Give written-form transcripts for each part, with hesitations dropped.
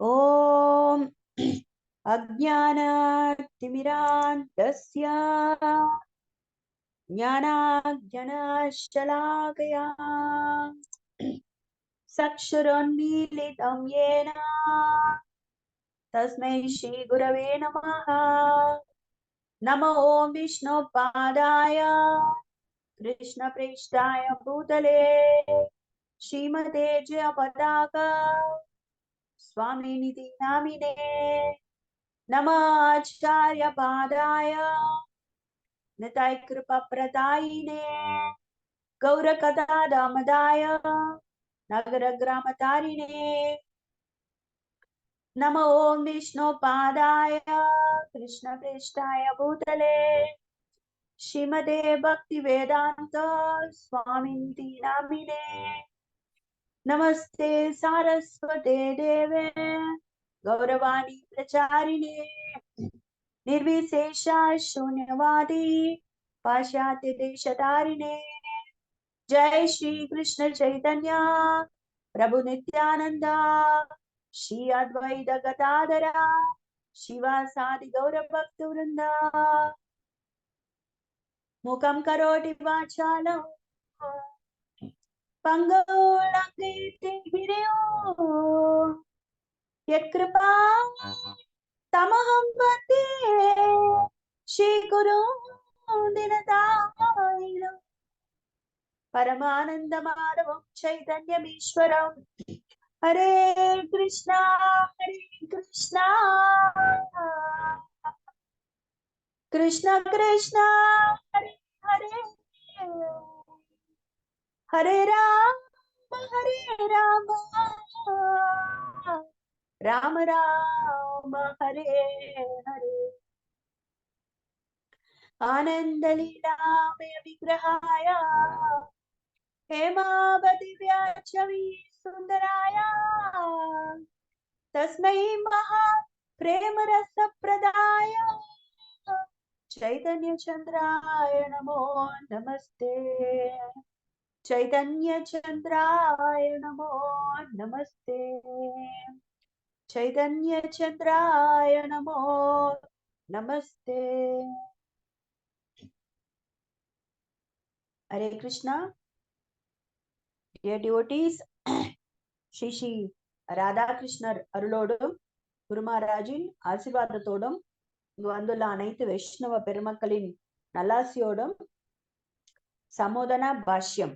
ॐ अज्ञानतिमिरान्धस्य ज्ञानाञ्जनशलाकया चक्षुरुन्मीलितं येन तस्मै श्रीगुरवे नमः। नमो विष्णुपादाय कृष्णप्रेष्ठाय भूतले श्रीमते जयपताका स्वामिनिति नामिने। नमः आचार्यपादाय निताय कृपाप्रदायिने गौरकथादामदाय नगरग्रामतारिणे। नमो ॐ विष्णुपादाय कृष्णप्रेष्ठाय भूतले श्रीमते भक्तिवेदान्त स्वामिनिति नामिने। नमस्ते सारस्वते देवे गौरवाणी प्रचारिणे निर्विशेषा शून्यवादी पाश्चात्य देशतारिणे। जय श्री कृष्ण चैतन्य प्रभु नित्यानंदा श्री अद्वैत गदाधरा शिवासादि गौर भक्त वृंदा। मुखं करोति वाचालं पंगुलंघयते गिरियो यत्कृपा तमहं वन्दे श्रीगुरुं दीनतारिणं परमानन्दमाधवं चैतन्यमीश्वरं। हरे कृष्णा कृष्ण कृष्ण हरे हरे हरे राम राम राम हरे हरे। आनंद लीलामय विग्रहाय हेमावति व्याचवी सुंदराय तस्मै महा प्रेम रस प्रदाय चैतन्य चंद्राय नमो नमस्ते। चैतन्य चंद्राय नमो नमस्ते। चैतन्य चंद्राय नमो नमस्ते। हरे कृष्णा dear devotees. ஸ்ரீ ஸ்ரீ ராதாகிருஷ்ணர் அருளோடும் குருமராஜின் ஆசீர்வாதத்தோடும் இங்கு வந்துள்ள அனைத்து வைஷ்ணவ பெருமக்களின் நல்லாசியோடும் சமோதன பாஷ்யம்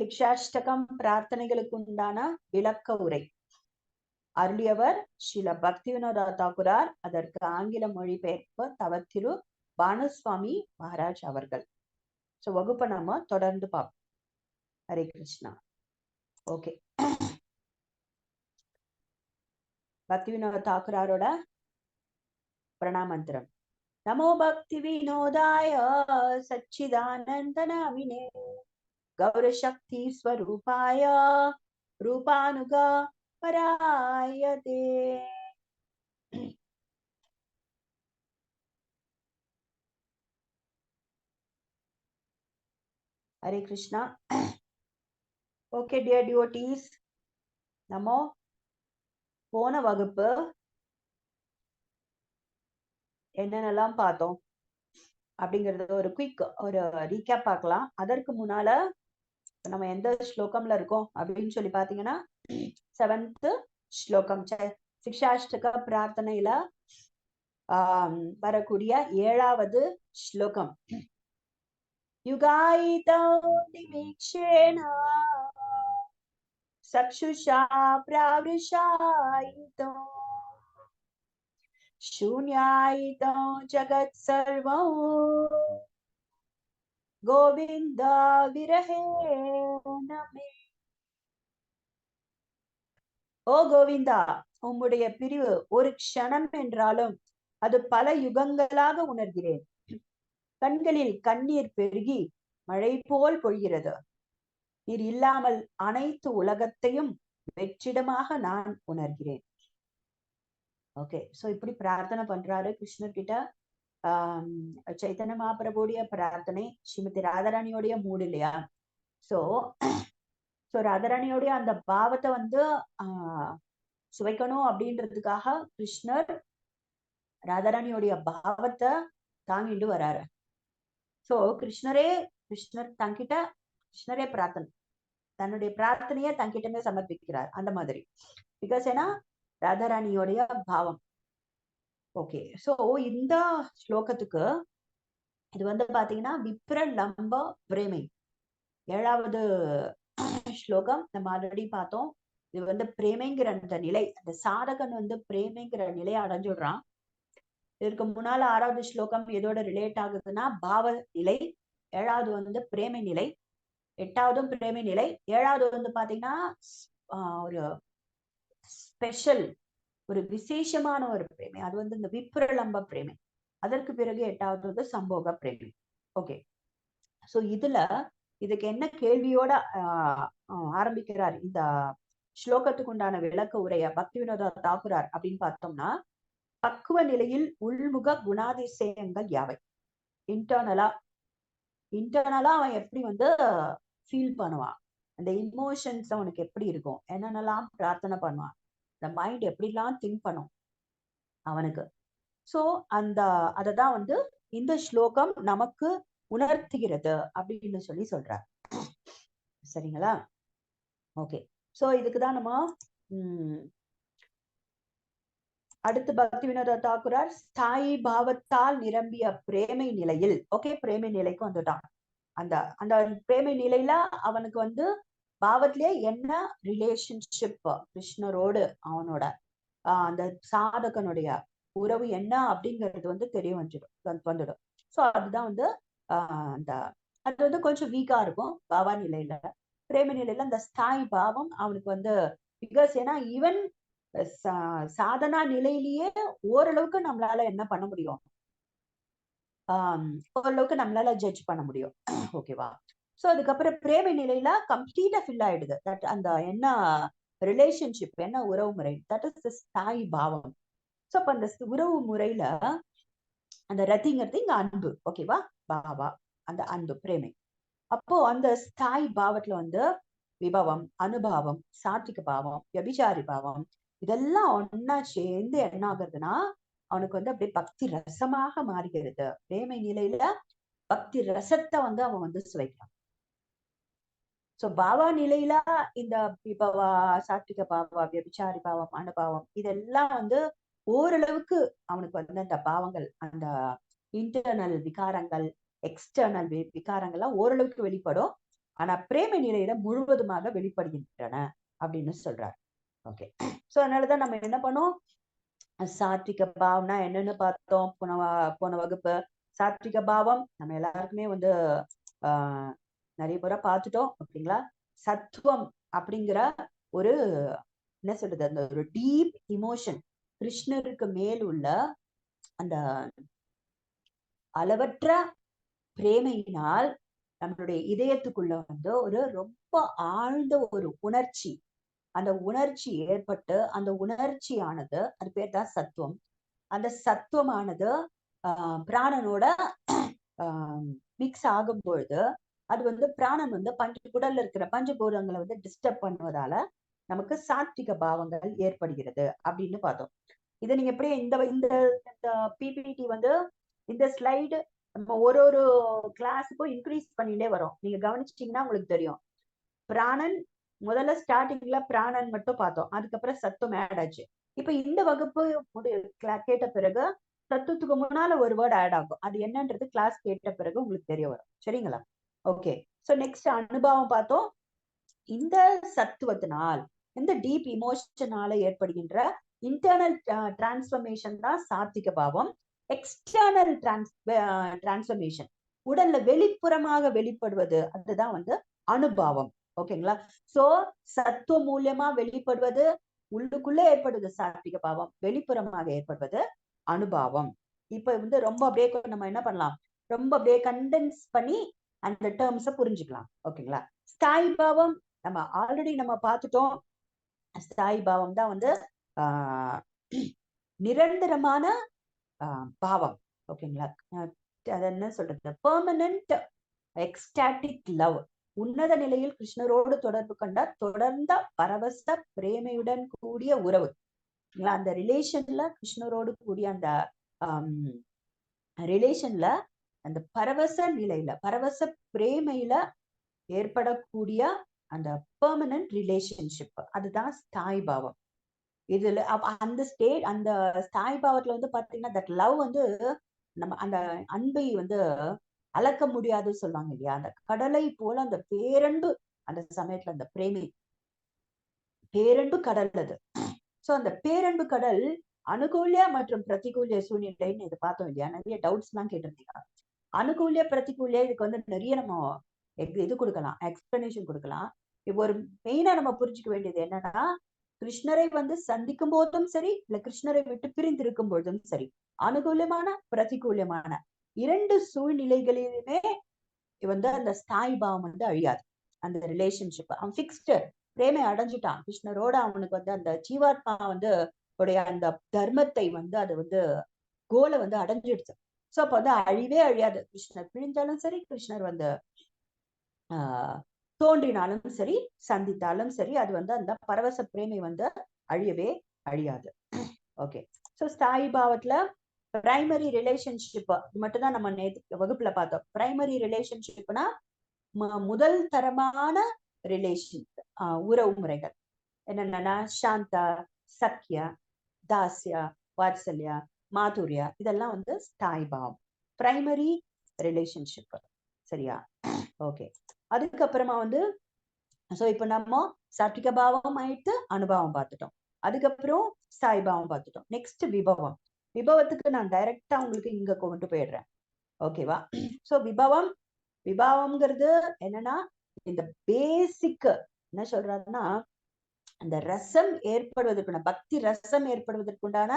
சிக்ஷாஷ்டகம் பிரார்த்தனைகளுக்கு உண்டான விளக்க உரை அருளியவர் ஸ்ரீல பக்திவினோத தாக்குரார். அதற்கு ஆங்கில மொழிபெயர்ப்பு தவத்திரு பானுசுவாமி மகாராஜ் அவர்கள். சோ வகுப்பை நம்ம தொடர்ந்து பார்ப்போம். ஹரே கிருஷ்ணா. ஓகே, பக்திவினோத தாக்குராரோட பிரணாமந்திரம். நமோ பக்தி வினோதாய சச்சிதானந்த நாமினே गौरशक्ति स्वरूपाय रूपानुगा परायते। हरे कृष्णा. ओके डियर डिवोटीज, நம்ம போன வகுப்பு என்னென்னலாம் பார்த்தோம் அப்படிங்கறது ஒரு குயிக் ஒரு ரீகேப் பார்க்கலாம். அதற்கு முன்னால நம்ம எந்த ஸ்லோகம்ல இருக்கோம் அப்படின்னு சொல்லி பாத்தீங்கன்னா 7th ஸ்லோகம் சிக்ஷாஷ்டக பிரார்த்தனையில வரக்கூடிய 7வது ஸ்லோகம். யுகாயிதோ நிமீக்ஷேன சக்ஷுஷா ப்ராவ்ருஷாயிதோ शून्यायितो जगत् सर्वं गोविंद विरहेण मे. ஓ கோவிந்தா, உம்முடைய பிரிவு ஒரு க்ஷணம் என்றாலும் அது பல யுகங்களாக உணர்கிறேன். கண்களில் கண்ணீர் பெருகி மழை போல் பொழிகிறது. நீர் இல்லாமல் அனைத்து உலகத்தையும் வெற்றிடமாக நான் உணர்கிறேன். ஓகே, சோ இப்படி பிரார்த்தனை பண்றாரு கிருஷ்ணர் கிட்ட. சைத்தன்ய மகாபிரபுடைய பிரார்த்தனை ஸ்ரீமதி ராதாராணியோடைய மூடு இல்லையா? சோ ராதாராணியோடைய அந்த பாவத்தை சுவைக்கணும் அப்படின்றதுக்காக கிருஷ்ணர் ராதாராணியோடைய பாவத்தை தாங்கிட்டு வராரு. சோ கிருஷ்ணர் தங்கிட்ட கிருஷ்ணரே பிரார்த்தனை, தன்னுடைய பிரார்த்தனைய தங்கிட்டமே சமர்ப்பிக்கிறார் அந்த மாதிரி. பிகாஸ் ஏன்னா ராதாராணியோடைய பாவம். ஓகே, சோ இந்த ஸ்லோகத்துக்கு இது வந்து பாத்தீங்கன்னா விப்ர லம்ப பிரேமை 7வது ஸ்லோகம். நம்ம ஆல்ரெடி பார்த்தோம். இது வந்து பிரேமைங்கிற அந்த நிலை, அந்த சாதகன் வந்து பிரேமைங்கிற நிலையை அடைஞ்சுடுறான். இதற்கு முன்னால 6வது ஸ்லோகம் எதோட ரிலேட் ஆகுதுன்னா பாவ நிலை, 7வது வந்து பிரேமை நிலை, 8வதும் பிரேமை நிலை, 7வது வந்து பாத்தீங்கன்னா ஒரு ஸ்பெஷல், ஒரு விசேஷமான ஒரு பிரேமை, அது வந்து இந்த விப்ரலம்ப பிரேமை. அதற்கு பிறகு 8வது வந்து சம்போக பிரேமை. ஓகே, சோ இதுக்கு என்ன கேள்வியோட ஆரம்பிக்கிறார் இந்த ஸ்லோகத்துக்கு உண்டான விளக்க உரைய பக்தி வினோத தாக்குறார் அப்படின்னு பார்த்தோம்னா, பக்குவ நிலையில் உள்முக குணாதிசயங்கள் யாவை? இன்டர்னலா அவன் எப்படி வந்து ஃபீல் பண்ணுவான், அந்த இமோஷன்ஸ் அவனுக்கு எப்படி இருக்கும், என்னென்னலாம் பிரார்த்தனை பண்ணுவான், இந்த மைண்ட் எப்படிலாம் திங்க் பண்ணும் அவனுக்கு. சோ அததான் வந்து இந்த ஸ்லோகம் நமக்கு உணர்த்துகிறது அப்படின்னு சொல்றார். சரிங்களா? ஓகே, சோ இதுக்குதான் நம்ம அடுத்து பக்தி வினோத தாக்குறார் ஸ்தாயி பாவத்தால் நிரம்பிய பிரேமை நிலையில். ஓகே, பிரேமை நிலைக்கு வந்துட்டான். அந்த அந்த பிரேமை நிலையில அவனுக்கு வந்து பாவத்திலேயே என்ன ரிலேஷன்ஷிப் கிருஷ்ணரோடு அவனோட அந்த சாதகனுடைய உறவு என்ன அப்படிங்கிறது வந்து தெரிய வந்துடும். சோ அதுதான் வந்து அது வந்து கொஞ்சம் வீக்கா இருக்கும் பாவா நிலையில. பிரேம நிலையில அந்த ஸ்தாயி பாவம் அவனுக்கு வந்து, பிகாஸ் ஏன்னா ஈவன் சாதனா நிலையிலேயே ஓரளவுக்கு நம்மளால என்ன பண்ண முடியும், ஓரளவுக்கு நம்மளால ஜட்ஜ் பண்ண முடியும். ஓகேவா? சோ அதுக்கப்புறம் பிரேம நிலையில கம்ப்ளீட்டா ஃபில் ஆயிடுது. தட் அந்த என்ன ரிலேஷன்ஷிப், என்ன உறவு முறை, தட் இஸ் ஸ்தாயி பாவம். சோ அப்ப அந்த உறவு முறையில அந்த ரத்திங்கிறது இங்க அன்பு. ஓகேவா? பாவா, அந்த அன்பு பிரேமை. அப்போ அந்த ஸ்தாயி பாவத்துல வந்து விபவம், அனுபாவம், சாத்விக பாவம், வியபிசாரி பாவம், இதெல்லாம் ஒன்னா சேர்ந்து என்ன ஆகுறதுன்னா அவனுக்கு வந்து அப்படியே பக்தி ரசமாக மாறுகிறது. பிரேமை நிலையில பக்தி ரசத்தை வந்து அவன் வந்து சுவைக்கிறான். சோ பாவா நிலையில இந்த விபவா, சாத்விக பாவா, வியபிசாரி பாவம், அனுபாவம் இதெல்லாம் வந்து ஓரளவுக்கு அவனுக்கு வந்து அந்த பாவங்கள், அந்த இன்டர்னல் விகாரங்கள், எக்ஸ்டர்னல் விகாரங்கள்லாம் ஓரளவுக்கு வெளிப்படும். ஆனா பிரேம நிலையில முழுவதுமாக வெளிப்படுகின்றன அப்படின்னு சொல்றாரு. ஓகே, சோ அதனாலதான் நம்ம என்ன பண்ணோம், சாத்விக பாவம்னா என்னன்னு பார்த்தோம் போன வகுப்பு. சாத்விக பாவம் நம்ம எல்லாருக்குமே வந்து நிறைய முறை பார்த்துட்டோம். ஓகேங்களா? சத்துவம் அப்படிங்கிற ஒரு என்ன சொல்றது, அந்த ஒரு டீப் இமோஷன், கிருஷ்ணருக்கு மேல் உள்ள அந்த அளவற்ற பிரேமையினால் நம்மளுடைய இதயத்துக்குள்ள வந்து ஒரு ரொம்ப ஆழ்ந்த ஒரு உணர்ச்சி, அந்த உணர்ச்சி ஏற்பட்டு அந்த உணர்ச்சியானது, அது பேர் தான் சத்துவம். அந்த சத்துவமானது பிராணனோட மிக்ஸ் ஆகும் பொழுது அது வந்து பிராணன் வந்து குடல்ல இருக்கிற பஞ்சபூதங்களை வந்து டிஸ்டர்ப் பண்ணுவதால நமக்கு சாத்விக பாவங்கள் ஏற்படுகிறது அப்படின்னு பார்த்தோம். இதை நீங்க எப்படி இந்த பிபிடி வந்து இந்த ஸ்லைடு நம்ம ஒரு கிளாஸுக்கும் இன்க்ரீஸ் பண்ணிட்டே வரும். நீங்க கவனிச்சிட்டீங்கன்னா உங்களுக்கு தெரியும். பிராணன் முதல்ல ஸ்டார்டிங்ல பிராணன் மட்டும் பார்த்தோம், அதுக்கப்புறம் சத்துவம் ஆட் ஆச்சு. இப்ப இந்த வகுப்பு கேட்ட பிறகு சத்துவத்துக்கு முன்னால ஒரு வேர்ட் ஆட் ஆகும். அது என்னன்றது கிளாஸ் கேட்ட பிறகு உங்களுக்கு தெரிய வரும். சரிங்களா? ஓகே, சோ நெக்ஸ்ட் அனுபவம் பார்த்தோம். இந்த சத்துவத்தினால், இந்த டீப் இமோஷனால ஏற்படுகின்ற இன்டர்னல் டிரான்ஸ்பர்மேஷன் தான் சாத்விக பாவம். எக்ஸ்டர்னல் டிரான்ஸ்பர்மேஷன், உடல்ல வெளிப்புறமாக வெளிப்படுவது, அதுதான் வந்து அனுபவம். ஓகேங்களா? சோ சத்துவ மூலியமா வெளிப்படுவது உள்ளுக்குள்ள ஏற்படுவது சாத்விக பாவம், வெளிப்புறமாக ஏற்படுவது அனுபவம். இப்ப வந்து ரொம்ப அப்படியே நம்ம என்ன பண்ணலாம், ரொம்ப அப்படியே கண்டென்ஸ் பண்ணி அந்த டேர்ம்ஸ புரிஞ்சுக்கலாம். ஓகேங்களா? ஸ்தாயி பாவம் நம்ம ஆல்ரெடி நம்ம பார்த்துட்டோம். ஸ்தாயி பாவம் தான் வந்து நிரந்தரமான பாவம். ஓகேங்களா? அது என்ன சொல்றது, பெர்மனன்ட் எக்ஸ்டாட்டிக் லவ். உன்னத நிலையில் கிருஷ்ணரோடு தொடர்பு கண்ட தொடர்ந்த பரவச பிரேமையுடன் கூடிய உறவு. அந்த ரிலேஷன்ல கிருஷ்ணரோடு கூடிய அந்த ரிலேஷன்ல அந்த பரவச நிலையில பரவச பிரேமையில ஏற்படக்கூடிய அந்த பெர்மனன்ட் ரிலேஷன்ஷிப், அதுதான் ஸ்தாய் பாவம். இதுல அந்த அந்த ஸ்தாய் பாவத்துல வந்து பாத்தீங்கன்னா தட் லவ் வந்து நம்ம அந்த அன்பை வந்து அளக்க முடியாதுன்னு சொல்லுவாங்க இல்லையா, அந்த கடலை போல அந்த பேரன்பு அந்த சமயத்துல அந்த பிரேமை பேரன்பு கடல் அது. சோ அந்த பேரன்பு கடல் அனுகூல்ய மற்றும் பிரதிகூல்ய சூழ்நிலைன்னு இது பார்த்தோம் இல்லையா, நிறைய டவுட்ஸ் எல்லாம் கேட்டிருந்தீங்க. அனுகூல்ய பிரதிகூல்ய இதுக்கு வந்து நிறைய நம்ம இது கொடுக்கலாம், எக்ஸ்பிளனேஷன் கொடுக்கலாம். இப்போ ஒரு மெயினா நம்ம புரிஞ்சுக்க வேண்டியது என்னன்னா, கிருஷ்ணரை வந்து சந்திக்கும் போதும் சரி, இல்ல கிருஷ்ணரை விட்டு பிரிந்திருக்கும் பொழுதும் சரி, அனுகூலமான பிரதிகூலமான இரண்டு சூழ்நிலைகளிலுமே வந்து அந்த ஸ்தாய் பாவம் வந்து அழியாது. அந்த ரிலேஷன்ஷிப் அவன் பிக்ஸ்டு பிரேமை அடைஞ்சிட்டான் கிருஷ்ணரோட, அவனுக்கு வந்து அந்த ஜீவாத்மா வந்து உடைய அந்த தர்மத்தை வந்து அது வந்து கோலை வந்து அடைஞ்சிடுச்சு. சோ அப்ப வந்து அழிவே அழியாது. கிருஷ்ணர் பிரிஞ்சாலும் சரி, கிருஷ்ணர் வந்து தோன்றினாலும் சரி, சந்தித்தாலும் சரி, அது வந்து அந்த பரவச பிரேமை வந்து அழியவே அழியாது. ஓகே, சோ ஸ்தாயி பாவத்துல பிரைமரி ரிலேஷன்ஷிப் மட்டும்தான் நம்ம நேற்று வகுப்புல பார்த்தோம். பிரைமரி ரிலேஷன்ஷிப்னா முதல் தரமான ரிலேஷன் உறவு முறைகள் என்னென்னா சாந்தா, சக்கியா, தாஸ்யா, வாத்சல்யா, மாதுரியா, இதெல்லாம் வந்து ஸ்தாய் பாவம், பிரைமரி ரிலேஷன்ஷிப். சரியா? ஓகே, அதுக்கப்புறமா வந்து சோ இப்ப நம்ம சாத்விக பாவம் ஆயிட்டு அனுபவம் பார்த்துட்டோம், அதுக்கப்புறம் ஸ்தாய் பாவம் பார்த்துட்டோம். நெக்ஸ்ட் விபவம். விபவத்துக்கு நான் டைரக்டா உங்களுக்கு இங்க கொண்டு போயிடுறேன். ஓகேவா? சோ விபாவம்ங்கிறது என்னன்னா, இந்த பேசிக் என்ன சொல்றாருன்னா, அந்த ரசம் ஏற்படுவதற்குன பக்தி ரசம் ஏற்படுவதற்குண்டான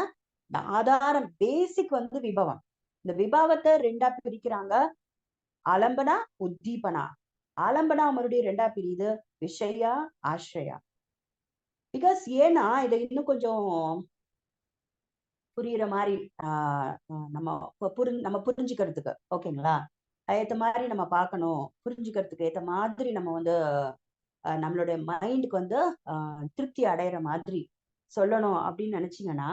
ஆதாரம் பேசிக் வந்து விபவம். இந்த விபாவத்தை ரெண்டா பிரிக்கிறாங்க, ஆலம்பனா, உத்தீபனா. ஆலம்பனா மறுபடியும் ரெண்டா பிரியுது, விஷயா, ஆශ්‍රயா. பிகாஸ் ஏன்னா இதை இன்னும் கொஞ்சம் புரியுற மாதிரி நம்ம புரிஞ்சுக்கிறதுக்கு, ஓகேங்களா, ஏத்த மாதிரி நம்ம பார்க்கணும், புரிஞ்சுக்கிறதுக்கு ஏத்த மாதிரி நம்ம வந்து நம்மளுடைய மைண்டுக்கு வந்து திருப்தி அடையிற மாதிரி சொல்லணும் அப்படின்னு நினைச்சீங்கன்னா,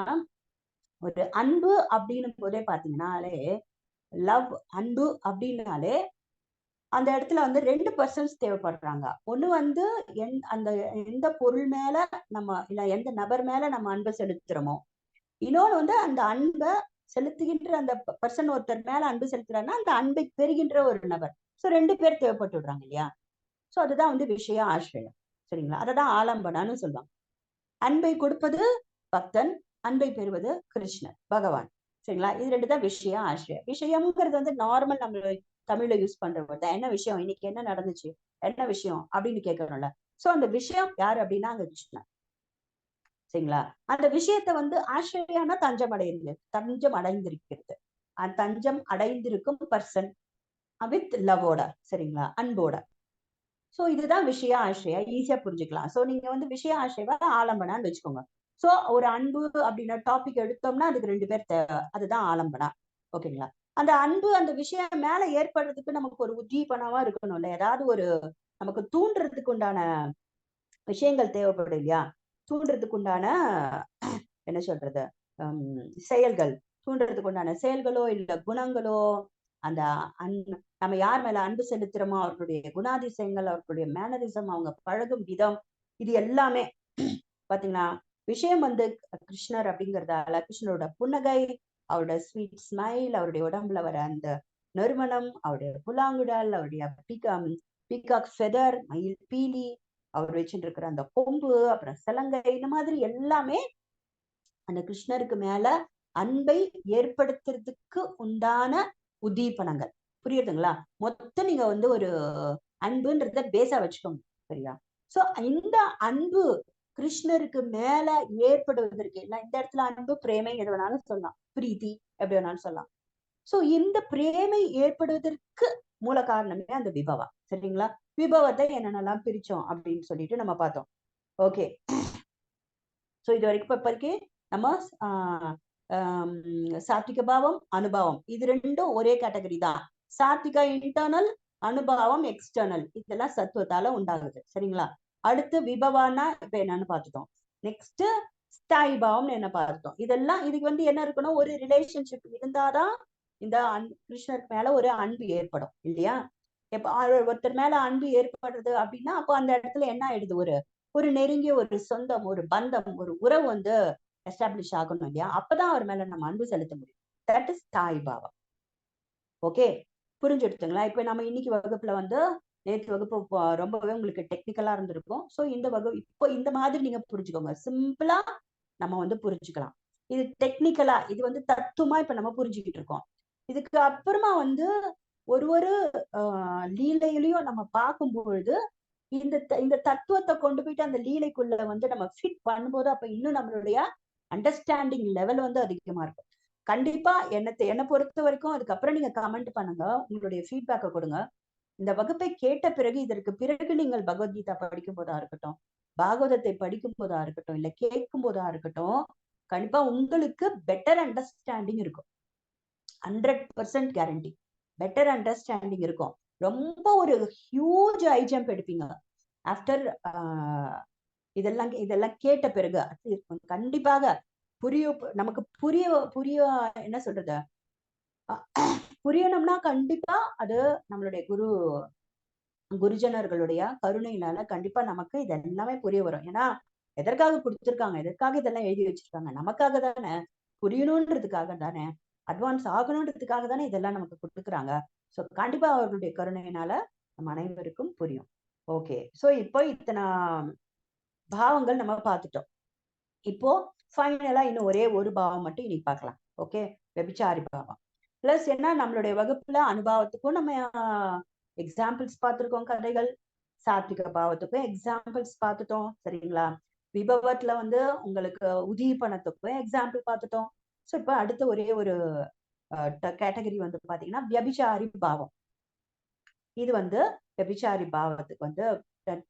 ஒரு அன்பு அப்படின்னும் போதே பாத்தீங்கன்னாலே, லவ் அன்பு அப்படின்னாலே அந்த இடத்துல வந்து 2 பர்சன்ஸ் தேவைப்படுறாங்க. ஒண்ணு வந்து அந்த எந்த பொருள் மேல நம்ம இல்ல எந்த நபர் மேல நம்ம அன்பை செலுத்துறோமோ, இன்னொன்னு வந்து அந்த அன்பை செலுத்துகின்ற அந்த பர்சன் ஒருத்தர் மேல அன்பு செலுத்துறாருன்னா அந்த அன்பை பெறுகின்ற ஒரு நபர். சோ 2 பேர் தேவைப்பட்டு விடுறாங்க இல்லையா? சோ அதுதான் வந்து விஷய ஆශ්‍රயம். சரிங்களா? அததான் ஆலம்பனான்னு சொல்லுவாங்க. அன்பை கொடுப்பது பக்தன், அன்பை பெறுவது கிருஷ்ணர் பகவான். சரிங்களா? இது 2 தான் விஷய ஆශ්‍රயம். விஷயம்ங்கிறது வந்து நார்மல் நம்ம தமிழ்ல யூஸ் பண்ற word தான். என்ன விஷயம், இன்னைக்கு என்ன நடந்துச்சு, என்ன விஷயம் அப்படின்னு கேட்கறோம்ல. சோ அந்த விஷயம் யாரு அப்படின்னா அங்க கிருஷ்ணர். சரிங்களா? அந்த விஷயத்தை வந்து ஆශ්‍රயானா தஞ்சம் அடைந்திருக்கிறது. அந்த தஞ்சம் அடைந்திருக்கும் பர்சன் வித் லவோட, சரிங்களா, அன்போட. சோ இதுதான் விஷய ஆශ්‍රயா, ஈஸியா புரிஞ்சுக்கலாம். சோ நீங்க வந்து விஷய ஆශ්‍රயவா ஆலம்பனான்னு வச்சுக்கோங்க. சோ ஒரு அன்பு அப்படின்னா டாபிக் எடுத்தோம்னா அதுக்கு 2 பேர் தேவை, அதுதான் ஆலம்பனா. ஓகேங்களா? அந்த அன்பு அந்த விஷயம் மேல ஏற்படுறதுக்கு நமக்கு ஒரு உத்தீபனமா இருக்கணும்ல, ஏதாவது ஒரு நமக்கு தூண்டுறதுக்கு உண்டான விஷயங்கள் தேவைப்படும் இல்லையா? தூண்டுறதுக்கு உண்டான என்ன சொல்றது, செயல்கள், தூண்டுறதுக்கு உண்டான செயல்களோ இல்ல குணங்களோ, அந்த நம்ம யார் மேல அன்பு செலுத்துறோமோ அவர்களுடைய குணாதிசயங்கள், அவர்களுடைய மேனரிசம், அவங்க பழகும் விதம், இது எல்லாமே பாத்தீங்கன்னா விஷயம் வந்து கிருஷ்ணர் அப்படிங்கறதால கிருஷ்ணரோட புன்னகை, அவரோட ஸ்வீட் ஸ்மைல், அவருடைய உடம்புல வர அந்த நறுமணம், அவருடைய புல்லாங்குழல், அவருடைய பீகாக் ஃபெதர், மயில் பீலி, அவர் வச்சுட்டு இருக்கிற அந்த கொம்பு, அப்புறம் சலங்கை, இந்த மாதிரி எல்லாமே அந்த கிருஷ்ணருக்கு மேல அன்பை ஏற்படுத்துறதுக்கு உண்டான உத்தீபனங்கள். புரியுதுங்களா? மொத்தம் நீங்க வந்து ஒரு அன்புன்றத பேஸா வச்சுக்கோங்க. சரியா? சோ இந்த அன்பு கிருஷ்ணருக்கு மேல ஏற்படுவதற்கு இந்த இடத்துல அன்பு பிரேமை எது வேணாலும் சொல்லலாம், பிரீத்தி எப்படி வேணாலும் சொல்லலாம். சோ இந்த பிரேமை ஏற்படுவதற்கு மூல காரணமே அந்த விபவா. சரிங்களா? விபவத்தை என்னென்னலாம் பிரிச்சோம் அப்படின்னு சொல்லிட்டு நம்ம பார்த்தோம். ஓகே, சோ இது வரைக்கும் இப்போதைக்கு நம்ம சாத்விக பாவம், அனுபவம், இது ரெண்டும் ஒரே கேட்டகரி தான். சாத்விகா இன்டர்னல், அனுபவம் எக்ஸ்டர்னல், இதெல்லாம் சத்துவத்தால உண்டாகுது. சரிங்களா? அடுத்து விபவானா இப்ப என்னன்னு பார்த்துட்டோம். நெக்ஸ்ட் ஸ்தாயி பாவம்னு என்ன பார்த்துட்டோம். இதெல்லாம் இதுக்கு என்ன இருக்கணும், ஒரு ரிலேஷன்ஷிப் இருந்தாதான் இந்த கிருஷ்ணருக்கு மேல ஒரு அன்பு ஏற்படும் இல்லையா? எப்ப ஒருத்தர் மேல அன்பு ஏற்படுறது அப்படின்னா அப்போ அந்த இடத்துல என்ன ஆயிடுது, ஒரு ஒரு நெருங்கிய ஒரு சொந்தம், ஒரு பந்தம், ஒரு உறவு எஸ்டாப்ளிஷ் ஆகணும் இல்லையா? அப்பதான் அவர் மேல நம்ம அன்பு செலுத்த முடியும். தட் இஸ் தாய் பாவம். ஓகே, புரிஞ்சுடுத்துங்களா? இப்ப நம்ம இன்னைக்கு வகுப்புல நேற்று வகுப்பு ரொம்பவே உங்களுக்கு டெக்னிக்கலா இருந்திருக்கும். ஸோ இந்த இப்போ இந்த மாதிரி நீங்க புரிஞ்சுக்கோங்க. சிம்பிளா நம்ம புரிஞ்சுக்கலாம். இது டெக்னிக்கலா, இது தத்துவமா இப்ப நம்ம புரிஞ்சுக்கிட்டு இருக்கோம். இதுக்கு அப்புறமா ஒரு ஒரு லீலையிலையும் நம்ம பார்க்கும் பொழுது இந்த தத்துவத்தை கொண்டு போயிட்டு அந்த லீலைக்குள்ள நம்ம ஃபிட் பண்ணும்போது அப்ப இன்னும் நம்மளுடைய அண்டர்ஸ்டாண்டிங் லெவல் அதிகமா இருக்கும். கண்டிப்பா என்னை பொறுத்த வரைக்கும் அதுக்கப்புறம் நீங்க கமெண்ட் பண்ணுங்க, உங்களுடைய ஃபீட்பேக்கை கொடுங்க. இந்த வகுப்பை கேட்ட பிறகு இதற்கு பிறகு நீங்கள் பகவத்கீதா படிக்கும் போதா இருக்கட்டும், பாகவதத்தை படிக்கும் போதா இருக்கட்டும், இல்ல கேட்கும் போதா இருக்கட்டும், கண்டிப்பா உங்களுக்கு பெட்டர் அண்டர்ஸ்டாண்டிங் இருக்கும். 100% கேரண்டி பெட்டர் அண்டர்ஸ்டாண்டிங் இருக்கும். ரொம்ப ஒரு ஹியூஜ் ஹை ஜம்ப் எடுப்பீங்க ஆஃப்டர் இதெல்லாம் கேட்ட பிறகு. கண்டிப்பாக நமக்கு புரிய என்ன சொல்றது, புரியணும்னா கண்டிப்பா அது நம்மளுடைய குருஜனர்களுடைய கருணையினால கண்டிப்பா நமக்கு இது எல்லாமே புரிய வரும். ஏன்னா எதற்காக கொடுத்திருக்காங்க, எதற்காக இதெல்லாம் எழுதி வச்சிருக்காங்க, நமக்காக தானே, புரியணும்ன்றதுக்காக தானே, அட்வான்ஸ் ஆகணும்ன்றதுக்காக தானே இதெல்லாம் நமக்கு கொடுத்துக்கிறாங்க. ஸோ கண்டிப்பா அவர்களுடைய கருணையினால நம்ம அனைவருக்கும் புரியும். ஓகே, ஸோ இப்போ இத்தனை பாவங்கள் நம்ம பார்த்துட்டோம். இப்போ ஃபைனலா இன்னும் ஒரே ஒரு பாவம் மட்டும் இன்னைக்கு பார்க்கலாம். ஓகே, வெபிச்சாரி பாவம். பிளஸ் என்ன, நம்மளுடைய வகுப்புல அனுபவத்துக்கும் நம்ம எக்ஸாம்பிள்ஸ் பார்த்திருக்கோம், கதைகள். சாத்விக பாவத்துக்கும் எக்ஸாம்பிள்ஸ் பார்த்துட்டோம். சரிங்களா? விபவத்துல உங்களுக்கு உதீபனத்துக்கும் எக்ஸாம்பிள் பார்த்துட்டோம். ஸோ இப்ப அடுத்த ஒரே ஒரு கேட்டகரி பாத்தீங்கன்னா வியபிச்சாரி பாவம். இது வியபிச்சாரி பாவத்துக்கு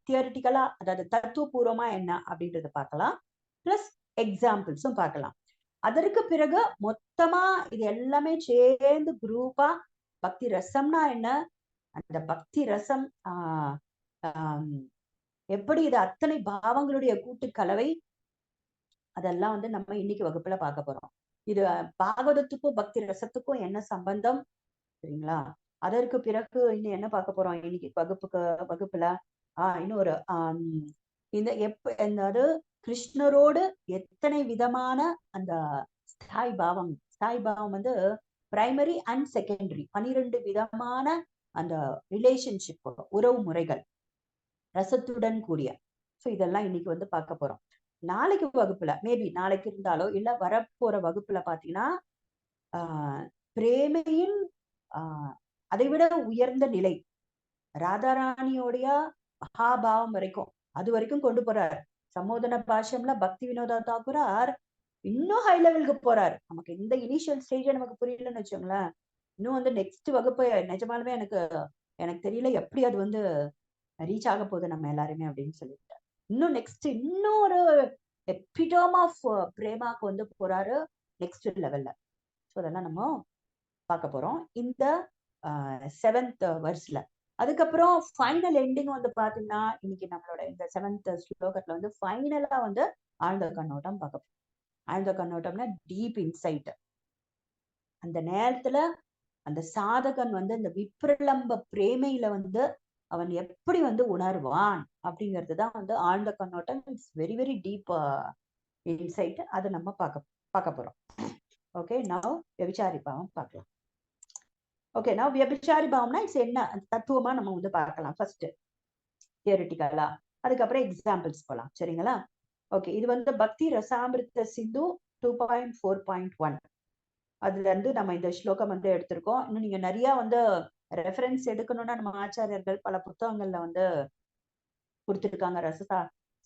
தியரிட்டிக்கலா, அதாவது தத்துவபூர்வமா என்ன அப்படின்றத பார்க்கலாம். பிளஸ் எக்ஸாம்பிள்ஸும் பார்க்கலாம். அதற்கு பிறகு மொத்தமா இது எல்லாமே சேர்ந்து குரூப்பா பக்தி ரசம்னா என்ன, அந்த பக்தி ரசம் எப்படி இது அத்தனை பாவங்களுடைய கூட்டு கலவை, அதெல்லாம் நம்ம இன்னைக்கு வகுப்புல பார்க்க போறோம். இது பாகவதத்துக்கும் பக்தி ரசத்துக்கும் என்ன சம்பந்தம், சரிங்களா? அதற்கு பிறகு இன்னும் என்ன பார்க்க போறோம் இன்னைக்கு வகுப்புல இன்னொரு இந்த அதாவது கிருஷ்ணரோடு எத்தனை விதமான அந்த ஸ்தாய் பாவம் பிரைமரி அண்ட் செகண்டரி 12 விதமான அந்த ரிலேஷன்ஷிப், உறவு முறைகள் ரசத்துடன் கூடிய. ஸோ இதெல்லாம் இன்னைக்கு பார்க்க போறோம். நாளைக்கு வகுப்புல மேபி நாளைக்கு இருந்தாலோ இல்ல வரப்போற வகுப்புல பாத்தீங்கன்னா பிரேமையின் அதை விட உயர்ந்த நிலை, ராதாராணியோடைய மகாபாவம் வரைக்கும், அது வரைக்கும் கொண்டு போறார். சமோதன பாஷம்ல பக்தி வினோதா தாக்குரார் இன்னும் ஹை லெவலுக்கு போறார். நமக்கு இந்த இனிஷியல் ஸ்டேஜ் நமக்கு புரியலன்னு வச்சோங்களேன், இன்னும் நெக்ஸ்ட் வகுப்பு நிஜமாலுமே எனக்கு தெரியல எப்படி அது ரீச் ஆக போகுது நம்ம எல்லாருமே அப்படின்னு சொல்லிட்டு. இன்னும் நெக்ஸ்ட் இன்னொரு எபிடோம் ஆஃப் பிரேமாக்கு போறாரு நெக்ஸ்ட் லெவல்ல. ஸோ அதெல்லாம் நம்ம பார்க்க போறோம் இந்த 7th வெர்ஸ்ல. அதுக்கப்புறம் ஃபைனல் எண்டிங் பாத்தீங்கன்னா இன்னைக்கு நம்மளோட இந்த 7th ஸ்லோகத்துல ஃபைனலா ஆழ்ந்த கண்ணோட்டம் பார்க்க போறோம். ஆழ்ந்த கண்ணோட்டம்னா டீப் இன்சைட். அந்த நேரத்துல அந்த சாதகன் இந்த விப்ரலம்ப பிரேமையில அவன் எப்படி உணர்வான் அப்படிங்கிறது தான் ஆழ்ந்த கண்ணோட்டம். It's very very deep inside. அதை நம்ம பார்க்க போறோம். ஓகே, நவ் வியபிச்சாரி பாவம் பார்க்கலாம். ஓகே, நவ் வியபிச்சாரி பாவம்னா இட்ஸ் என்ன தத்துவமா நம்ம பார்க்கலாம். ஃபர்ஸ்ட் தியரிட்டிக்கலா, அதுக்கப்புறம் எக்ஸாம்பிள்ஸ் போலாம். சரிங்களா? ஓகே, இது பக்தி ரசாமிருத சிந்து 2.4.1. அதுல இருந்து நம்ம இந்த ஸ்லோகம் எடுத்திருக்கோம். இன்னும் நீங்க நிறைய ரெஃபரன்ஸ் எடுக்கணும்னா நம்ம ஆச்சாரியர்கள் பல புத்தகங்கள்ல கொடுத்துருக்காங்க.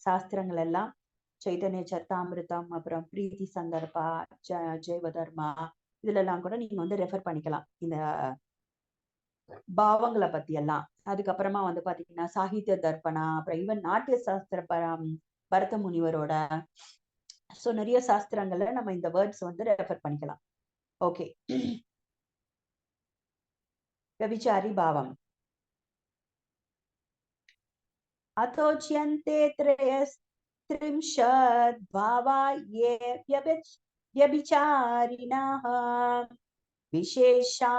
சாஸ்திரங்கள் எல்லாம் சைதன்ய சர்த்தாமிருதம், அப்புறம் பிரீத்தி சந்தர்பா, ஜெயவதர்மா, இதுல எல்லாம் கூட நீங்க ரெஃபர் பண்ணிக்கலாம் இந்த பாவங்களை பத்தி எல்லாம். அதுக்கப்புறமா பாத்தீங்கன்னா சாகித்ய தர்ப்பணா, அப்புறம் ஈவன் நாட்டிய சாஸ்திர பரத முனிவரோட, சோ நிறைய சாஸ்திரங்கள்ல நம்ம இந்த வேர்ட்ஸ் ரெஃபர் பண்ணிக்கலாம். ஓகே, வியபிச்சாரி பாவம். अतोच्यन्ते त्रयस्त्रिंशद् भावा ये व्यभिचारिणः विशेषा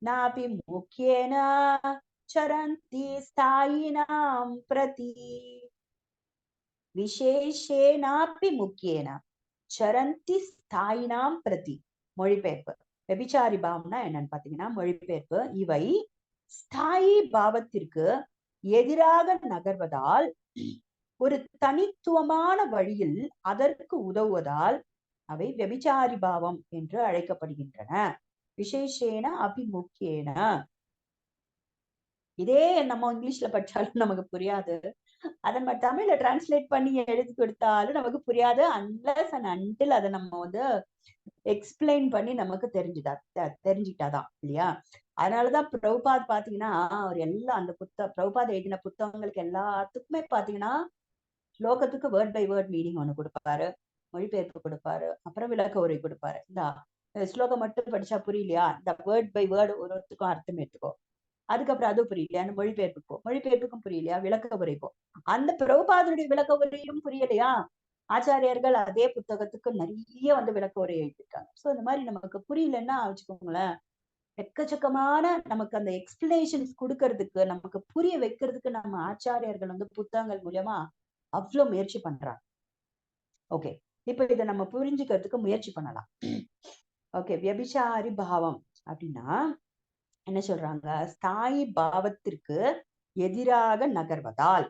नापि मुख्येन चरन्ति स्थायिनां प्रति விசேஷேனாப்பி முக்கியேன சரந்தி ஸ்தாயினாம் பிரதி. மொழிபெயர்ப்பு. வெபிச்சாரி பாவம்னா என்னன்னு பாத்தீங்கன்னா மொழிபெயர்ப்பு, இவை ஸ்தாயி பாவத்திற்கு எதிராக நகர்வதால் ஒரு தனித்துவமான வழியில் அதற்கு உதவுவதால் அவை வெபிச்சாரி பாவம் என்று அழைக்கப்படுகின்றன. விசேஷேன அபிமுக்கியேன. இதே நம்ம இங்கிலீஷ்ல படிச்சாலும் நமக்கு புரியாது, அதை நம்ம தமிழ்ல டிரான்ஸ்லேட் பண்ணி எழுதி கொடுத்தாலும் நமக்கு புரியாது, அன்லஸ் அண்ட் அன்டில் அதை நம்ம வந்து எக்ஸ்பிளைன் பண்ணி நமக்கு தெரிஞ்சுக்கிட்டாதான் இல்லையா. அதனாலதான் பிரபுபாத் பாத்தீங்கன்னா அவர் எல்லாம் அந்த பிரபுபாத் எழுதின புத்தகங்களுக்கு எல்லாத்துக்குமே பாத்தீங்கன்னா ஸ்லோகத்துக்கு வேர்ட் பை வேர்ட் மீனிங் ஒண்ணு கொடுப்பாரு, மொழிபெயர்ப்பு கொடுப்பாரு, அப்புறம் விளக்க உரை கொடுப்பாரு. இந்த ஸ்லோகம் மட்டும் படிச்சா புரியலையா, இந்த வேர்ட் பை வேர்டு ஒருத்தருக்கும் அர்த்தம் எடுத்துக்கோ, அதுக்கப்புறம் அது புரியலையா மொழிபெயர்ப்புக்கும் புரியலையா விளக்க உரைப்போம். அந்த பிரபுபாதனுடைய விளக்க உரையும் புரியலையா, ஆச்சாரியர்கள் அதே புத்தகத்துக்கு நிறைய வந்து விளக்க உரை எழுதியிருக்காங்க. சோ இந்த மாதிரி நமக்கு புரியலன்னா வச்சுக்கோங்களேன், எக்கச்சக்கமான நமக்கு அந்த எக்ஸ்பிளனேஷன்ஸ் கொடுக்கறதுக்கு, நமக்கு புரிய வைக்கிறதுக்கு நம்ம ஆச்சாரியர்கள் வந்து புத்தகங்கள் மூலியமா அவ்வளவு முயற்சி பண்றாங்க. ஓகே, இப்ப இதை நம்ம புரிஞ்சுக்கிறதுக்கு முயற்சி பண்ணலாம். ஓகே, வியபிசாரி பாவம் அப்படின்னா என்ன சொல்றாங்க, ஸ்தாயி பாவத்திற்கு எதிராக நகர்வதால்,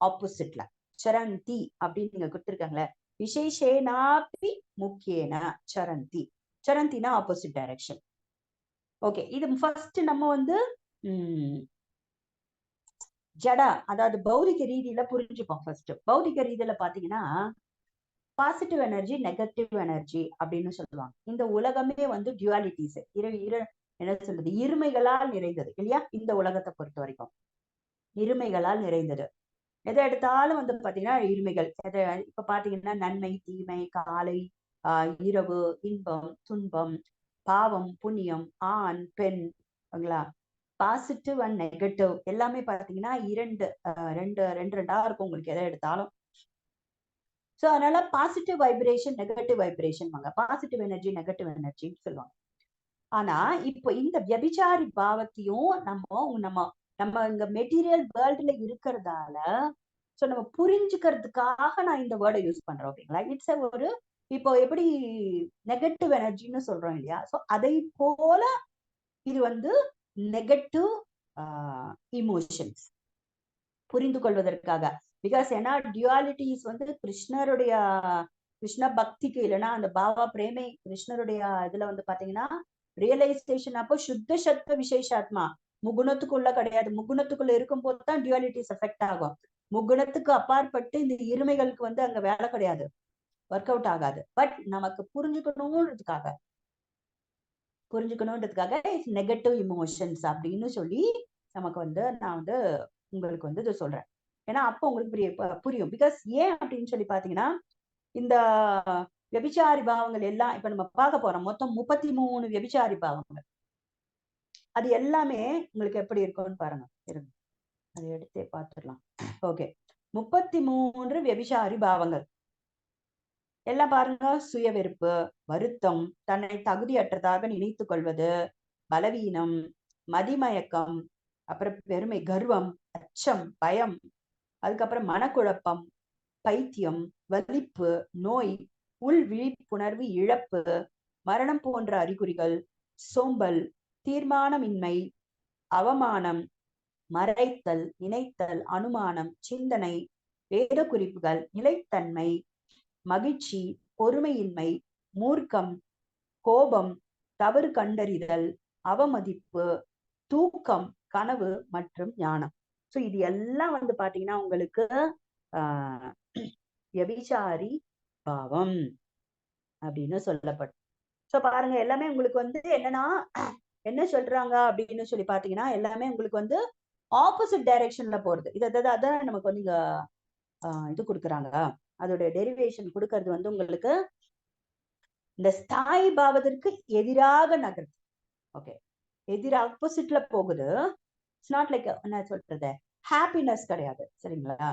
ஆப்போசிட்ல சரந்தி அப்படின்னு நீங்க கொடுத்திருக்காங்களே, விசேஷேனாபி முக்கியேன சரந்தி. சரந்தினா ஆப்போசிட் டைரக்ஷன். ஓகே, இது ஃபர்ஸ்ட் நம்ம வந்து ஜட, அதாவது பௌதிக ரீதியில புரிஞ்சுப்போம். ஃபர்ஸ்ட் பௌதிக ரீதியில பாத்தீங்கன்னா பாசிட்டிவ் எனர்ஜி, நெகட்டிவ் எனர்ஜி அப்படின்னு சொல்லுவாங்க. இந்த உலகமே வந்து டியூவாலிட்டிஸ், என்ன சொல்றது, இருமைகளால் நிறைந்தது இல்லையா. இந்த உலகத்தை பொறுத்த வரைக்கும் இருமைகளால் நிறைந்தது. எதை எடுத்தாலும் வந்து பாத்தீங்கன்னா இருமைகள். இப்ப பாத்தீங்கன்னா நன்மை தீமை, காலை இரவு, இன்பம் துன்பம், பாவம் புண்ணியம், ஆண் பெண், பாசிட்டிவ் அண்ட் நெகட்டிவ் எல்லாமே பாத்தீங்கன்னா ரெண்டா இருக்கும் உங்களுக்கு எதை எடுத்தாலும். சோ அதனால positive vibration, negative vibration, positive energy, negative எனர்ஜின்னு சொல்லுவாங்க. ஆனா இப்போ இந்த வியபிச்சாரி பாவத்தையும் நம்ம இங்க மெட்டீரியல் வேர்ல்டுல இருக்கிறதால சோ நம்ம புரிஞ்சுக்கிறதுக்காக நான் இந்த வேர்டை யூஸ் பண்றேன். ஓகேங்களா, இட்ஸ் ஒரு இப்போ எப்படி நெகட்டிவ் எனர்ஜின்னு சொல்றோம் இல்லையா, சோ அதை போல இது வந்து நெகட்டிவ் இமோஷன்ஸ் புரிந்து கொள்வதற்காக. பிகாஸ் ஏன்னா டியூவாலிட்டிஸ் வந்து கிருஷ்ண பக்திக்கு இல்லைன்னா அந்த பாபா பிரேமை கிருஷ்ணருடைய இதுல வந்து பாத்தீங்கன்னா ரியலைசேஷன் அப்போ சுத்த சத்வ விசேஷாத்மா முகுணத்துக்குள்ள கிடையாது. முகுணத்துக்குள்ள இருக்கும் போதுதான் டியூவாலிட்டிஸ் எஃபெக்ட் ஆகும். முகுணத்துக்கு அப்பாற்பட்டு இந்த இருமைகளுக்கு வந்து அங்க வேலை கிடையாது, ஒர்க் அவுட் ஆகாது. பட் நமக்கு புரிஞ்சுக்கணும்ன்றதுக்காக நெகட்டிவ் இமோஷன்ஸ் அப்படின்னு சொல்லி நமக்கு வந்து நான் வந்து உங்களுக்கு வந்து இதை சொல்றேன். ஏன்னா அப்போ உங்களுக்கு புரியும். பிகாஸ் ஏன் அப்படின்னு சொல்லி பாத்தீங்கன்னா இந்த வியபிச்சாரி பாவங்கள் எல்லாம் இப்ப நம்ம பார்க்க போறோம். மொத்தம் 33 வியபிச்சாரி பாவங்கள். அது எல்லாமே உங்களுக்கு எப்படி இருக்கும்னு பாருங்க, இருங்க அதை எடுத்தே பார்த்துடலாம். ஓகே, 33 வியபிச்சாரி பாவங்கள் எல்லாம் பாருங்க. சுய வெறுப்பு, வருத்தம், தன்னை தகுதியற்றதாக நினைத்துக் கொள்வது, பலவீனம், மதிமயக்கம், அப்புறம் பெருமை, கர்வம், அச்சம், பயம், அதுக்கப்புறம் மனக்குழப்பம், பைத்தியம், வலிப்பு, நோய், உள் விழிப்புணர்வு இழப்பு, மரணம் போன்ற அறிகுறிகள், சோம்பல், தீர்மானமின்மை, அவமானம், மறைத்தல், நினைத்தல், அனுமானம், சிந்தனை, வேத குறிப்புகள், நிலைத்தன்மை, மகிழ்ச்சி, பொறுமையின்மை, மூர்க்கம், கோபம், தவறு கண்டறிதல், அவமதிப்பு, தூக்கம், கனவு மற்றும் ஞானம். சோ இது எல்லாம் வந்து பாத்தீங்கன்னா உங்களுக்கு வியபிச்சாரி பாவம் அப்படின்னு சொல்லப்படும். சோ பாருங்க, எல்லாமே உங்களுக்கு வந்து என்னன்னா என்ன சொல்றாங்க அப்படின்னு சொல்லி பாத்தீங்கன்னா எல்லாமே உங்களுக்கு வந்து ஆப்போசிட் டைரக்ஷன்ல போறது. அதான் நமக்கு வந்து இங்க இது கொடுக்குறாங்க, அதோட டெரிவேஷன் கொடுக்கறது வந்து உங்களுக்கு இந்த ஸ்தாயி பாவத்திற்கு எதிராக நகருது. ஓகே, ஆப்போசிட்ல போகுது. இட்ஸ் நாட் லைக் என்ன சொல்றது ஹாப்பினஸ் கிடையாது. சரிங்களா?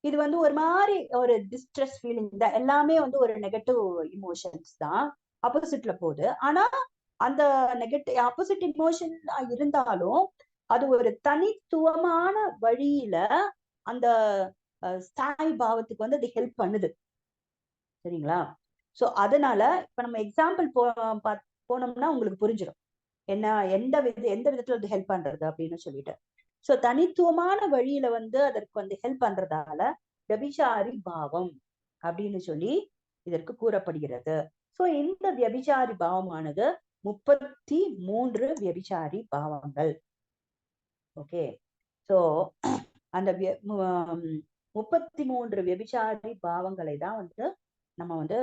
இது வந்து ஒரு மாதிரி ஒரு டிஸ்ட்ரெஸ் ஃபீலிங் தான். எல்லாமே வந்து ஒரு நெகட்டிவ் இமோஷன்ஸ் தான் ஆப்போசிட்ல போகுது. ஆனா அந்த நெகட்டிவ் ஆப்போசிட் இமோஷன் இருந்தாலும் அது ஒரு தனித்துவமான வழியில அந்த ஸ்தாயி பாவத்துக்கு வந்து அது ஹெல்ப் பண்ணுது. சரிங்களா? சோ அதனால இப்ப நம்ம எக்ஸாம்பிள் போனோம்னா உங்களுக்கு புரிஞ்சிடும். என்ன எந்த விதத்துல அது ஹெல்ப் பண்றது அப்படின்னு சொல்லிட்டு. சோ தனித்துவமான வழியில வந்து அதற்கு வந்து ஹெல்ப் பண்றதால வியபிசாரி பாவம் அப்படின்னு சொல்லி இதற்கு கூறப்படுகிறது. சோ இந்த வியபிசாரி பாவமானது 33 வியபிசாரி பாவங்கள். ஓகே. சோ அந்த 33 வியபிசாரி பாவங்களை தான் வந்து நம்ம வந்து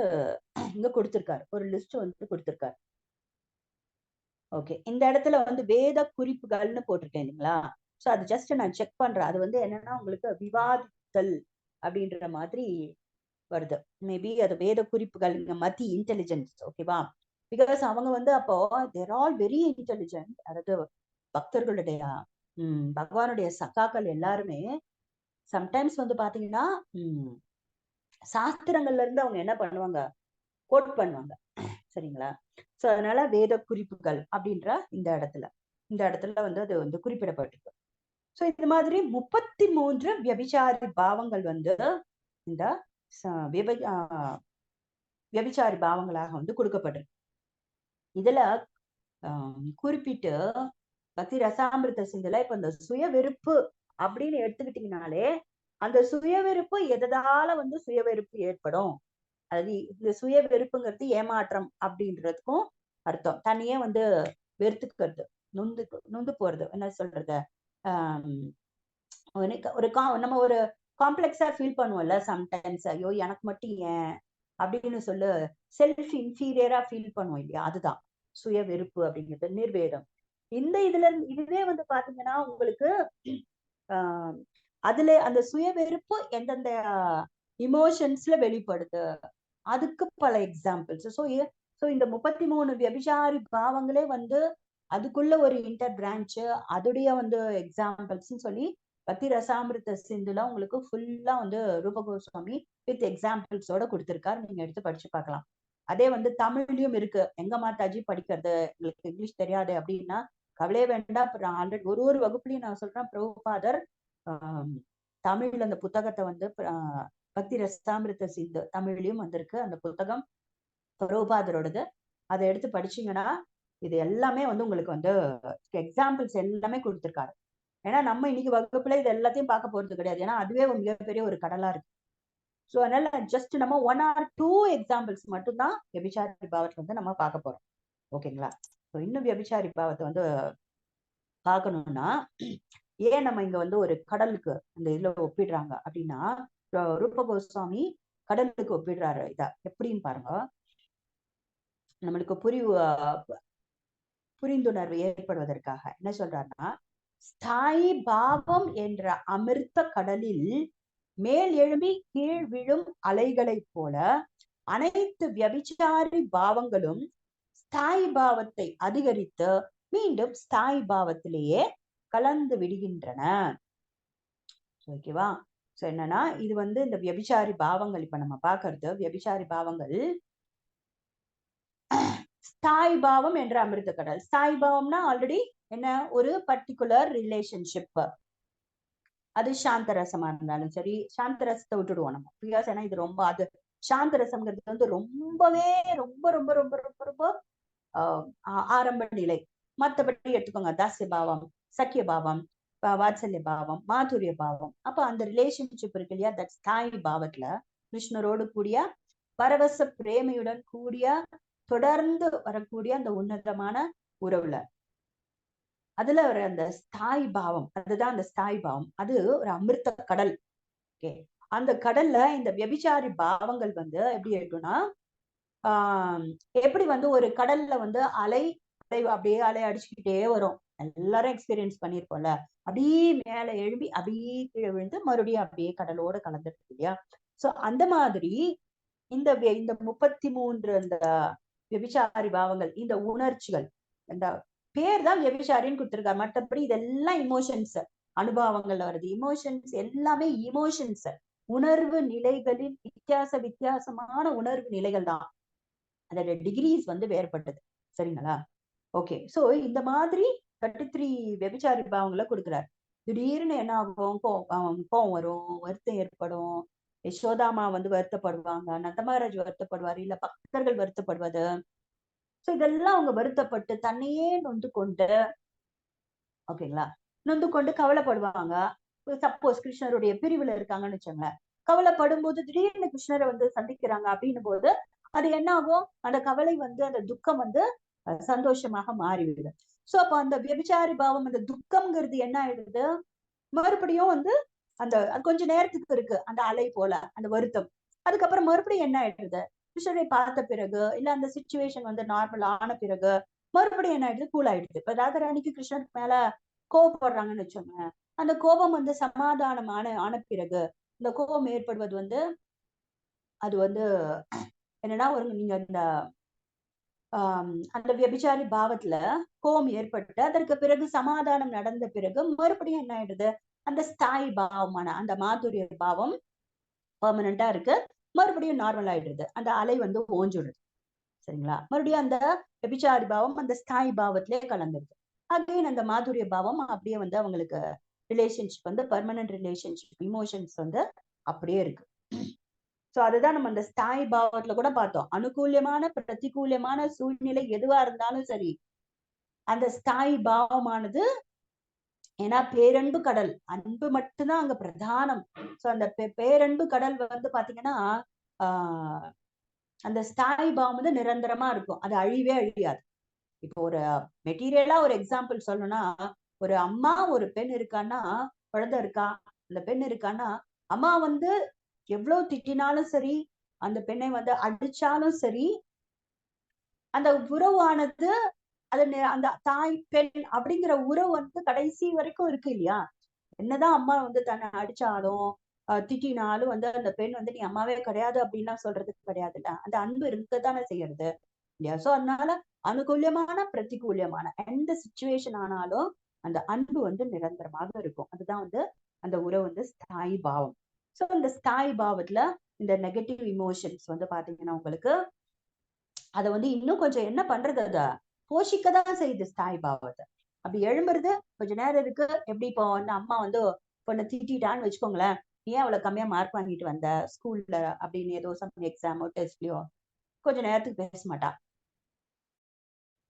இங்க கொடுத்திருக்காரு. ஒரு லிஸ்ட் வந்து கொடுத்திருக்காரு. ஓகே. இந்த இடத்துல வந்து வேத குறிப்புகள்னு போட்டிருக்கேன் இல்லைங்களா? சோ அது ஜஸ்ட் நான் செக் பண்றேன். அது வந்து என்னன்னா உங்களுக்கு விவாதித்தல் அப்படின்ற மாதிரி வருது. மேபி அது வேத குறிப்புகள் மத்தி இன்டெலிஜென்ஸ். ஓகேவா? பிகாஸ் அவங்க வந்து அப்போ தேர் ஆல் வெரி இன்டெலிஜென்ட். அதாவது பக்தர்களுடைய பகவானுடைய சகாக்கள் எல்லாருமே சம்டைம்ஸ் வந்து பாத்தீங்கன்னா சாஸ்திரங்கள்ல இருந்து அவங்க என்ன பண்ணுவாங்க, கோட் பண்ணுவாங்க. சரிங்களா? சோ அதனால வேத குறிப்புகள் அப்படின்ற இந்த இடத்துல வந்து அது வந்து குறிப்பிடப்பட்டிருக்கு. சோ இந்த மாதிரி 33 வியபிசாரி பாவங்கள் வந்து இந்த வியபிசாரி பாவங்களாக வந்து கொடுக்கப்பட்டிருக்கு. இதுல குறிப்பிட்டு பக்தி ரசாமிருத சிந்துல இப்ப இந்த சுய வெறுப்பு அப்படின்னு எடுத்துக்கிட்டீங்கனாலே அந்த சுய வெறுப்பு எதால வந்து சுய வெறுப்பு ஏற்படும். அது இந்த சுய வெறுப்புங்கிறது ஏமாற்றம் அப்படின்றதுக்கும் அர்த்தம். தனியே வந்து வெறுத்துக்கிறது, நொந்து போறது, என்ன சொல்றது, ஒரு நம்ம ஒரு காம்ப்ளெக்ஸா ஃபீல் பண்ணுவோம்ல சம்டைம்ஸ். ஐயோ எனக்கு மட்டும் ஏன் அப்படின்னு சொல்லு செல்ஃப் இன்ஃபீரியரா ஃபீல் பண்ணுவோம் இல்லையா? அதுதான் சுய வெறுப்பு அப்படிங்கிறது, நிர்வேதம். இந்த இதுவே வந்து பாத்தீங்கன்னா உங்களுக்கு அதுல அந்த சுய வெறுப்பு எந்தெந்த இமோஷன்ஸ்ல வெளிப்படுது, அதுக்கு பல எக்ஸாம்பிள்ஸ். ஸோ இந்த 33 வியபிசாரி பாவங்களே வந்து அதுக்குள்ள ஒரு இன்டர் பிரான்ச், அதுடைய வந்து எக்ஸாம்பிள்ஸ் சொல்லி பக்தி ரசாமிருத சிந்துல உங்களுக்கு ஃபுல்லா வந்து ரூப கோஸ்வாமி வித் எக்ஸாம்பிள்ஸோட கொடுத்திருக்காரு. நீங்க எடுத்து படிச்சு பார்க்கலாம். அதே வந்து தமிழ்லயும் இருக்கு. எங்க மாதாஜி படிக்கிறது, உங்களுக்கு இங்கிலீஷ் தெரியாது அப்படின்னா கவலையே வேண்டாம். ஆல்ரெடி ஒரு வகுப்புலயும் நான் சொல்றேன், பிரபுபாதர் தமிழ்ல அந்த புத்தகத்தை வந்து பக்தி ரசாமிருத சிந்து தமிழ்லயும் வந்திருக்கு அந்த புத்தகம், பிரபுபாதரோடது. அதை எடுத்து படிச்சீங்கன்னா இது எல்லாமே வந்து உங்களுக்கு வந்து எக்ஸாம்பிள்ஸ் எல்லாமே கொடுத்திருக்காரு. ஏன்னா நம்ம இன்னைக்கு வகுப்புல இது எல்லாத்தையும் பார்க்க போறது கிடையாது. ஏன்னா அதுவே மிகப்பெரிய ஒரு கடலா இருக்கு. ஸோ அதனால ஜஸ்ட் நம்ம 1 or 2 எக்ஸாம்பிள்ஸ் மட்டும்தான் வியபிசாரி பாவத்தை வந்து நம்ம பார்க்க போறோம். ஓகேங்களா? ஸோ இன்னும் வியபிசாரி பாவத்தை வந்து பார்க்கணும்னா ஏன் நம்ம இங்க வந்து ஒரு கடலுக்கு இந்த இதுல ஒப்பிடுறாங்க அப்படின்னா, ரூப கோஸ்வாமி கடலுக்கு ஒப்பிடுறாரு. இத எப்படின்னு பாருங்க. நம்மளுக்கு புரிந்துணர்வு ஏற்படுவதற்காக என்ன சொல்றாருன்னா, ஸ்தாயி பாவம் என்ற அமிர்த கடலில் மேல் எழும்பி கீழ் விழும் அலைகளைப் போல அனைத்து வியபிசாரி பாவங்களும் ஸ்தாயி பாவத்தை அதிகரித்து மீண்டும் ஸ்தாயி பாவத்திலேயே கலந்து விடுகின்றன. ஓகேவா? சோ என்னன்னா இது வந்து இந்த வியபிசாரி பாவங்கள் இப்ப நம்ம பாக்குறது வியபிசாரி பாவங்கள் ஸ்தாயி பாவம் என்ற அமிர்த கடல். ஸ்தாயி பாவம்னா ஆல்ரெடி என்ன, ஒரு பர்டிகுலர் ரிலேஷன்ஷிப். அது சாந்த ரசமா இருந்தாலும் சரி, சாந்த ரசத்தை விட்டுடுவோம் நம்ம. பிகாஸ் ஏன்னா இது ரொம்ப அது சாந்த ரசம்ங்கிறது வந்து ரொம்பவே ரொம்ப ரொம்ப ரொம்ப ரொம்ப ரொம்ப ஆரம்ப நிலை. மற்றபடி எடுத்துக்கோங்க தாசிய பாவம், சக்கிய பாவம், வாத்சல்ய பாவம், மாதுரிய பாவம். அப்ப அந்த ரிலேஷன்ஷிப் இருக்கு இல்லையா, தட் ஸ்தாயி பாவத்துல கிருஷ்ணரோடு கூடிய பரவச பிரேமையுடன் கூடிய தொடர்ந்து வரக்கூடிய அந்த உன்னதமான உறவுல அதுல ஒரு அந்த ஸ்தாயி பாவம், அதுதான் அந்த ஸ்தாயி பாவம். அது ஒரு அமிர்த கடல். ஓகே. அந்த கடல்ல இந்த வியபிசாரி பாவங்கள் வந்து எப்படி இருக்குன்னா, எப்படி வந்து ஒரு கடல்ல வந்து அலை அப்படியே அலை அடிச்சுக்கிட்டே வரும். எல்லாரும் எக்ஸ்பீரியன்ஸ் பண்ணிருப்போம்ல. அப்படியே மேல எழுப்பி அப்படியே கீழே விழுந்து மறுபடியும் அப்படியே கடலோட கலந்துருக்கு இல்லையா? சோ அந்த மாதிரி இந்த 33 அந்த விபிசாரி பாவங்கள், இந்த உணர்ச்சிகள், இந்த பேர் தான் விபிசாரின்னு கொடுத்திருக்காரு. மற்றபடி இதெல்லாம் இமோஷன்ஸ். அனுபவங்கள்ல வருது. இமோஷன்ஸ் எல்லாமே இமோஷன்ஸ், உணர்வு நிலைகளின் வித்தியாசமான உணர்வு நிலைகள் தான். அதோட டிகிரிஸ் வந்து வேறுபட்டது. சரிங்களா? ஓகே. சோ இந்த மாதிரி 33 வெபிச்சாரி பாவங்களை கொடுக்கிறார். திடீர்னு என்ன ஆகும்? கோவம் வரும், வருத்தம் ஏற்படும். யசோதாமா வந்து வருத்தப்படுவாங்க, நந்தமகாராஜ் வருத்தப்படுவார், இல்ல பக்தர்கள் வருத்தப்படுவது. சோ இதெல்லாம் அவங்க வருத்தப்பட்டு தன்னையே நொந்து கொண்டு, ஓகேங்களா, நொந்து கொண்டு கவலைப்படுவாங்க. சப்போஸ் கிருஷ்ணருடைய பிரிவுல இருக்காங்கன்னு வச்சுக்கோங்களேன், கவலைப்படும் போது திடீர்னு கிருஷ்ணரை வந்து சந்திக்கிறாங்க அப்படின்னும் போது அது என்ன ஆகும்? அந்த கவலை வந்து, அந்த துக்கம் வந்து சந்தோஷமாக மாறிவிடும். சோ அப்ப அந்த விபச்சாரி பாவம், அந்த துக்கம்ங்கிறது என்ன ஆயிடுது? மறுபடியும் வந்து அந்த கொஞ்ச நேரத்துக்கு இருக்கு அந்த அலை போல அந்த வருத்தம். அதுக்கப்புறம் மறுபடியும் என்ன ஆயிடுது? கிருஷ்ணரை பார்த்த பிறகு, இல்ல அந்த சிச்சுவேஷன் வந்து நார்மல் ஆன பிறகு மறுபடியும் என்ன ஆயிடுது? கூல் ஆயிடுது. இப்ப ராதாராணிக்கு கிருஷ்ணருக்கு மேல கோபப்படுறாங்கன்னு வச்சோங்க, அந்த கோபம் வந்து சமாதானம் ஆன பிறகு இந்த கோபம் ஏற்படுவது வந்து அது வந்து என்னன்னா, ஒரு நீங்க இந்த அந்த விபச்சாரி பாவத்துல கோபம் ஏற்பட்டு அதற்கு பிறகு சமாதானம் நடந்த பிறகு மறுபடியும் என்ன ஆயிடுது? அந்த ஸ்தாயி பாவமான அந்த மாதுரிய பாவம் பெர்மனண்டா இருக்கு. மறுபடியும் நார்மல் ஆயிடுது. அந்த அலை வந்து ஓஞ்சுடுது. சரிங்களா? மறுபடியும் அந்த விபச்சாரி பாவம் அந்த ஸ்தாயி பாவத்திலே கலந்துருது. அகைன் அந்த மாதுரிய பாவம் அப்படியே வந்து அவங்களுக்கு ரிலேஷன்ஷிப் வந்து பெர்மனன்ட் ரிலேஷன்ஷிப், இமோஷன்ஸ் வந்து அப்படியே இருக்கு. சோ அதுதான் நம்ம அந்த ஸ்தாயி பாவத்துல கூட பார்த்தோம். அனுகூல்யமான பிரதிகூல்யமான சூழ்நிலை எதுவா இருந்தாலும் சரி, அந்த ஸ்தாயி பாவமானது, ஏன்னா பேரன்பு கடல், அன்பு மட்டும்தான் அங்க பிரதானம். சோ அந்த பேரன்பு கடல் வந்து பாத்தீங்கன்னா ஆஹ் அந்த ஸ்தாயி பாவம் வந்து நிரந்தரமா இருக்கும். அது அழிவே அழியாது. இப்போ ஒரு மெட்டீரியலா ஒரு எக்ஸாம்பிள் சொல்லணும்னா, ஒரு அம்மா ஒரு பெண் இருக்கான்னா, குழந்தை இருக்கா, அந்த பெண் இருக்கான்னா, அம்மா வந்து எவ்வளவு திட்டினாலும் சரி, அந்த பெண்ணை வந்து அடிச்சாலும் சரி, அந்த உறவானது, அது அந்த தாய் பெண் அப்படிங்கிற உறவு வந்து கடைசி வரைக்கும் இருக்கு இல்லையா? என்னதான் அம்மா வந்து தன்னை அடிச்சாலும் திட்டினாலும் வந்து அந்த பெண் வந்து நீ அம்மாவே கிடையாது அப்படின்லாம் சொல்றதுக்கு கிடையாதுல்ல. அந்த அன்பு இருக்கத்தானே செய்யறது இல்லையா? சோ அதனால அனுகூல்யமான பிரதிகூல்யமான எந்த சுச்சுவேஷன் ஆனாலும் அந்த அன்பு வந்து நிரந்தரமாக இருக்கும். அதுதான் வந்து அந்த உறவு வந்து ஸ்தாயி பாவம். சோ இந்த ஸ்தாயி பாவத்துல இந்த நெகட்டிவ் இமோஷன்ஸ் வந்து பாத்தீங்கன்னா உங்களுக்கு அதை வந்து இன்னும் கொஞ்சம் என்ன பண்றது, அத போஷிக்கதான் செய்யுது ஸ்தாயி பாவத்தை. அப்படி எழும்புறது கொஞ்ச நேரம் இருக்கு. எப்படி இப்போ வந்து அம்மா வந்து பொண்ணை திட்டான்னு வச்சுக்கோங்களேன், ஏன் அவ்வளவு கம்மியா மார்க் வாங்கிட்டு வந்த ஸ்கூல்ல அப்படின்னு ஏதோ சம் எக்ஸாமோ டெஸ்ட்லயோ, கொஞ்ச நேரத்துக்கு பேச மாட்டா,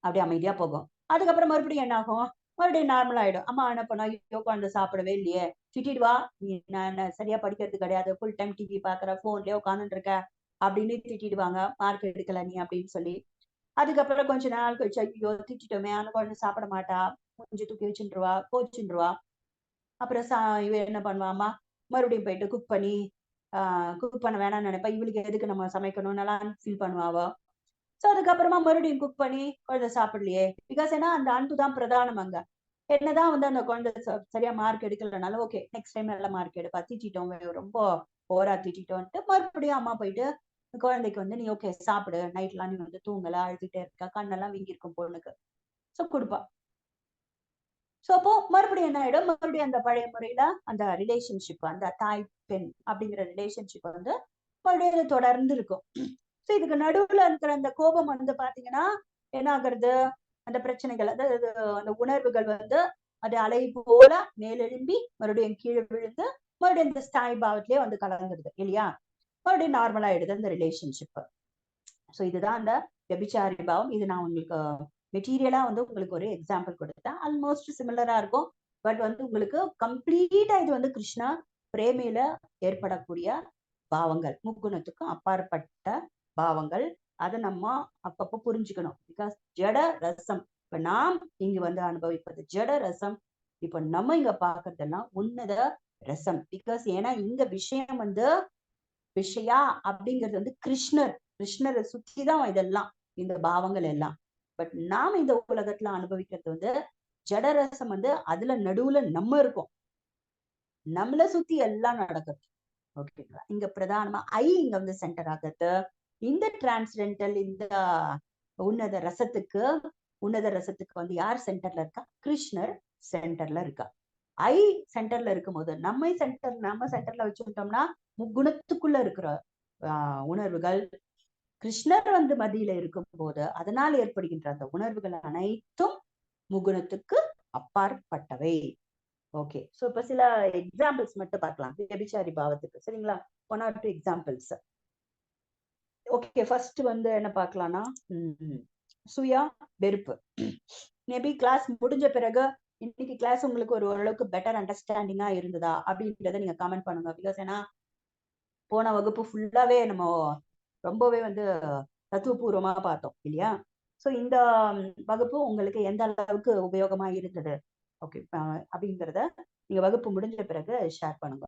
அப்படியே அமைதியா போகும். அதுக்கப்புறம் மறுபடியும் என்ன ஆகும்? மறுபடியும் நார்மல் ஆயிடும். அம்மா என்ன பண்ணா, ஐயோ குழந்தை சாப்பிடவே இல்லையே, திட்டிடுவா, நீ நான் சரியா படிக்கிறது கிடையாது, ஃபுல் டைம் டிவி பாக்குற, போன்லயே உட்காந்துட்டு இருக்க அப்படின்னு திட்டிடுவாங்க, மார்க் எடுக்கல நீ அப்படின்னு சொல்லி. அதுக்கப்புறம் கொஞ்ச நாள் கழிச்சு, ஐயோ திட்டிட்டோமே, அந்த குழந்தை சாப்பிட மாட்டா, கொஞ்சம் தூக்கி வச்சுருவா, கோச்சுருவா. அப்புறம் இவ என்ன பண்ணுவாமா, மறுபடியும் போயிட்டு குக் பண்ணி குக் பண்ண வேணாம்னு நினைப்பா. இவளுக்கு எதுக்கு நம்ம சமைக்கணும், நல்லா ஃபீல் பண்ணுவாவோ. சோ அதுக்கப்புறமா மறுபடியும் குக் பண்ணி குழந்தை சாப்பிடலையே, பிகாஸ் ஏன்னா அந்த அன்பு தான் பிரதானம் அங்க. என்னதான் வந்து அந்த குழந்தை சரியா மார்க் எடுக்கலனாலும் ஓகே, நெக்ஸ்ட் டைம் நல்ல மார்க் எடுப்பா, திட்டிட்டோம் ரொம்ப ஓவரா திட்டிட்டோம்ட்டு மறுபடியும் அம்மா போயிட்டு குழந்தைக்கு வந்து நீ ஓகே சாப்பிடு, நைட்லாம் நீ வந்து தூங்கல, அழுதுட்டே இருக்கா, கண்ணெல்லாம் வீங்கி இருக்கும் பொண்ணுக்கு, சோ கொடுப்பா. சோ அப்போ மறுபடியும் என்ன ஆயிடும்? மறுபடியும் அந்த பழைய முறையில அந்த ரிலேஷன்ஷிப், அந்த தாய் பெண் அப்படிங்கிற ரிலேஷன்ஷிப் வந்து மறுபடியும் தொடர்ந்து இருக்கும். சோ இதுக்கு நடுவுல இருக்கிற அந்த கோபம் வந்து பாத்தீங்கன்னா என்ன ஆகுறது? அந்த பிரச்சனைகள், அதாவது அந்த உணர்வுகள் வந்து அது அலை போல மேலெழும்பி மறுபடியும் கீழே விழுந்து மறுபடியும் இந்த ஸ்தாயி பாவத்திலேயே வந்து கலந்துருது இல்லையா? மறுபடியும் நார்மல் ஆயிடுது அந்த ரிலேஷன்ஷிப். சோ இதுதான் அந்த வெபிச்சாரி பாவம். இது நான் உங்களுக்கு மெட்டீரியலா வந்து உங்களுக்கு ஒரு எக்ஸாம்பிள் கொடுத்தேன். ஆல்மோஸ்ட் சிமிலரா இருக்கும். பட் வந்து உங்களுக்கு கம்ப்ளீட்டா இது வந்து கிருஷ்ணா பிரேமையில ஏற்படக்கூடிய பாவங்கள், முக்குணத்துக்கும் அப்பாற்பட்ட பாவங்கள். அதை நம்ம அப்பப்போ புரிஞ்சுக்கணும். பிகாஸ் ஜட ரசம், இப்ப நாம் இங்க வந்து அனுபவிப்பது ஜட ரசம், இப்ப நம்ம இங்க பாக்குறதெல்லாம் உன்னத ரசம். பிகாஸ் ஏன்னா இங்க விஷயம் வந்து விஷயா அப்படிங்கிறது வந்து கிருஷ்ணரை சுத்திதான் இதெல்லாம், இந்த பாவங்கள் எல்லாம். பட் நாம இந்த உலகத்துல அனுபவிக்கிறது வந்து ஜடரசம், வந்து அதுல நடுவுல நம்ம இருக்கோம், நம்மள சுத்தி எல்லாம் நடக்குது. ஓகேங்களா? இங்க பிரதானமா இங்க வந்து சென்டர் ஆகுது. இந்த டிரான்ஸ்டென்டல், இந்த உன்னத ரசத்துக்கு வந்து யார் சென்டர்ல இருக்கா? கிருஷ்ணர் சென்டர்ல இருக்கா. ஐ சென்டர்ல இருக்கும்போது நம்ம சென்டர்ல வச்சுக்கிட்டோம்னா முக்குணத்துக்குள்ள இருக்கிற உணர்வுகள், கிருஷ்ணர் வந்து மத்தியில இருக்கும் போது அதனால் ஏற்படுகின்ற அந்த உணர்வுகள் அனைத்தும் முகுணத்துக்கு அப்பாற்பட்டவை. ஓகே, சோ இப்ப சில எக்ஸாம்பிள்ஸ் மட்டும் பார்க்கலாம் விபச்சாரி பாவத்துக்கு. சரிங்களா? 1 or 2 எக்ஸாம்பிள்ஸ். ஓகே, ஃபர்ஸ்ட் வந்து என்ன பார்க்கலாம்னா சுயா வெறுப்பு. மேபி கிளாஸ் முடிஞ்ச பிறகு இன்னைக்கு கிளாஸ் உங்களுக்கு ஒரு ஓரளவுக்கு பெட்டர் அண்டர்ஸ்டாண்டிங்கா இருந்ததா அப்படின்றத நீங்க கமெண்ட் பண்ணுங்க. பிகாஸ் ஏன்னா போன வகுப்பு ஃபுல்லாவே நம்ம ரொம்பவே வந்து தத்துவபூர்வமா பார்த்தோம் இல்லையா? சோ இந்த வகுப்பு உங்களுக்கு எந்த அளவுக்கு உபயோகமா இருந்தது ஓகே அப்படிங்கிறத நீங்க வகுப்பு முடிஞ்ச பிறகு ஷேர் பண்ணுங்க.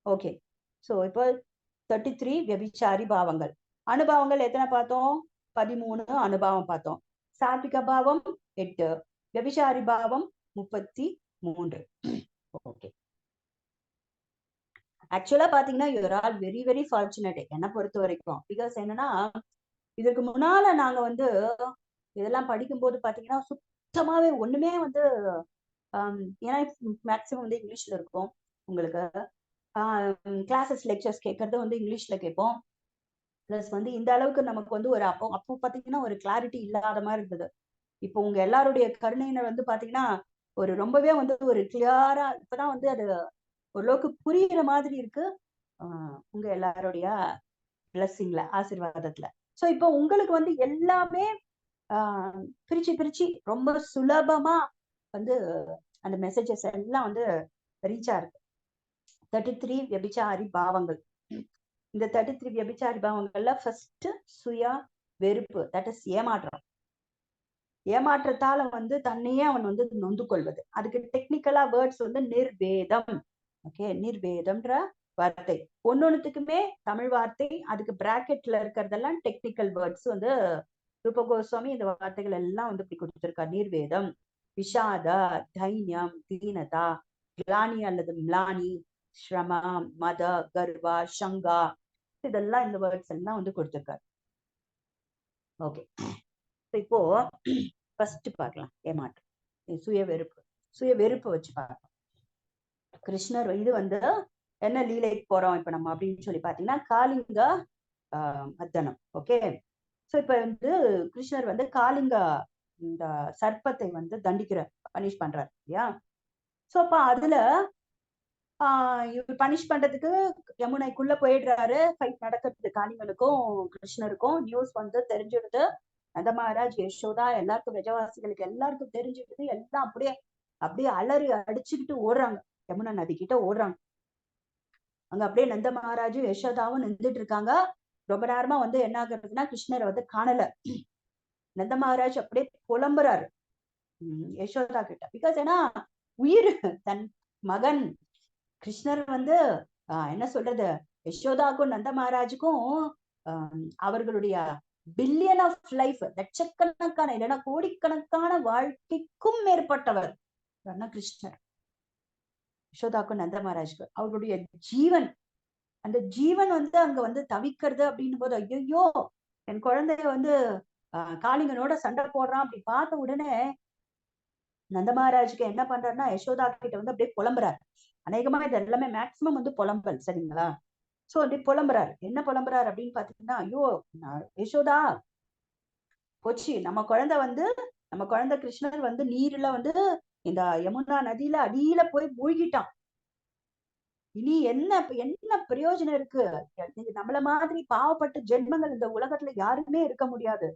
ஓகே, சோ இப்போ 33 வியபிச்சாரி பாவங்கள். அனுபவங்கள் எத்தனை பார்த்தோம்? 13 அனுபவம் பார்த்தோம். சாத்விக பாவம் 8, வியபிச்சாரி பாவம் 33. ஓகே, ஆக்சுவலா பாத்தீங்கன்னா you are all very very fortunate என்னை பொறுத்த வரைக்கும். பிகாஸ் என்னன்னா இதற்கு முன்னால நாங்க வந்து இதெல்லாம் படிக்கும்போது பாத்தீங்கன்னா சுத்தமாவே ஒண்ணுமே வந்து ஏன்னா மேக்சிமம் வந்து இங்கிலீஷ்ல இருக்கும் உங்களுக்கு. கிளாஸஸ் லெக்சர்ஸ் கேட்கறது வந்து இங்கிலீஷ்ல கேட்போம். பிளஸ் வந்து இந்த அளவுக்கு நமக்கு வந்து ஒரு அப்போ பாத்தீங்கன்னா ஒரு கிளாரிட்டி இல்லாத மாதிரி இருந்தது. இப்போ உங்க எல்லாருடைய கருணையினர் வந்து பாத்தீங்கன்னா ஒரு ரொம்பவே வந்து ஒரு கிளியரா இப்பதான் வந்து அது ஓரளவுக்கு புரியுற மாதிரி இருக்கு. உங்க எல்லாருடைய பிளஸ்ஸிங்ல, ஆசீர்வாதத்துல. சோ இப்போ உங்களுக்கு வந்து எல்லாமே பிரிச்சு ரொம்ப சுலபமா வந்து அந்த மெசேஜஸ் எல்லாம் வந்து ரீச் ஆகுது. 33 வியபிச்சாரி பாவங்கள். இந்த 33 வியபிச்சாரி பாவங்கள்ல ஃபர்ஸ்ட் சுயா வெறுப்பு, தட் இஸ் ஏமாற்றம். ஏமாற்றத்தால வந்து தன்னையே அவன் வந்து நொந்து கொள்வது. அதுக்கு டெக்னிக்கலா வேர்ட்ஸ் வந்து நிர்வேதம். ஓகே, நிர்வேதம்ன்ற வார்த்தை ஒன்னொன்னுத்துக்குமே தமிழ் வார்த்தை. அதுக்கு பிராக்கெட்ல இருக்கிறதெல்லாம் டெக்னிக்கல் வேர்ட்ஸ் வந்து ரூப கோஸ்வாமி இந்த வார்த்தைகள் எல்லாம் வந்து இப்படி கொடுத்திருக்கார். நிர்வேதம், விஷாத, தைன்யம், தீனதா, கிளானி அல்லது மிலானி, ஸ்ரமா, மத, கர்வா, சங்கா, இதெல்லாம் இந்த வேர்ட்ஸ் எல்லாம் வந்து கொடுத்திருக்காரு. ஓகே, இப்போ ஃபர்ஸ்ட் பார்க்கலாம் ஏமாற்றம், சுய வெறுப்பு வச்சு பார்க்கலாம். கிருஷ்ணர் இது வந்து என்ன லீலைக்கு போறோம் இப்ப நம்ம அப்படின்னு சொல்லி பாத்தீங்கன்னா காளிங்க மர்தனம். ஓகே, சோ இப்ப வந்து கிருஷ்ணர் வந்து காளிங்க இந்த சர்ப்பத்தை வந்து தண்டிக்கிற பனிஷ் பண்றாரு இல்லையா? சோ அப்ப அதுல இவர் பனிஷ் பண்றதுக்கு யமுனைக்குள்ள போயிடுறாரு. ஃபைட் நடக்கிறது காளிங்களுக்கும் கிருஷ்ணருக்கும். நியூஸ் வந்து தெரிஞ்சிடுது. நந்த மகாராஜ், யசோதா, எல்லாருக்கும் பிரஜவாசிகளுக்கு எல்லாருக்கும் தெரிஞ்சிடுது. எல்லாம் அப்படியே அலறி அடிச்சுக்கிட்டு ஓடுறாங்க, யமுனா நதி கிட்ட ஓடுறாங்க. அங்க அப்படியே நந்த மகாராஜும் யசோதாவும் நின்றுட்டு இருக்காங்க. ரொம்ப நேரமா வந்து என்ன ஆகுறதுன்னா கிருஷ்ணரை வந்து காணல. நந்த மகாராஜ் அப்படியே புலம்புறாரு யசோதா கிட்ட. பிகாஸ் ஏன்னா உயிர் தன் மகன் கிருஷ்ணர் வந்து என்ன சொல்றது, யசோதாக்கும் நந்த மகாராஜுக்கும் அவர்களுடைய பில்லியன் ஆஃப் லைஃப், லட்சக்கணக்கான இல்லைன்னா கோடிக்கணக்கான வாழ்க்கைக்கும் மேற்பட்டவர் கிருஷ்ணர். யசோதாக்கும் நந்த மகாராஜுக்கு அவர்களுடைய ஜீவன், அந்த ஜீவன் வந்து அங்க வந்து தவிக்கிறது அப்படின்னும் போது ஐயோ என் குழந்தைய வந்து காளிங்கனோட சண்டை போடுறான் அப்படி பார்த்த உடனே நந்த மகாராஜுக்கு என்ன பண்றாருன்னா யசோதா கிட்ட வந்து அப்படியே புலம்புறாரு. அநேகமா இது எல்லாமே மேக்சிமம் வந்து புலம்பல். சரிங்களா? சோ அப்படியே புலம்புறாரு. என்ன புலம்புறாரு அப்படின்னு பாத்தீங்கன்னா, ஐயோ யசோதா போச்சு, நம்ம குழந்தை கிருஷ்ணர் வந்து நீர்ல வந்து இந்த யமுனா நதியில அடியில போய் மூழ்கிட்டான். இனி என்ன பிரயோஜனம் இருக்கு? நம்மள மாதிரி பாவப்பட்ட ஜென்மங்கள் இந்த உலகத்துல யாருக்குமே இருக்க முடியாது.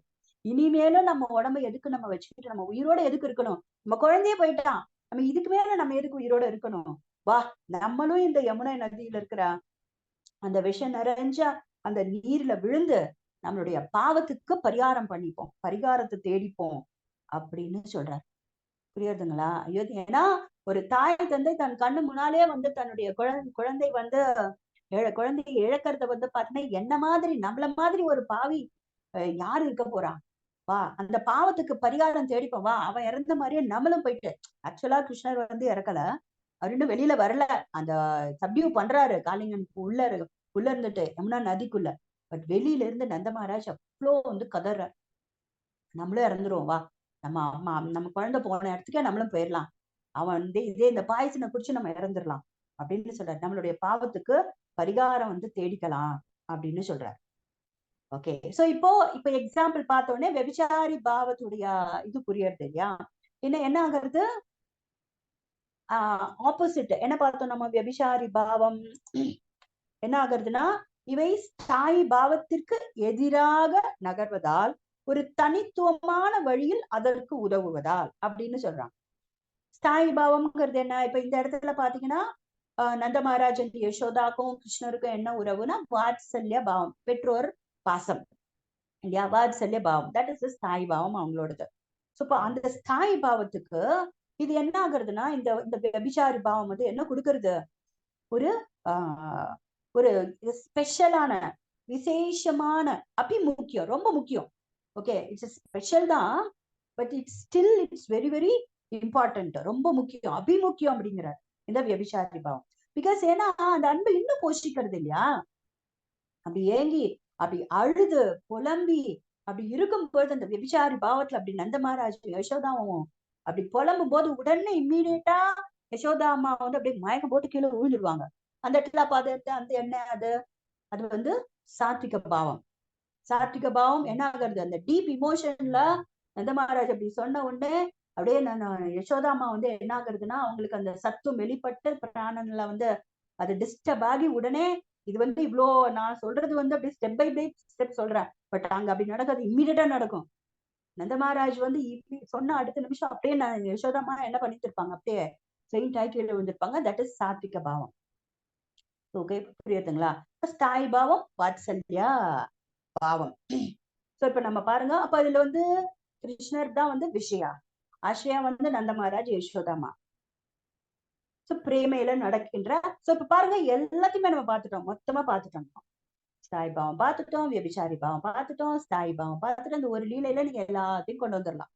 இனிமேலும் நம்ம உடம்ப எதுக்கு நம்ம வச்சுக்கிட்டு நம்ம உயிரோட எதுக்கு இருக்கணும்? நம்ம குழந்தையே போயிட்டான், நம்ம இதுக்கு மேல நம்ம எதுக்கு உயிரோட இருக்கணும்? வா, நம்மளும் இந்த யமுனை நதியில இருக்கிற அந்த விஷம் நிறைஞ்ச அந்த நீர்ல விழுந்து நம்மளுடைய பாவத்துக்கு பரிகாரம் பண்ணிப்போம், பரிகாரத்தை தேடிப்போம் அப்படின்னு சொல்றாரு. புரியுதுங்களா? ஐயோ, ஏன்னா ஒரு தாய் தந்தை தன் கண்ணு முன்னாலே வந்து தன்னுடைய குழந்தை வந்து குழந்தையை இழக்கிறத வந்து பாத்தீங்கன்னா என்ன மாதிரி நம்மள மாதிரி ஒரு பாவி யாரு இருக்க போறா? வா, அந்த பாவத்துக்கு பரிகாரம் தேடிப்போம், வா. அவன் இறந்த மாதிரியே நம்மளும் போயிட்டு. ஆக்சுவலா கிருஷ்ணர் வந்து இறக்கல, அவர் இன்னும் வெளியில வரல. அந்த சப்டியூ பண்றாரு காளிங்கனுக்கு உள்ள இருந்துட்டு யமுனா நதிக்குள்ள. பட் வெளியில இருந்து நந்த மகாராஜ் அவ்வளோ வந்து கதறார், நம்மளும் இறந்துருவோம், வா, நம்ம குழந்தை போன இடத்துக்கே நம்மளும் போயிடலாம் அவன் வந்து இந்த பாயசனை குடிச்சு நம்ம இறந்துடலாம் அப்படின்னு சொல்றாரு. நம்மளுடைய பாவத்துக்கு பரிகாரம் வந்து தேடிக்கலாம் அப்படின்னு சொல்றாரு. ஓகே, சோ இப்போ எக்ஸாம்பிள் பார்த்த உடனே வெபிச்சாரி பாவத்துடைய இது புரியறது இல்லையா? என்ன ஆகுறது? ஆப்போசிட் என்ன பார்த்தோம் நம்ம? வெபிசாரி பாவம் என்ன ஆகுறதுன்னா, இவை ஸ்தாயி பாவத்திற்கு எதிராக நகர்வதால் ஒரு தனித்துவமான வழியில் அதற்கு உதவுவதால் அப்படின்னு சொல்றாங்க. ஸ்தாயி பாவம்ங்கிறது என்ன? இப்ப இந்த இடத்துல பாத்தீங்கன்னா நந்த மகாராஜன் யசோதாக்கும் கிருஷ்ணருக்கும் என்ன உறவுனா வாத்சல்ய பாவம், பெற்றோர் பாசம் இல்லையா? வாத்சல்ய பாவம், தட் இஸ் ஸ்தாயி பாவம் அவங்களோடது. சோ இப்போ அந்த ஸ்தாயி பாவத்துக்கு இது என்ன ஆகுறதுன்னா, இந்த இந்த விபிசாரி பாவம் வந்து என்ன கொடுக்கறது? ஒரு ஆஹ் ஒரு ஸ்பெஷலான விசேஷமான முக்கியம், ரொம்ப முக்கியம். ஓகே, இட்ஸ் ஸ்பெஷல் தான், but it's very very important, ரொம்ப முக்கியம், அபிமுக்கியம் அப்படிங்கிற இந்த விபிசாரி பாவம். பிகாஸ் ஏன்னா அந்த அன்பு இன்னும் போஷிக்கிறது இல்லையா? அப்படி ஏங்கி அப்படி அழுது புலம்பி அப்படி இருக்கும் பொழுது அந்த விபிசாரி பாவத்துல அப்படி நந்த மகாராஜ் யசோதாவும் அப்படி புலம்பும் போது உடனே இம்மீடியட்டா யசோதா அம்மா வந்து அப்படியே மயக்கம் போட்டு கீழே விழுந்துடுவாங்க. அந்த இடத்துல பார்த்து அந்த என்ன அது அது வந்து சாத்விக பாவம். சாத்விக பாவம் என்ன ஆகுறது? அந்த டீப் இமோஷன்ல நந்த மகாராஜ் அப்படி சொன்ன உடனே அப்படியே நான் யசோதாமா வந்து என்ன ஆகுறதுன்னா, அவங்களுக்கு அந்த சத்துவம் வெளிப்பட்டு பிராணன்ல வந்து அது டிஸ்டர்ப் ஆகி உடனே இது வந்து இவ்வளோ நான் சொல்றது வந்து அப்படியே ஸ்டெப் பை ஸ்டெப் சொல்றேன், பட் அங்க அப்படி நடக்காது, இம்மீடியட்டா நடக்கும். நந்த மகாராஜ் வந்து இப்படி சொன்ன அடுத்த நிமிஷம் அப்படியே நான் யசோதாமா என்ன பண்ணிட்டு இருப்பாங்க, அப்படியே செயின்ட் ஆகி கீழே விழுந்திருப்பாங்க. தட் இஸ் சாத்விக பாவம். ஓகே, புரியுதுங்களா? ஸ்தாயி பாவம், வாத்சல்யா பாவம். சோ இப்ப நம்ம பாருங்க, அப்ப இதுல வந்து கிருஷ்ணர் தான் வந்து விஷயா, ஆசிரியா வந்து நந்த மகாராஜ் யசோதாமா. சோ பிரேமையில நடக்கின்ற, சோ இப்ப பாருங்க எல்லாத்தையுமே நம்ம பார்த்துட்டோம், மொத்தமா பார்த்துட்டோம். ஸ்தாயி பாவம் பார்த்துட்டோம், விபிசாரி பாவம் பார்த்துட்டோம், ஸ்தாயி பாவம் பார்த்துட்டோம். இந்த ஒரு லீலையில நீங்க எல்லாத்தையும் கொண்டு வந்துடலாம்.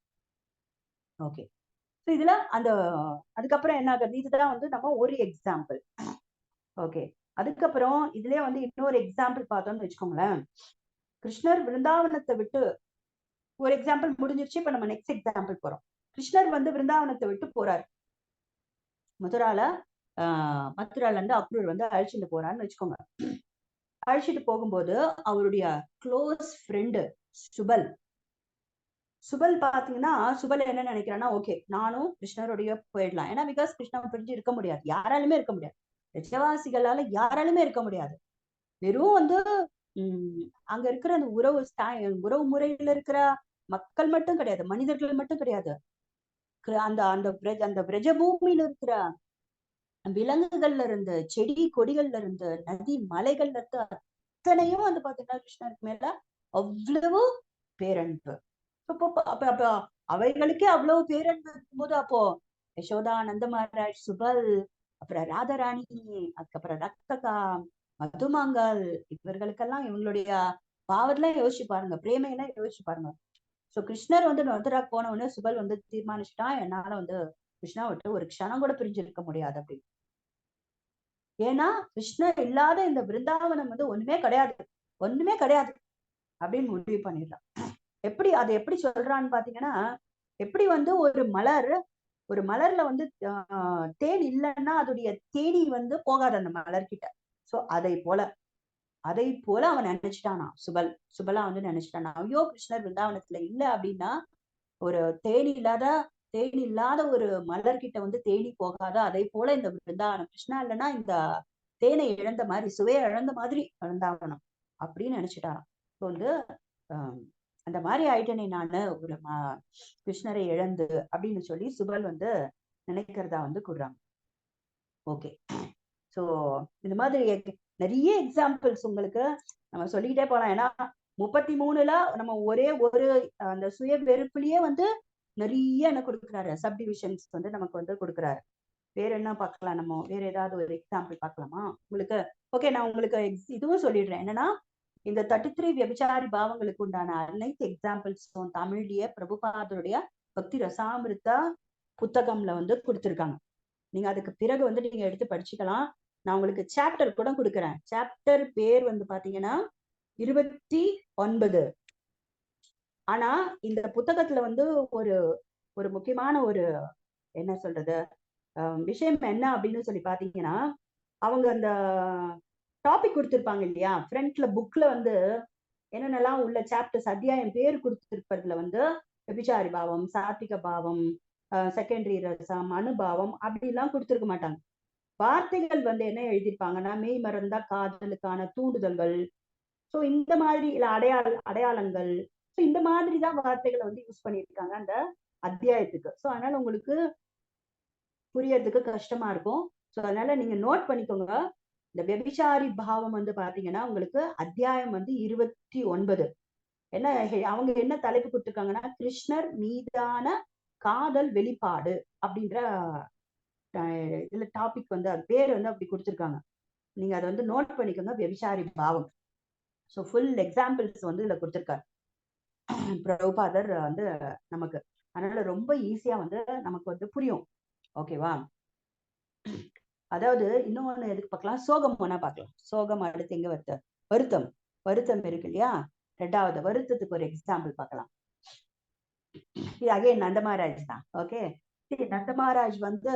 ஓகே, சோ இதுல அந்த அதுக்கப்புறம் என்ன ஆகுது? இதுதான் வந்து நம்ம ஒரு எக்ஸாம்பிள். ஓகே, அதுக்கப்புறம் இதுலயே வந்து இன்னொரு எக்ஸாம்பிள் பார்த்தோம்னு வச்சுக்கோங்களேன். கிருஷ்ணர் விருந்தாவனத்தை விட்டு ஒரு எக்ஸாம்பிள் முடிஞ்சிருச்சு. இப்ப நம்ம நெக்ஸ்ட் எக்ஸாம்பிள் போறோம். கிருஷ்ணர் வந்து விருந்தாவனத்தை விட்டு போறாரு. மதுரால மதுரால இருந்து அக்ரூர் வந்து அழைச்சிட்டு போறான்னு வச்சுக்கோங்க. அழைச்சிட்டு போகும்போது அவருடைய க்ளோஸ் ஃப்ரெண்டு சுபல் பாத்தீங்கன்னா, சுபல் என்ன நினைக்கிறான்னா, ஓகே நானும் கிருஷ்ணருடைய போயிடலாம். ஏன்னா பிகாஸ் கிருஷ்ணன் பிரிஞ்சு இருக்க முடியாது, யாராலுமே இருக்க முடியாது, ரஜவாசிகளால யாராலுமே இருக்க முடியாது. வெறும் வந்து அங்க இருக்கிற அந்த உறவு முறையில இருக்கிற மக்கள் மட்டும் கிடையாது, மனிதர்கள் மட்டும் கிடையாது, அந்த அந்த அந்த பிரஜ பூமியில இருக்கிற விலங்குகள்ல இருந்து, செடி கொடிகள்ல இருந்து, நதி மலைகள்ல இருந்து அத்தனையும் வந்து பாத்தீங்கன்னா கிருஷ்ணருக்கு மேல அவ்வளவு பேரன்பு. அப்ப அவைகளுக்கே அவ்வளவு பேரன்பு இருக்கும்போது, அப்போ யசோதா, நந்த மகாராஜ், சுபல், அப்புறம் ராதாராணி, அதுக்கப்புறம் ரக்தகா, மதுமாங்கால், இவர்களுக்கெல்லாம் இவங்களுடைய பாவத்தெல்லாம் யோசிச்சு பாருங்க, பிரேமையெல்லாம் யோசிச்சு பாருங்க. சோ கிருஷ்ணர் வந்து மதுரா போன உடனே சுபல் வந்து தீர்மானிச்சுட்டான், என்னால வந்து கிருஷ்ணா விட்டு ஒரு க்ஷணம் கூட பிரிஞ்சு இருக்க முடியாது அப்படின்னு. ஏன்னா கிருஷ்ணர் இல்லாத இந்த பிருந்தாவனம் வந்து ஒண்ணுமே கிடையாது, ஒண்ணுமே கிடையாது அப்படின்னு முடிவு பண்ணிடலாம். அதை எப்படி சொல்றான்னு பாத்தீங்கன்னா, எப்படி வந்து ஒரு மலர்ல வந்து தேன் இல்லைன்னா அதோடைய தேனி வந்து போகாது அந்த மலர்கிட்ட. சோ அதை போல அவன் நினைச்சிட்டானா, சுபலா வந்து நினைச்சிட்டானா, ஐயோ கிருஷ்ணர் பிருந்தாவனத்துல இல்ல அப்படின்னா ஒரு தேனி இல்லாத ஒரு மலர்கிட்ட வந்து தேனி போகாத, அதை போல இந்த பிருந்தாவனம் கிருஷ்ணா இல்லைன்னா இந்த தேனை இழந்த மாதிரி, சுவையை இழந்த மாதிரி பிருந்தாவனம் அப்படின்னு நினைச்சிட்டாராம். இப்போ வந்து அந்த மாதிரி ஆயிட்டனே நானு ஒரு கிருஷ்ணரை இழந்து அப்படின்னு சொல்லி சுபல் வந்து நினைக்கிறதா வந்து கூறுறாங்க. ஓகே, சோ இந்த மாதிரி நிறைய எக்ஸாம்பிள்ஸ் உங்களுக்கு நம்ம சொல்லிக்கிட்டே போலாம். ஏன்னா 33ல நம்ம ஒரே ஒரு அந்த சுய வெறுப்புலயே வந்து நிறைய என்ன கொடுக்குறாரு, சப்டிவிஷன்ஸ் வந்து நமக்கு வந்து கொடுக்குறாரு. வேற என்ன பார்க்கலாம், நம்ம வேற ஏதாவது ஒரு எக்ஸாம்பிள் பார்க்கலாமா உங்களுக்கு? ஓகே, நான் உங்களுக்கு இதுவும் சொல்லிடுறேன். என்னன்னா இந்த 33 விபச்சாரி பாவங்களுக்கு உண்டான அனைத்து எக்ஸாம்பிள்ஸும் தமிழ்லயே பிரபுபாதருடைய பக்தி ரசாமிருதா புத்தகம்ல வந்து கொடுத்திருக்காங்க. நீங்க அதுக்கு பிறகு வந்து நீங்க எடுத்து படிச்சுக்கலாம். நான் உங்களுக்கு சாப்டர் கூட கொடுக்குறேன். சாப்டர் பேர் வந்து பாத்தீங்கன்னா 29. ஆனா இந்த புத்தகத்துல வந்து ஒரு ஒரு முக்கியமான ஒரு என்ன சொல்றது, விஷயம் என்ன அப்படின்னு சொல்லி பாத்தீங்கன்னா, அவங்க அந்த டாபிக் கொடுத்திருப்பாங்க இல்லையா, ஃப்ரண்ட்ல புக்ல வந்து என்னென்னலாம் உள்ள சாப்டர்ஸ் அத்தியாயம் பேர் கொடுத்திருப்பதுல வந்து விபிச்சாரி பாவம், சாத்விக பாவம், செகண்டரி ரசம், அனுபாவம் அப்படிலாம் கொடுத்திருக்க மாட்டாங்க. வார்த்தைகள் வந்து என்ன எழுதியிருப்பாங்கன்னா, மெய் மறந்தா காதலுக்கான தூண்டுதல்கள், சோ இந்த மாதிரி இல்ல அடையாளங்கள், சோ இந்த மாதிரி தான் வார்த்தைகளை வந்து யூஸ் பண்ணியிருக்காங்க அந்த அத்தியாயத்துக்கு. சோ அதனால உங்களுக்கு புரியறதுக்கு கஷ்டமா இருக்கும். சோ அதனால நீங்க நோட் பண்ணிக்கோங்க. இந்த வெபிசாரி பாவம் வந்து பாத்தீங்கன்னா உங்களுக்கு அத்தியாயம் வந்து 29. என்ன அவங்க என்ன தலைப்பு கொடுத்திருக்காங்கன்னா, கிருஷ்ணர் மீதான காதல் வெளிப்பாடு அப்படின்ற இதுல டாபிக் வந்து அது பேர் வந்து அப்படி கொடுத்திருக்காங்க. நீங்க அதை வந்து நோட் பண்ணிக்கோங்க, வெபிசாரி பாவம். ஸோ ஃபுல் எக்ஸாம்பிள்ஸ் வந்து இதுல கொடுத்திருக்காரு பிரபுபாதர் வந்து நமக்கு. அதனால ரொம்ப ஈஸியா வந்து நமக்கு வந்து புரியும். ஓகேவா? அதாவது இன்னொன்னு எதுக்கு பார்க்கலாம், சோகம் வேணா பார்க்கலாம். சோகம் அடுத்து எங்க வருத்தம். வருத்தம் இருக்கு இல்லையா, 2வது வருத்தத்துக்கு ஒரு எக்ஸாம்பிள் பார்க்கலாம். இது அகைன் நந்தமகாராஜ் தான். ஓகே, நந்தமகாராஜ் வந்து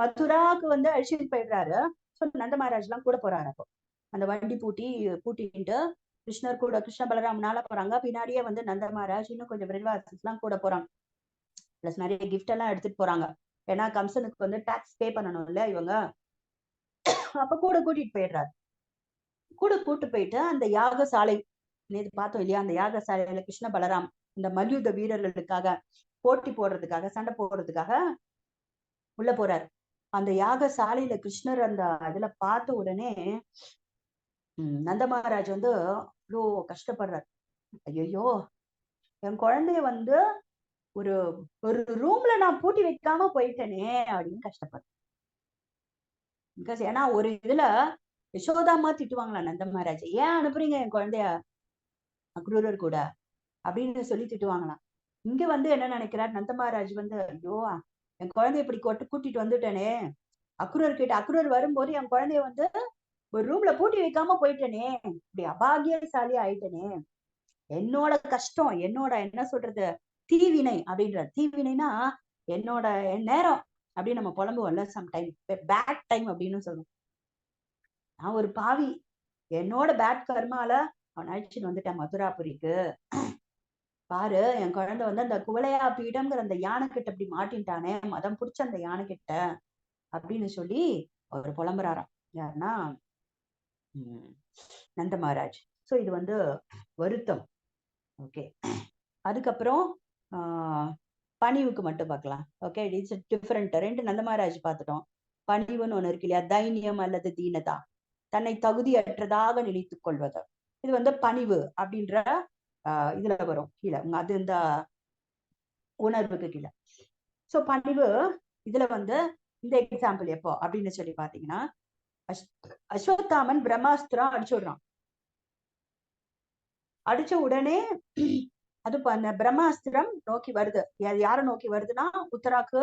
மதுராவுக்கு வந்து அழிச்சிட்டு போயிடுறாரு. ஸோ நந்தமகாராஜ் எல்லாம் கூட போறாரு. அப்போ அந்த வண்டி பூட்டிட்டு கிருஷ்ணர் கூட, கிருஷ்ண பலராமனால போறாங்க. பின்னாடியே வந்து நந்தமகாராஜ் இன்னும் கொஞ்சம் விரைவாசஸ் எல்லாம் கூட போறாங்க. பிளஸ் நிறைய கிஃப்ட் எல்லாம் எடுத்துட்டு போறாங்க. ஏன்னா கம்சனுக்கு வந்து டாக்ஸ் பே பண்ணணும் இல்ல இவங்க. அப்ப கூட கூட்டிட்டு போயிடுறாரு. கூட்டு போயிட்டு அந்த யாகசாலை நேற்று பார்த்தோம் இல்லையா, அந்த யாகசாலையில கிருஷ்ண பலராம் இந்த மல்யுத்த வீரர்களுக்காக போட்டி போடுறதுக்காக, சண்டை போடுறதுக்காக உள்ள போறாரு. அந்த யாகசாலையில கிருஷ்ணர் அந்த இதுல பார்த்த உடனே நந்தமகாராஜ் வந்து அவ்வளோ கஷ்டப்படுறாரு. ஐயோ, என் குழந்தைய வந்து ஒரு ஒரு ரூம்ல நான் பூட்டி வைக்காம போயிட்டேனே அப்படின்னு கஷ்டப்படுறேன். பிகாஸ் ஏன்னா ஒரு இதுல யசோதாமா திட்டுவாங்களா நந்தமகாராஜ், ஏன் அனுப்புறீங்க என் குழந்தைய அக்ரூரர் கூட அப்படின்னு சொல்லி திட்டுவாங்களாம். இங்க வந்து என்ன நினைக்கிறார் நந்தமகாராஜ் வந்து, ஐயோ என் குழந்தைய இப்படி கூட்டிட்டு வந்துட்டேனே, அக்ரூர் கிட்ட, அக்ரூர் வரும்போது என் குழந்தைய வந்து ஒரு ரூம்ல பூட்டி வைக்காம போயிட்டேனே, இப்படி அபாகியசாலி ஆயிட்டேனே, என்னோட கஷ்டம், என்னோட என்ன சொல்றது தீவினை அப்படின்றார். தீவினைனா என்னோட நேரம் அப்படின்னு நம்ம புலம்புவோம்ல, சம் டைம் பேட் டைம் அப்படின்னு சொல்லுவோம். நான் ஒரு பாவி, என்னோட பேட் கர்மால அவன் அழிச்சுட்டு வந்துட்டேன் மதுராபுரிக்கு. பாரு என் குழந்தை வந்து அந்த குவளையா பீடம்ங்கிற அந்த யானை கிட்ட அப்படி மாட்டின்ட்டானே, மதம் பிடிச்ச அந்த யானை கிட்ட அப்படின்னு சொல்லி அவர் புலம்புறாராம். யாருன்னா நந்தமகாராஜ். சோ இது வந்து வருத்தம். ஓகே, அதுக்கப்புறம் பணிவுக்கு மட்டும் பார்க்கலாம். Okay, it's different. 2 நந்தமகாராஜ் பார்த்துட்டோம். பணிவுன்னு ஒண்ணு இருக்கு இல்லையா, தைரியம் அல்லது தீனதா, தன்னை தகுதியற்றதாக நினைத்துக் கொள்வது. இது வந்து பணிவு அப்படின்ற இதுல வரும் கீழே, அது இந்த உணர்வுக்கு கீழே. சோ பணிவு இதுல வந்து இந்த எக்ஸாம்பிள் எப்போ அப்படின்னு சொல்லி பாத்தீங்கன்னா, அஸ்வத்தாமன் பிரம்மாஸ்திரம் அடிச்சு விடுறான். அடிச்ச உடனே அது பிரம்மாஸ்திரம் நோக்கி வருது. யார நோக்கி வருதுன்னா, உத்தராக்கு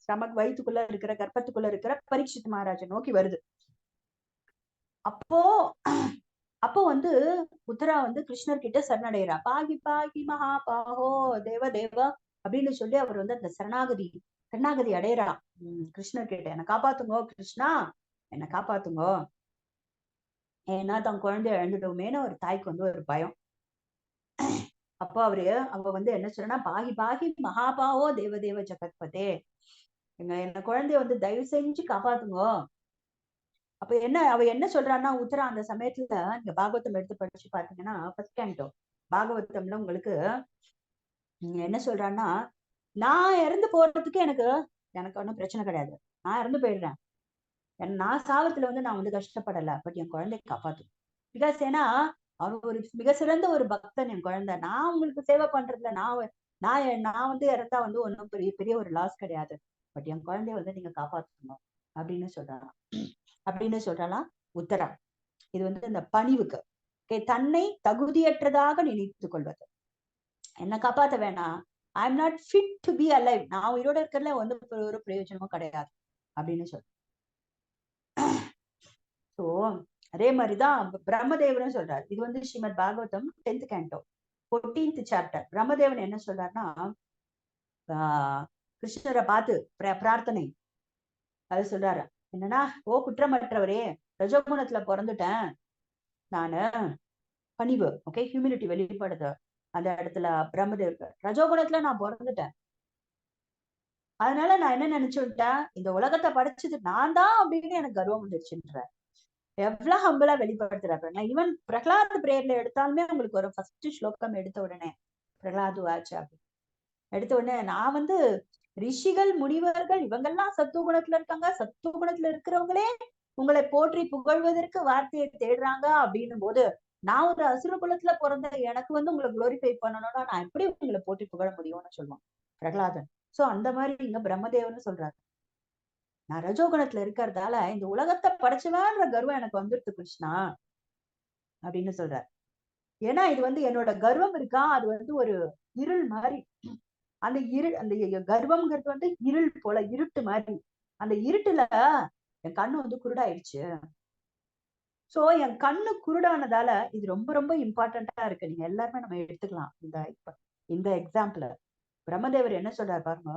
ஸ்டமக் வயிற்றுக்குள்ள இருக்கிற, கர்ப்பத்துக்குள்ள இருக்கிற பரீட்சித் மகாராஜை நோக்கி வருது. அப்போ வந்து உத்தரா வந்து கிருஷ்ணர் கிட்ட சரணடைகிறா. பாகி பாகி மகா பாகோ தேவ தேவ அப்படின்னு சொல்லி அவர் வந்து அந்த சரணாகதி அடையறா. கிருஷ்ணர் கிட்ட, என்னை காப்பாத்துங்கோ கிருஷ்ணா, என்னை காப்பாத்துங்கோ. ஏன்னா தன் குழந்தைய இழந்துட்டோமேனு ஒரு தாய்க்கு வந்து ஒரு பயம். அப்போ அவ வந்து என்ன சொல்றா, பாகி பாகி மகாபாவோ தேவதேவ ஜெகத்பதே, என்ன குழந்தைய வந்து தயவு செஞ்சு காப்பாத்துங்கோ. அப்ப அவ என்ன சொல்றான்னா, உத்தரா அந்த சமயத்துல நீங்க பாகவதம் எடுத்து படிச்சு பாத்தீங்கன்னா, ஃபர்ஸ்ட் கேண்டோ பாகவதம்ல உங்களுக்கு என்ன சொல்றான்னா, நான் இறந்து போறதுக்கு எனக்கு ஒன்றும் பிரச்சனை கிடையாது, நான் இறந்து போயிடுறேன், நான் சாவத்துல வந்து நான் வந்து கஷ்டப்படல, பட் என் குழந்தைய காப்பாத்து. பிகாஸ் ஏன்னா அவன் ஒரு மிக சிறந்த ஒரு பக்தன் என் குழந்தை. நான் உங்களுக்கு சேவை பண்றதுல நான் வந்து இறந்தா வந்து ஒன்றும் பெரிய ஒரு லாஸ் கிடையாது, பட் என் குழந்தைய வந்து நீங்க காப்பாற்றணும் அப்படின்னு சொல்றாலாம் உத்தரா. இது வந்து இந்த பணிவுக்கு. தன்னை தகுதியற்றதாக நினைத்துக் கொள்வது. என்ன காப்பாத்த வேணாம், I am not fit to be alive, நான் உயிரோட இருக்கிறதுல வந்து ஒரு பிரயோஜனமும் கிடையாது அப்படின்னு சொல்றேன். சோ அதே மாதிரிதான் பிரம்மதேவரும் சொல்றாரு. இது வந்து Srimad Bhagavatam 10th canto 14th chapter. Brahmadevan என்ன சொல்றாருன்னா, கிருஷ்ணரை பார்த்து பிரார்த்தனை அது சொல்றாரு என்னன்னா, ஓ குற்றமற்றவரே, ரஜோகுணத்துல பிறந்துட்டேன் நானு. பணிவு, ஓகே, ஹியூமிலிட்டி வெளிப்படுது அந்த இடத்துல பிரம்மதேவருக்கு. ரஜோகுணத்துல நான் பிறந்துட்டேன், அதனால நான் என்ன நினைச்சுட்டேன், இந்த உலகத்தை படைச்சது நான் தான் அப்படின்னு எனக்கு கர்வம் வந்துருச்சுன்ற. எவ்வளவு ஹம்பிளா வெளிப்படுத்துறாரு. ஈவன் பிரகலாத் பிரேயர்ல எடுத்தாலுமே உங்களுக்கு ஒரு ஃபர்ஸ்ட் ஸ்லோகம் எடுத்த உடனே பிரகலாத் வாச்சா எடுத்த உடனே நான் வந்து ரிஷிகள் முனிவர்கள் இவங்கெல்லாம் சத்துவ குணத்துல இருக்காங்க, சத்துவ குணத்துல இருக்கிறவங்களே உங்களை போற்றி புகழ்வதற்கு வார்த்தையை தேடுறாங்க அப்படின்னும் போது, நான் ஒரு அசுர குலத்துல பிறந்த எனக்கு வந்து உங்களை குளோரிஃபை பண்ணணும்னா நான் எப்படி உங்களை போற்றி புகழ முடியும்னு சொல்லுவான் பிரகலாதன். சோ அந்த மாதிரி இங்க பிரம்மதேவன் சொல்றாரு, நான் ரஜோகுணத்துல இருக்கிறதால இந்த உலகத்தை படைச்சுவேன்ற கர்வம் எனக்கு வந்துருது கிருஷ்ணா அப்படின்னு சொல்றாரு. ஏன்னா இது வந்து என்னோட கர்வம் இருக்கா, அது வந்து ஒரு இருள் மாதிரி. அந்த அந்த கர்வம்ங்கிறது வந்து இருள் போல, இருட்டு மாதிரி. அந்த இருட்டுல என் கண்ணு வந்து குருடாயிடுச்சு. சோ என் கண்ணு குருடானதால இது ரொம்ப ரொம்ப இம்பார்ட்டண்டா இருக்கு. நீங்க எல்லாருமே நம்ம எடுத்துக்கலாம். இந்த எக்ஸாம்பிள் பிரம்மதேவர் என்ன சொல்றாரு பாருங்க,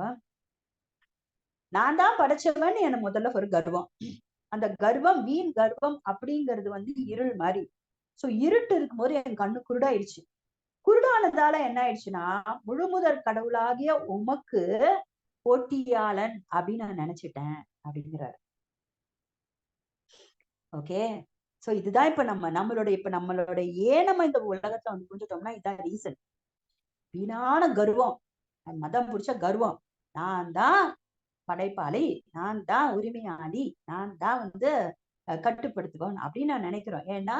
நான் தான் படைச்சவன் என்ன முதல்ல ஒரு கர்வம். அந்த கர்வம் வீண் கர்வம் அப்படிங்கிறது வந்து இருள் மாதிரி. சோ இருட்டு இருக்கும்போது என் கண்ணு குருடாயிடுச்சு. குருடானதால என்ன ஆயிடுச்சுன்னா, முழுமுதற் கடவுளாகிய உமக்கு போட்டியாளன் அப்படின்னு நான் நினைச்சிட்டேன் அப்படிங்கிறாரு. ஓகே, சோ இதுதான் இப்ப நம்மளோட ஏன் நம்ம இந்த உலகத்துல வந்து புரிஞ்சுட்டோம்னா இதுதான் ரீசன். வீணான கர்வம், மதம் பிடிச்ச கர்வம், நான் தான் படைப்பாளி, நான் தான் உரிமையாளி, நான் தான் வந்து கட்டுப்படுத்துவோம் அப்படின்னு நான் நினைக்கிறோம். ஏன்னா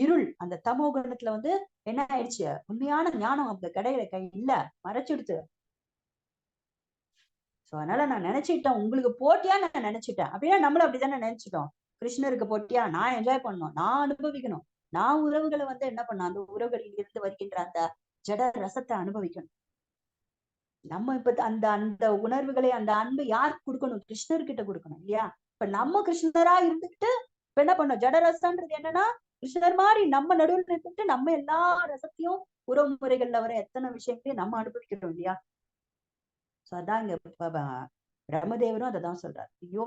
இருள் அந்த தமோ குணத்துல வந்து என்ன ஆயிடுச்சு, உண்மையான ஞானம் அந்த கை இல்ல, மறைச்சிடுத்து. சோ அதனால நான் நினைச்சிட்டேன் உங்களுக்கு போட்டியா நான் நினைச்சிட்டேன். அப்படின்னா நம்மளும் அப்படித்தானே நினைச்சிட்டோம். கிருஷ்ணருக்கு போட்டியா நான் என்ஜாய் பண்ணணும், நான் அனுபவிக்கணும், நான் உறவுகளை வந்து என்ன பண்ணணும், அந்த உறவுகளில் இருந்து வருகின்ற அந்த ஜட ரசத்தை அனுபவிக்கணும். நம்ம இப்ப அந்த அந்த உணர்வுகளை அந்த அன்பு யாருக்கு கொடுக்கணும், கிருஷ்ணர்கிட்ட கொடுக்கணும் இல்லையா. இப்ப நம்ம கிருஷ்ணரா இருந்துகிட்டு இப்ப என்ன பண்ணோம், ஜட ரசம்ன்றது என்னன்னா கிருஷ்ணர் மாதிரி நம்ம நடுவில் இருந்துட்டு நம்ம எல்லா ரசத்தையும் உறவு முறைகள்ல வர எத்தனை விஷயங்களையும் நம்ம அனுபவிக்கிறோம் இல்லையா. சோ அதான் இங்க பிரம்மதேவரும் அததான் சொல்றாரு. ஐயோ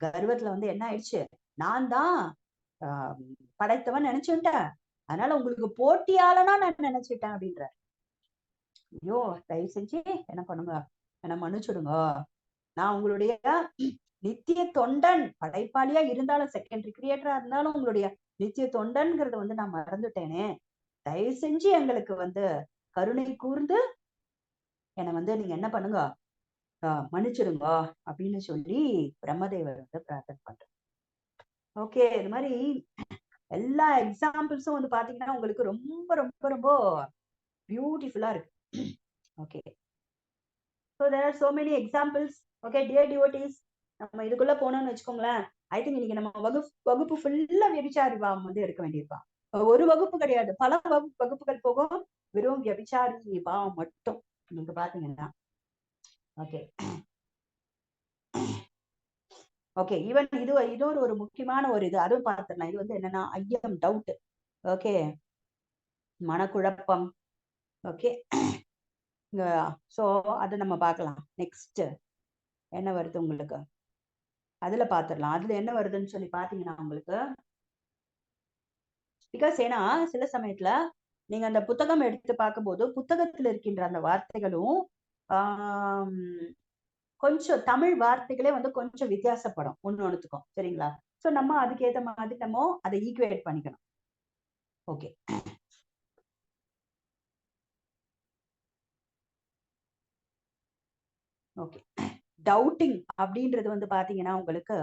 கர்வத்துல வந்து என்ன ஆயிடுச்சு, நான் தான் படைத்தவன் நினைச்சுட்டேன், அதனால உங்களுக்கு போட்டியாளனா நான் நினைச்சுட்டேன் அப்படின்றாரு. ஐயோ தயவு செஞ்சு என்ன பண்ணுங்க, என்ன மன்னிச்சுடுங்க, நான் உங்களுடைய நித்திய தொண்டன், படைப்பாளியா இருந்தாலும் செகண்டரி கிரியேட்டரா இருந்தாலும் உங்களுடைய நித்திய தொண்டன்கிறத வந்து நான் மறந்துட்டேனே, தயவு செஞ்சு எங்களுக்கு வந்து கருணை கூர்ந்து என்னை வந்து நீங்க என்ன பண்ணுங்க, மன்னிச்சிடுங்க அப்படின்னு சொல்லி பிரம்மதேவர் வந்து பிரார்த்தனை பண்றேன். ஓகே, இது மாதிரி எல்லா எக்ஸாம்பிள்ஸும் வந்து பாத்தீங்கன்னா உங்களுக்கு ரொம்ப ரொம்ப ரொம்ப பியூட்டிஃபுல்லா இருக்கு. Okay, so there are so many examples. Okay dear devotees, நம்ம இதுக்குள்ள போனோம்னு வச்சுக்கோங்களேன், ஐ திங்க் இன்னைக்கு நம்ம வகுப்பு ஃபுல்லா வியபிச்சாரி பாவம் வந்து எடுக்க வேண்டியிருப்பான். ஒரு வகுப்பு கிடையாது, பல வகுப்புகள் போகும், வெறும் வியபிச்சாரி பாவம் மட்டும் நீங்க பாத்தீங்கன்னா. ஓகே ஓகே, ஈவன் இது ஒரு முக்கியமான ஒரு இது, அதுவும் பார்த்துடலாம். இது வந்து என்னன்னா ஐயம், டவுட், ஓகே, மனக்குழப்பம். ஓகே சோ அதை நம்ம பார்க்கலாம். நெக்ஸ்ட் என்ன வருது உங்களுக்கு, அதுல பாத்துடலாம். அதுல என்ன வருதுன்னு சொல்லி பாத்தீங்கன்னா உங்களுக்கு, பிகாஸ் ஏன்னா சில சமயத்துல நீங்க அந்த புத்தகம் எடுத்து பார்க்கும்போது புத்தகத்துல இருக்கின்ற அந்த வார்த்தைகளும் கொஞ்சம் தமிழ் வார்த்தைகளே வந்து கொஞ்சம் வித்தியாசப்படும் ஒன்னொன்னுத்துக்கும், சரிங்களா. சோ நம்ம அதுக்கேற்ற மாதிரி நம்ம அதை ஈக்குவேட் பண்ணிக்கணும். ஓகே, ஓகே, டவுட்டிங் அப்படின்றது வந்து பாத்தீங்கன்னா உங்களுக்கு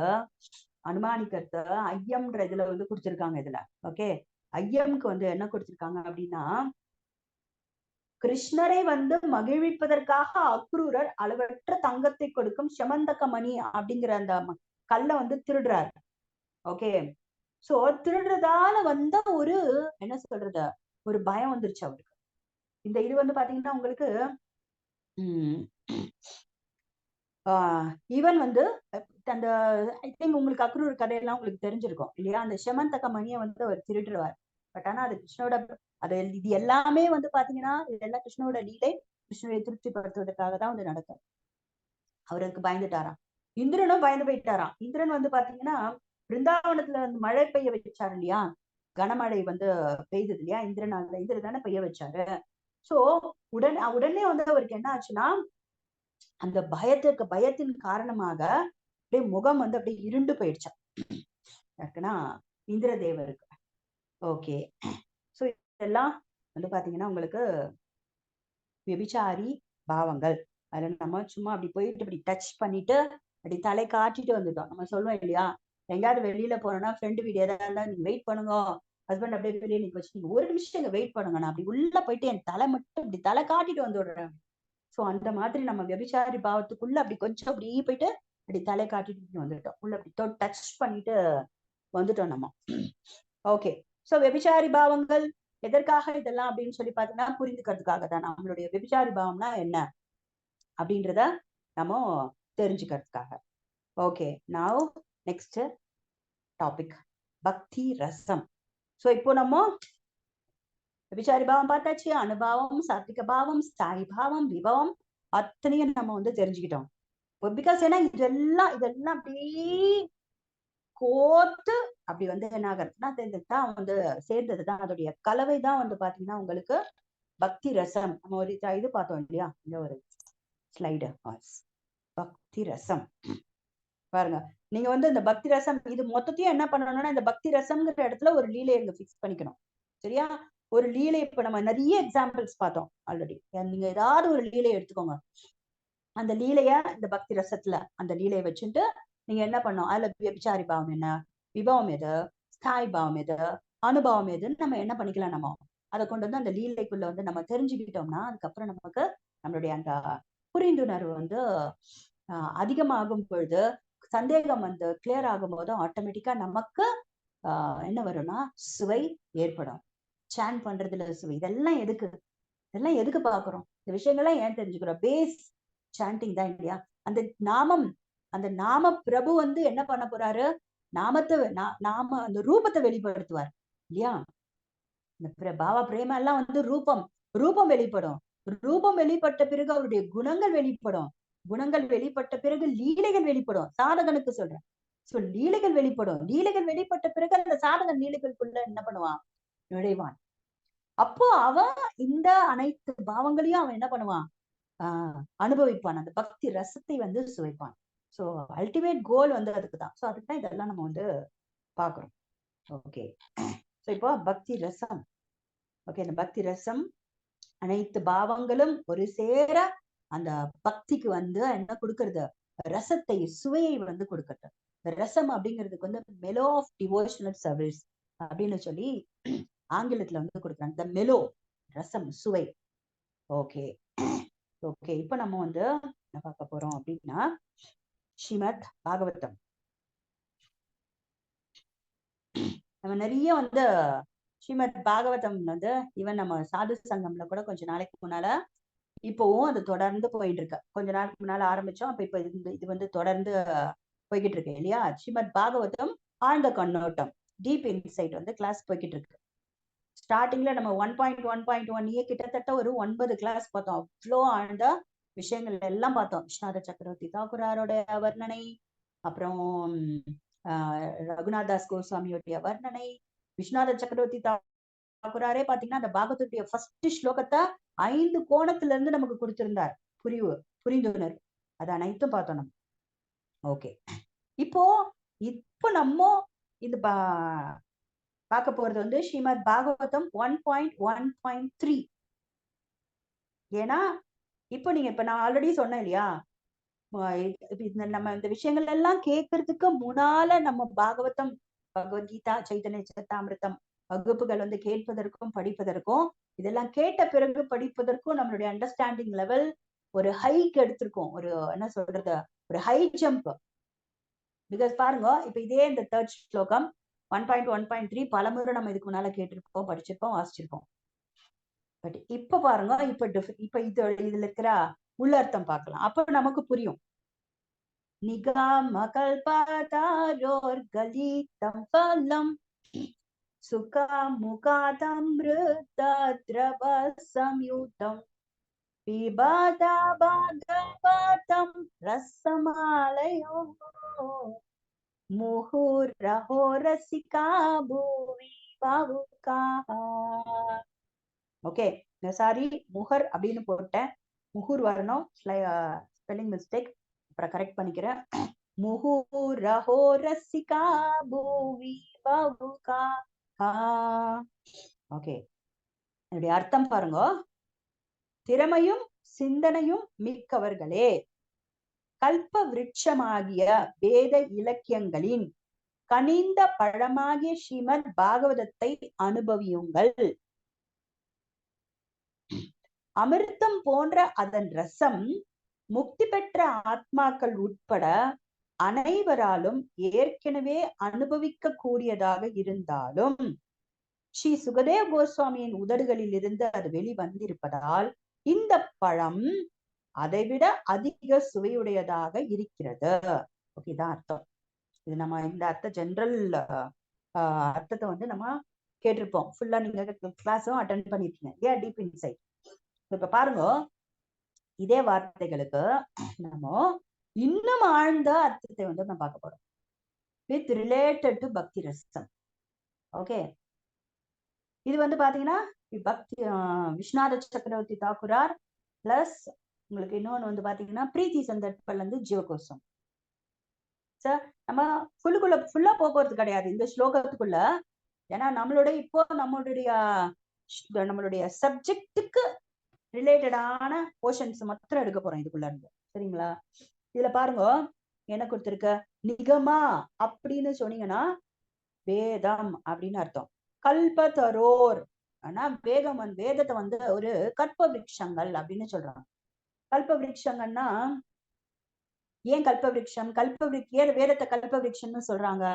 அனுமானிக்கிறது ஐயம்ன்ற இதுல வந்து கொடுத்திருக்காங்க இதுல. ஓகே, ஐயம்க்கு வந்து என்ன கொடுத்திருக்காங்க அப்படின்னா, கிருஷ்ணரை வந்து மகிழ்விப்பதற்காக அக்ரூரர் அளவற்ற தங்கத்தை கொடுக்கும் செமந்தக மணி அப்படிங்கிற அந்த கல்லை வந்து திருடுறாரு. ஓகே, சோ திருடுறதால வந்த ஒரு என்ன சொல்றது, ஒரு பயம் வந்துருச்சு அவருக்கு. இந்த இது வந்து பாத்தீங்கன்னா உங்களுக்கு ஈவன் வந்து அந்த ஐ திங்க் உங்களுக்கு அக்ரூர் கதையெல்லாம் உங்களுக்கு தெரிஞ்சிருக்கும் இல்லையா. அந்த செமந்தக மணியை வந்து அவர் திருடுறார். பட் ஆனா அது கிருஷ்ணோட, அது இது எல்லாமே வந்து பாத்தீங்கன்னா இதெல்லாம் கிருஷ்ணோட லீலை, கிருஷ்ணரை திருப்திப்படுத்துவதற்காக தான் வந்து நடக்கும். அவருக்கு பயந்துட்டாராம். இந்திரனும் பயந்து போயிட்டாராம். இந்திரன் வந்து பாத்தீங்கன்னா பிருந்தாவனத்துல வந்து மழை பெய்ய வச்சாரு இல்லையா, கனமழை வந்து பெய்தது இல்லையா, இந்திரன் தானே பெய்ய வச்சாரு. சோ உடனே வந்து அவருக்கு என்ன ஆச்சுன்னா, அந்த பயத்தின் காரணமாக அப்படியே முகம் வந்து அப்படியே இருண்டு போயிடுச்சான் யாருக்குன்னா இந்திரதேவருக்கு. ஓகே. சோ இதெல்லாம் வந்து பாத்தீங்கன்னா உங்களுக்கு விபிச்சாரி பாவங்கள். அதுல நம்ம சும்மா அப்படி போயிட்டு இப்படி டச் பண்ணிட்டு அப்படி தலை காட்டிட்டு வந்துட்டோம். நம்ம சொல்லுவோம் இல்லையா, எங்கேயாவது வெளியில போனோம்னா ஃப்ரெண்டு வீடு ஏதாவது இருந்தா நீங்க வெயிட் பண்ணுங்க, ஹஸ்பண்ட் அப்படியே வெளியே நிக்க வச்சு நீங்க ஒரு நிமிஷம் இங்க வெயிட் பண்ணுங்க, நான் அப்படி உள்ள போயிட்டு என் தலை மட்டும் இப்படி தலை காட்டிட்டு வந்து விடுறேன். சோ அந்த மாதிரி நம்ம விபிச்சாரி பாவத்துக்குள்ள அப்படி கொஞ்சம் அப்படி போயிட்டு அப்படி தலை காட்டிட்டு வந்துட்டோம். உள்ள அப்படி டச் பண்ணிட்டு வந்துட்டோம் நம்ம. ஓகே. சோ விபிச்சாரி பாவங்கள் எதற்காக இதெல்லாம் அப்படின்னு சொல்லி பாத்தீங்கன்னா புரிந்துக்கிறதுக்காக தான். நம்மளுடைய விபிச்சாரி பாவம்னா என்ன அப்படின்றத நம்ம தெரிஞ்சுக்கிறதுக்காக. ஓகே, நவ் நெக்ஸ்ட் டாபிக் பக்தி ரசம். சோ இப்போ நம்ம விபிச்சாரி பாவம் பார்த்தாச்சு, அனுபாவம், சாத்விக பாவம், ஸ்தாயி பாவம், விபவம் அத்தனையும் நம்ம வந்து தெரிஞ்சுக்கிட்டோம். பிகாஸ் ஏன்னா இதெல்லாம் அப்படியே கோர்த்து அப்படி வந்து என்ன ஆகுறதுன்னா தான் வந்து சேர்ந்ததுதான், அதோடைய கலவைதான் வந்து பாத்தீங்கன்னா உங்களுக்கு பக்தி ரசம். நம்ம ஒரு இது பார்த்தோம் இல்லையா, இந்த ஒரு ஸ்லைடு பக்தி ரசம் பாருங்க. நீங்க வந்து இந்த பக்தி ரசம் இது மொத்தத்தையும் என்ன பண்ணணும்னா, இந்த பக்தி ரசம்ங்கிற இடத்துல ஒரு லீலையை இங்க பிக்ஸ் பண்ணிக்கணும். சரியா? ஒரு லீலை இப்ப நம்ம நிறைய எக்ஸாம்பிள்ஸ் பார்த்தோம் ஆல்ரெடி. நீங்க ஏதாவது ஒரு லீலையை எடுத்துக்கோங்க, அந்த லீலைய இந்த பக்தி ரசத்துல அந்த லீலையை வச்சுட்டு நீங்க என்ன பண்ணும், அதுல விபிச்சாரி பாவம் என்ன, விபவம் எது, ஸ்தாயி பாவம் எது, அனுபவம் எதுன்னு நம்ம என்ன பண்ணிக்கலாம், நம்ம அதை கொண்டு வந்து அந்த லீலைக்குள்ள வந்து நம்ம தெரிஞ்சுக்கிட்டோம்னா அதுக்கப்புறம் நமக்கு நம்மளுடைய அந்த புரிந்துணர்வு வந்து அதிகமாகும் பொழுது, சந்தேகம் வந்து கிளியர் ஆகும் போது ஆட்டோமேட்டிக்கா நமக்கு என்ன வரும்னா சுவை ஏற்படும். சான் பண்றதுல சுவை. இதெல்லாம் எதுக்கு பாக்குறோம், இந்த விஷயங்கள்லாம் ஏன் தெரிஞ்சுக்கிறோம், பேஸ் சாண்டிங் தான் இல்லையா. அந்த நாம பிரபு வந்து என்ன பண்ண போறாரு, நாம அந்த ரூபத்தை வெளிப்படுத்துவார் இல்லையா. இந்த பாவ பிரேம எல்லாம் வந்து ரூபம் வெளிப்படும். ரூபம் வெளிப்பட்ட பிறகு அவருடைய குணங்கள் வெளிப்படும். குணங்கள் வெளிப்பட்ட பிறகு லீலைகள் வெளிப்படும். சாதகனுக்கு சொல்றேன். சோ லீலைகள் வெளிப்பட்ட பிறகு அந்த சாதகன் லீலைகளுக்குள்ள என்ன பண்ணுவான், நுழைவான். அப்போ அவன் இந்த அனைத்து பாவங்களையும் அவன் என்ன பண்ணுவான், அனுபவிப்பான். அந்த பக்தி ரசத்தை வந்து சுவைப்பான். சோ அல்டிமேட் கோல் வந்து அதுக்குதான். சோ அதுக்குதான் இதெல்லாம் நம்ம வந்து பாக்குறோம். ஓகே. சோ இப்போ பக்தி ரசம். ஓகே, இந்த பக்தி ரசம் அனைத்து பாவங்களும் ஒரு சேர அந்த பக்திக்கு வந்து என்ன கொடுக்கறது, ரசத்தை சுவையை வந்து கொடுக்கறது. ரசம் அப்படிங்கிறதுக்கு வந்து மெலோ ஆஃப் டிவோஷனல் சர்வீஸ் அப்படின்னு சொல்லி ஆங்கிலத்துல வந்து கொடுக்குறாங்க. இந்த மெலோ ரசம் சுவை. Okay okay. இப்ப நம்ம வந்து என்ன பார்க்க போறோம் அப்படின்னா ஸ்ரீமத் பாகவதம். நம்ம நிறைய வந்து ஸ்ரீமத் பாகவதம் வந்து ஈவன் நம்ம சாது சங்கம்ல கூட கொஞ்ச நாளைக்கு முன்னால இப்பவும் அது தொடர்ந்து போயிட்டு இருக்கு. கொஞ்ச நாளுக்கு முன்னால ஆரம்பிச்சோம், அப்ப இப்ப இது வந்து தொடர்ந்து போய்கிட்டு இருக்கு இல்லையா. ஸ்ரீமத் பாகவதம் ஆழ்ந்த கண்ணோட்டம், டீப் இன்சைட் வந்து கிளாஸ் போய்கிட்டு இருக்கு. ஸ்டார்டிங்ல நம்ம 1.1.1 கிட்டத்தட்ட ஒரு 9 கிளாஸ் பார்த்தோம். அவ்வளோ ஆழ்ந்த விஷயங்கள் எல்லாம் பார்த்தோம். விஸ்வநாத சக்கரவர்த்தி தாக்குராரோட வர்ணனை, அப்புறம் ரகுநாத் தாஸ் கோஸ்வாமியோடைய வர்ணனை. விஸ்வநாத சக்கரவர்த்தி தாக்குராரே பாத்தீங்கன்னா அந்த பாகவத்துடைய ஃபர்ஸ்ட் ஸ்லோகத்தை 5 கோணத்துல இருந்து நமக்கு கொடுத்திருந்தார். புரிந்துணர்வு அது அனைத்தும் பார்த்தோம் நம்ம. ஓகே, இப்போ நம்ம இந்த பார்க்க போறது வந்து ஸ்ரீமத் பாகவதம் 1.1.3. ஏன்னா இப்ப நான் ஆல்ரெடி சொன்னேன் இல்லையா, நம்ம இந்த விஷயங்கள் எல்லாம் கேட்கறதுக்கு முன்னால நம்ம பாகவதம், பகவத்கீதா, சைதன்ய சரிதாமிருதம் வகுப்புகள் வந்து கேட்பதற்கும் படிப்பதற்கும், இதெல்லாம் கேட்ட பிறகு படிப்பதற்கும் நம்மளுடைய அண்டர்ஸ்டாண்டிங் லெவல் ஒரு ஹைக் எடுத்திருக்கோம். ஒரு என்ன சொல்றது, ஒரு ஹை ஜம்ப். பிகாஸ் பாருங்க, இப்ப இதே இந்த தேர்ட் ஸ்லோகம் 1.1.3 பலமுறை நம்ம இதுக்கு முன்னால கேட்டிருப்போம், படிச்சிருப்போம், வாசிச்சிருப்போம். பட் இப்ப பாருங்க, இப்ப இதுல இருக்கிற உள்ளர்த்தம் பார்க்கலாம், அப்ப நமக்கு புரியும். நிகாம கல்பதாரோர்கலிதம் பலம் சுகமுகாதம்ருத திரவ சம்யுதம் பிபதா பாகவதம் ரசமாலயோ முஹுர்ரஹோ ரசிகா பூவி பாவுகாஹ. ஓகே, சாரி, முஹர் அப்படின்னு போட்டேன், முஹூர் வரணும், ஸ்பெல்லிங் மிஸ்டேக், அப்புறம் கரெக்ட் பண்ணிக்கிறேன். முஹூரஹோ ரசிகா பூவி பாவுகாஹ. ஓகே, என்னுடைய அர்த்தம் பாருங்க. திறமையும் சிந்தனையும் மிக்கவர்களே, கல்ப விருட்சமாகிய வேத இலக்கியங்களின் கனிந்த பழமாகிய ஸ்ரீமத் பாகவதத்தை அனுபவியுங்கள். அமிர்தம் போன்ற அதன் ரசம் முக்தி பெற்ற ஆத்மாக்கள் உட்பட அனைவராலும் ஏற்கனவே அனுபவிக்க கூடியதாக இருந்தாலும் ஸ்ரீ சுகதேவ கோஸ்வாமியின் உதடுகளில் இருந்து அது வெளிவந்திருப்பதால் இந்த பழம் அதைவிட அதிக சுவையுடையதாக இருக்கிறது. ஓகே, இதான் அர்த்தம். இது நம்ம இந்த அர்த்த ஜெனரல் அர்த்தத்தை வந்து நம்ம கேட்டிருப்போம். ஃபுல்லா நீங்க கிளாஸும் அட்டென்ட் பண்ணிருக்கீங்க இல்லையா, டீப் இன்சைட். இப்ப பாருங்க, இதே வார்த்தைகளுக்கு நம்ம இன்னும் ஆழ்ந்த அர்த்தத்தை வந்து நம்ம பார்க்க போறோம், வித் ரிலேட்டட் டு பக்தி ரசம். ஓகே, இது வந்து பாத்தீங்கன்னா பக்தி விஸ்வநாத சக்கரவர்த்தி தாக்குரார் பிளஸ் உங்களுக்கு இன்னொன்னு வந்து பாத்தீங்கன்னா பிரீத்தி சந்தர்ப்பல் வந்து ஜீவகோசம். சார், நம்ம ஃபுல்லா போக்குவரத்து கிடையாது இந்த ஸ்லோகத்துக்குள்ள. ஏன்னா நம்மளுடைய சப்ஜெக்டுக்கு ரிலேட்டடான போர்ஷன்ஸ் மாத்திரம் எடுக்க போறோம் இதுக்குள்ள இருந்து. சரிங்களா? இதுல பாருங்க என்ன கொடுத்திருக்க, நிகமா அப்படின்னு சொன்னீங்கன்னா வேதம் அப்படின்னு அர்த்தம். கல்பதரோர் ஆனா வேதத்தை வந்து ஒரு கல்ப விருட்சங்கள் அப்படின்னு சொல்றாங்க. கல்ப விருட்சங்கள்னா ஏன் கல்ப விருட்சம்? ஏன் வேதத்தை கல்ப விருட்சம்னு சொல்றாங்க?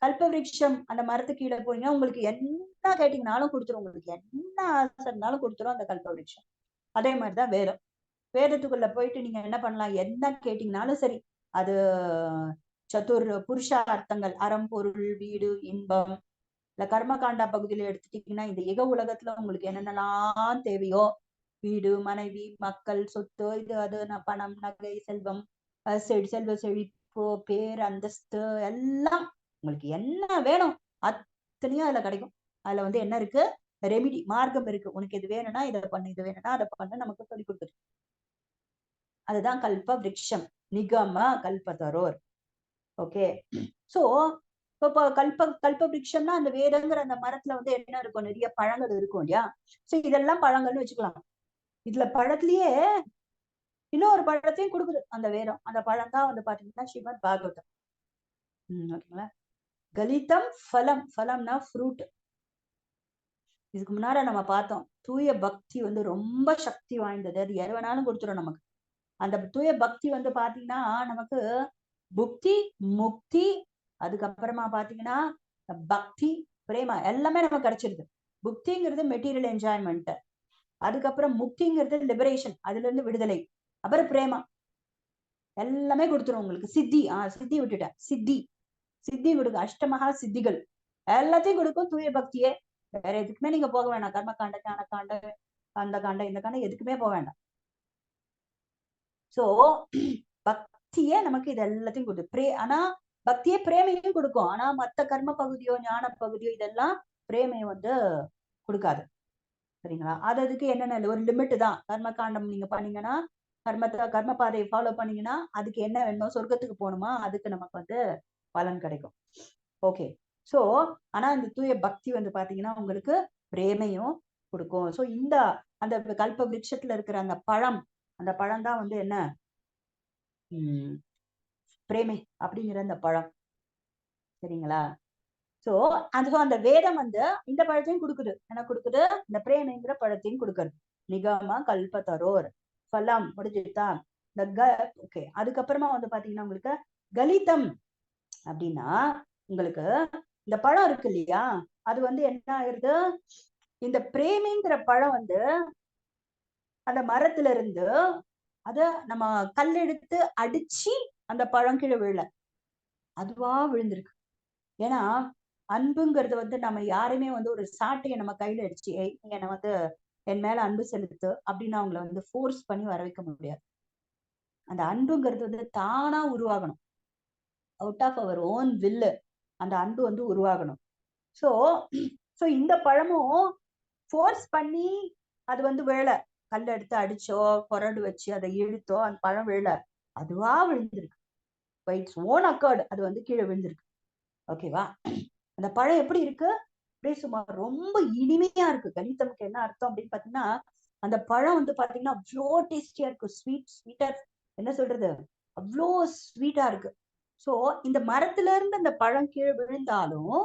கல்ப விருட்சம் அந்த மரத்துக்கு கீழே போனீங்கன்னா உங்களுக்கு என்ன கேட்டீங்கன்னாலும் கொடுத்துரும், உங்களுக்கு என்ன ஆசைனாலும் கொடுத்துரும் அந்த கல்ப விருட்சம். அதே மாதிரிதான் வேதம். வேதத்துக்குள்ள போயிட்டு நீங்க என்ன பண்ணலாம், என்ன கேட்டீங்கன்னாலும் சரி, அது புருஷார்த்தங்கள், அறம், பொருள், வீடு, இன்பம், இல்ல கர்மகாண்டா பகுதியில எடுத்துட்டீங்கன்னா இந்த இக உலகத்துல உங்களுக்கு என்னென்னலாம் தேவையோ, வீடு, மனைவி, மக்கள், சொத்து, இது அது, பணம், நகை, செல்வம், செல்வ செழிப்பு, பேர், அந்தஸ்து, எல்லாம் உங்களுக்கு என்ன வேணும் அத்தனையும் அதுல கிடைக்கும். அதுல வந்து என்ன இருக்கு, ரெமிடி, மார்க்கம் இருக்கு. உனக்கு இது வேணும்னா இதை பண்ணு, இது வேணும்னா அதை பண்ண நமக்கு சொல்லி கொடுக்குது. அதுதான் கல்ப விருட்சம், நிகம கல்பதரோர். ஓகே, சோ இப்போ கல்ப விருட்சம்னா அந்த வேதங்கிற அந்த மரத்துல வந்து என்ன இருக்கும், நிறைய பழங்கள் இருக்கும் இல்லையா? சோ இதெல்லாம் பழங்கள்னு வச்சுக்கலாம். இதுல பழத்திலேயே இன்னொரு பழத்தையும் கொடுக்குது அந்த வேதம். அந்த பழம் தான் வந்து பாத்தீங்கன்னா ஸ்ரீமத் பாகவதம். ஓகேங்களா? கலிதம் ஃபலம், ஃபலம்னா ஃப்ரூட். இதுக்கு முன்னாடி நம்ம பார்த்தோம், தூய பக்தி வந்து ரொம்ப சக்தி வாய்ந்தது, அது எது வேணாலும் கொடுத்துரும் நமக்கு. அந்த தூய பக்தி வந்து பாத்தீங்கன்னா நமக்கு புக்தி, முக்தி, அதுக்கப்புறமா பாத்தீங்கன்னா பக்தி, பிரேமா எல்லாமே நமக்கு கிடைச்சிருது. புக்திங்கிறது மெட்டீரியல் என்ஜாய்மெண்ட், அதுக்கப்புறம் முக்திங்கிறது லிபரேஷன், அதுல இருந்து விடுதலை, அப்புறம் பிரேமா, எல்லாமே கொடுத்துரும் உங்களுக்கு. சித்தி விட்டுட்டேன், சித்தி கொடுக்க, அஷ்டமகா சித்திகள் எல்லாத்தையும் கொடுக்கும் தூய பக்தியே. வேற எதுக்குமே நீங்க போக வேண்டாம், கர்மகாண்ட, ஞானகாண்ட, அந்த காண்ட, இந்த காண்ட எதுக்குமே போக வேண்டாம். சோ பக்தியே நமக்கு இது எல்லாத்தையும் கொடுத்து ஆனா பக்தியே பிரேமையும் கொடுக்கும். ஆனா மத்த கர்ம பகுதியோ ஞான பகுதியோ இதெல்லாம் பிரேமையை வந்து கொடுக்காது. சரிங்களா? அதுக்கு என்னென்ன ஒரு லிமிட் தான். கர்ம காண்டம் நீங்க பண்ணீங்கன்னா, கர்ம பாதையை ஃபாலோ பண்ணீங்கன்னா அதுக்கு என்ன வேணும், சொர்க்கத்துக்கு போகணுமா, அதுக்கு நமக்கு வந்து பலன் கிடைக்கும். ஓகே, சோ ஆனா இந்த தூய பக்தி வந்து பாத்தீங்கன்னா உங்களுக்கு பிரேமையும் கொடுக்கும். சோ இந்த அந்த கல்ப விருட்சத்துல இருக்கிற அந்த பழம் தான் வந்து என்ன, பிரேமை அப்படிங்கிற அந்த பழம். சரிங்களா? சோ அந்த வேதம் வந்து இந்த பழத்தையும் கொடுக்குது. என்ன கொடுக்குது? இந்த பிரேமைங்கிற பழத்தையும் கொடுக்குறது. நிகம கல்பதரோர் ஃபலம் முடிஞ்சுட்டா? இந்த ஓகே, அதுக்கப்புறமா வந்து பாத்தீங்கன்னா உங்களுக்கு கலிதம் அப்படின்னா உங்களுக்கு இந்த பழம் இருக்கு இல்லையா, அது வந்து என்ன ஆயிருது, இந்த பிரேமைங்கிற பழம் வந்து அந்த மரத்துல இருந்து அத நம்ம கல்லெடுத்து அடிச்சு அந்த பழம் கீழே விழல, அதுவா விழுந்திருக்கு. ஏன்னா அன்புங்கிறது வந்து நம்ம யாருமே வந்து ஒரு சாட்டையை நம்ம கையில அடிச்சு நீங்க என்ன வந்து என் மேல அன்பு செலுத்து அப்படின்னு அவங்கள வந்து ஃபோர்ஸ் பண்ணி வர வைக்க முடியாது. அந்த அன்புங்கிறது வந்து தானா உருவாகணும். அவுட் ஆஃப் அவர் ஓன் வில்லு அந்த அன்பு வந்து உருவாகணும். சோ சோ இந்த பழமும் ஃபோர்ஸ் பண்ணி அது வந்து விழல. கல் எடுத்து அடிச்சோ, கொரடு வச்சு அதை இழுத்தோ அந்த பழம் விழல. அதுவா விழுந்திருக்கு. பை இட்ஸ் ஓன் அக்கர்ட் அது வந்து கீழே விழுந்திருக்கு. ஓகேவா? அந்த பழம் எப்படி இருக்கு? அப்படியே சும்மா ரொம்ப இனிமையா இருக்கு. கலித்தம்க்கு என்ன அர்த்தம் அப்படின்னு பாத்தீங்கன்னா, அந்த பழம் வந்து பாத்தீங்கன்னா அவ்வளோ டேஸ்டியா இருக்கு. ஸ்வீட்டர் என்ன சொல்றது? அவ்வளோ ஸ்வீட்டா இருக்கு. சோ இந்த மரத்துல இருந்து அந்த பழம் கீழே விழுந்தாலும்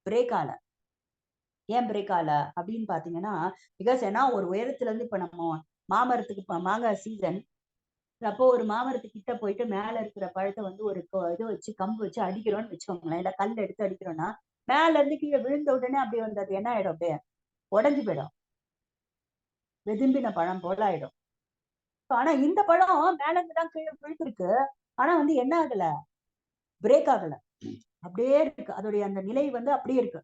பிரேக் ஆகல. ஏன் பிரேக் ஆகல அப்படின்னு பாத்தீங்கன்னா, பிகாஸ் ஏன்னா ஒரு உயரத்துல இருந்து இப்ப நம்ம மாமரத்துக்கு மாங்காய் சீசன் அப்போ ஒரு மாமரத்துக்கு கிட்ட போயிட்டு மேல இருக்கிற பழத்தை வந்து ஒரு இது வச்சு கம்பு வச்சு அடிக்கிறோம்னு வச்சுக்கோங்களேன், இல்ல கல் எடுத்து அடிக்கிறோம்னா மேல இருந்து கீழே விழுந்த உடனே அப்படியே வந்து அது என்ன ஆயிடும்? அப்படியே உடஞ்சு போயிடும். வெதும்பின பழம் போல ஆயிடும். ஆனா இந்த பழம் மேல இருந்துதான் கீழே விழுந்திருக்கு. ஆனா வந்து என்ன ஆகல? பிரேக் ஆகல. அப்படியே இருக்கு. அதோடைய அந்த நிலை வந்து அப்படியே இருக்கு.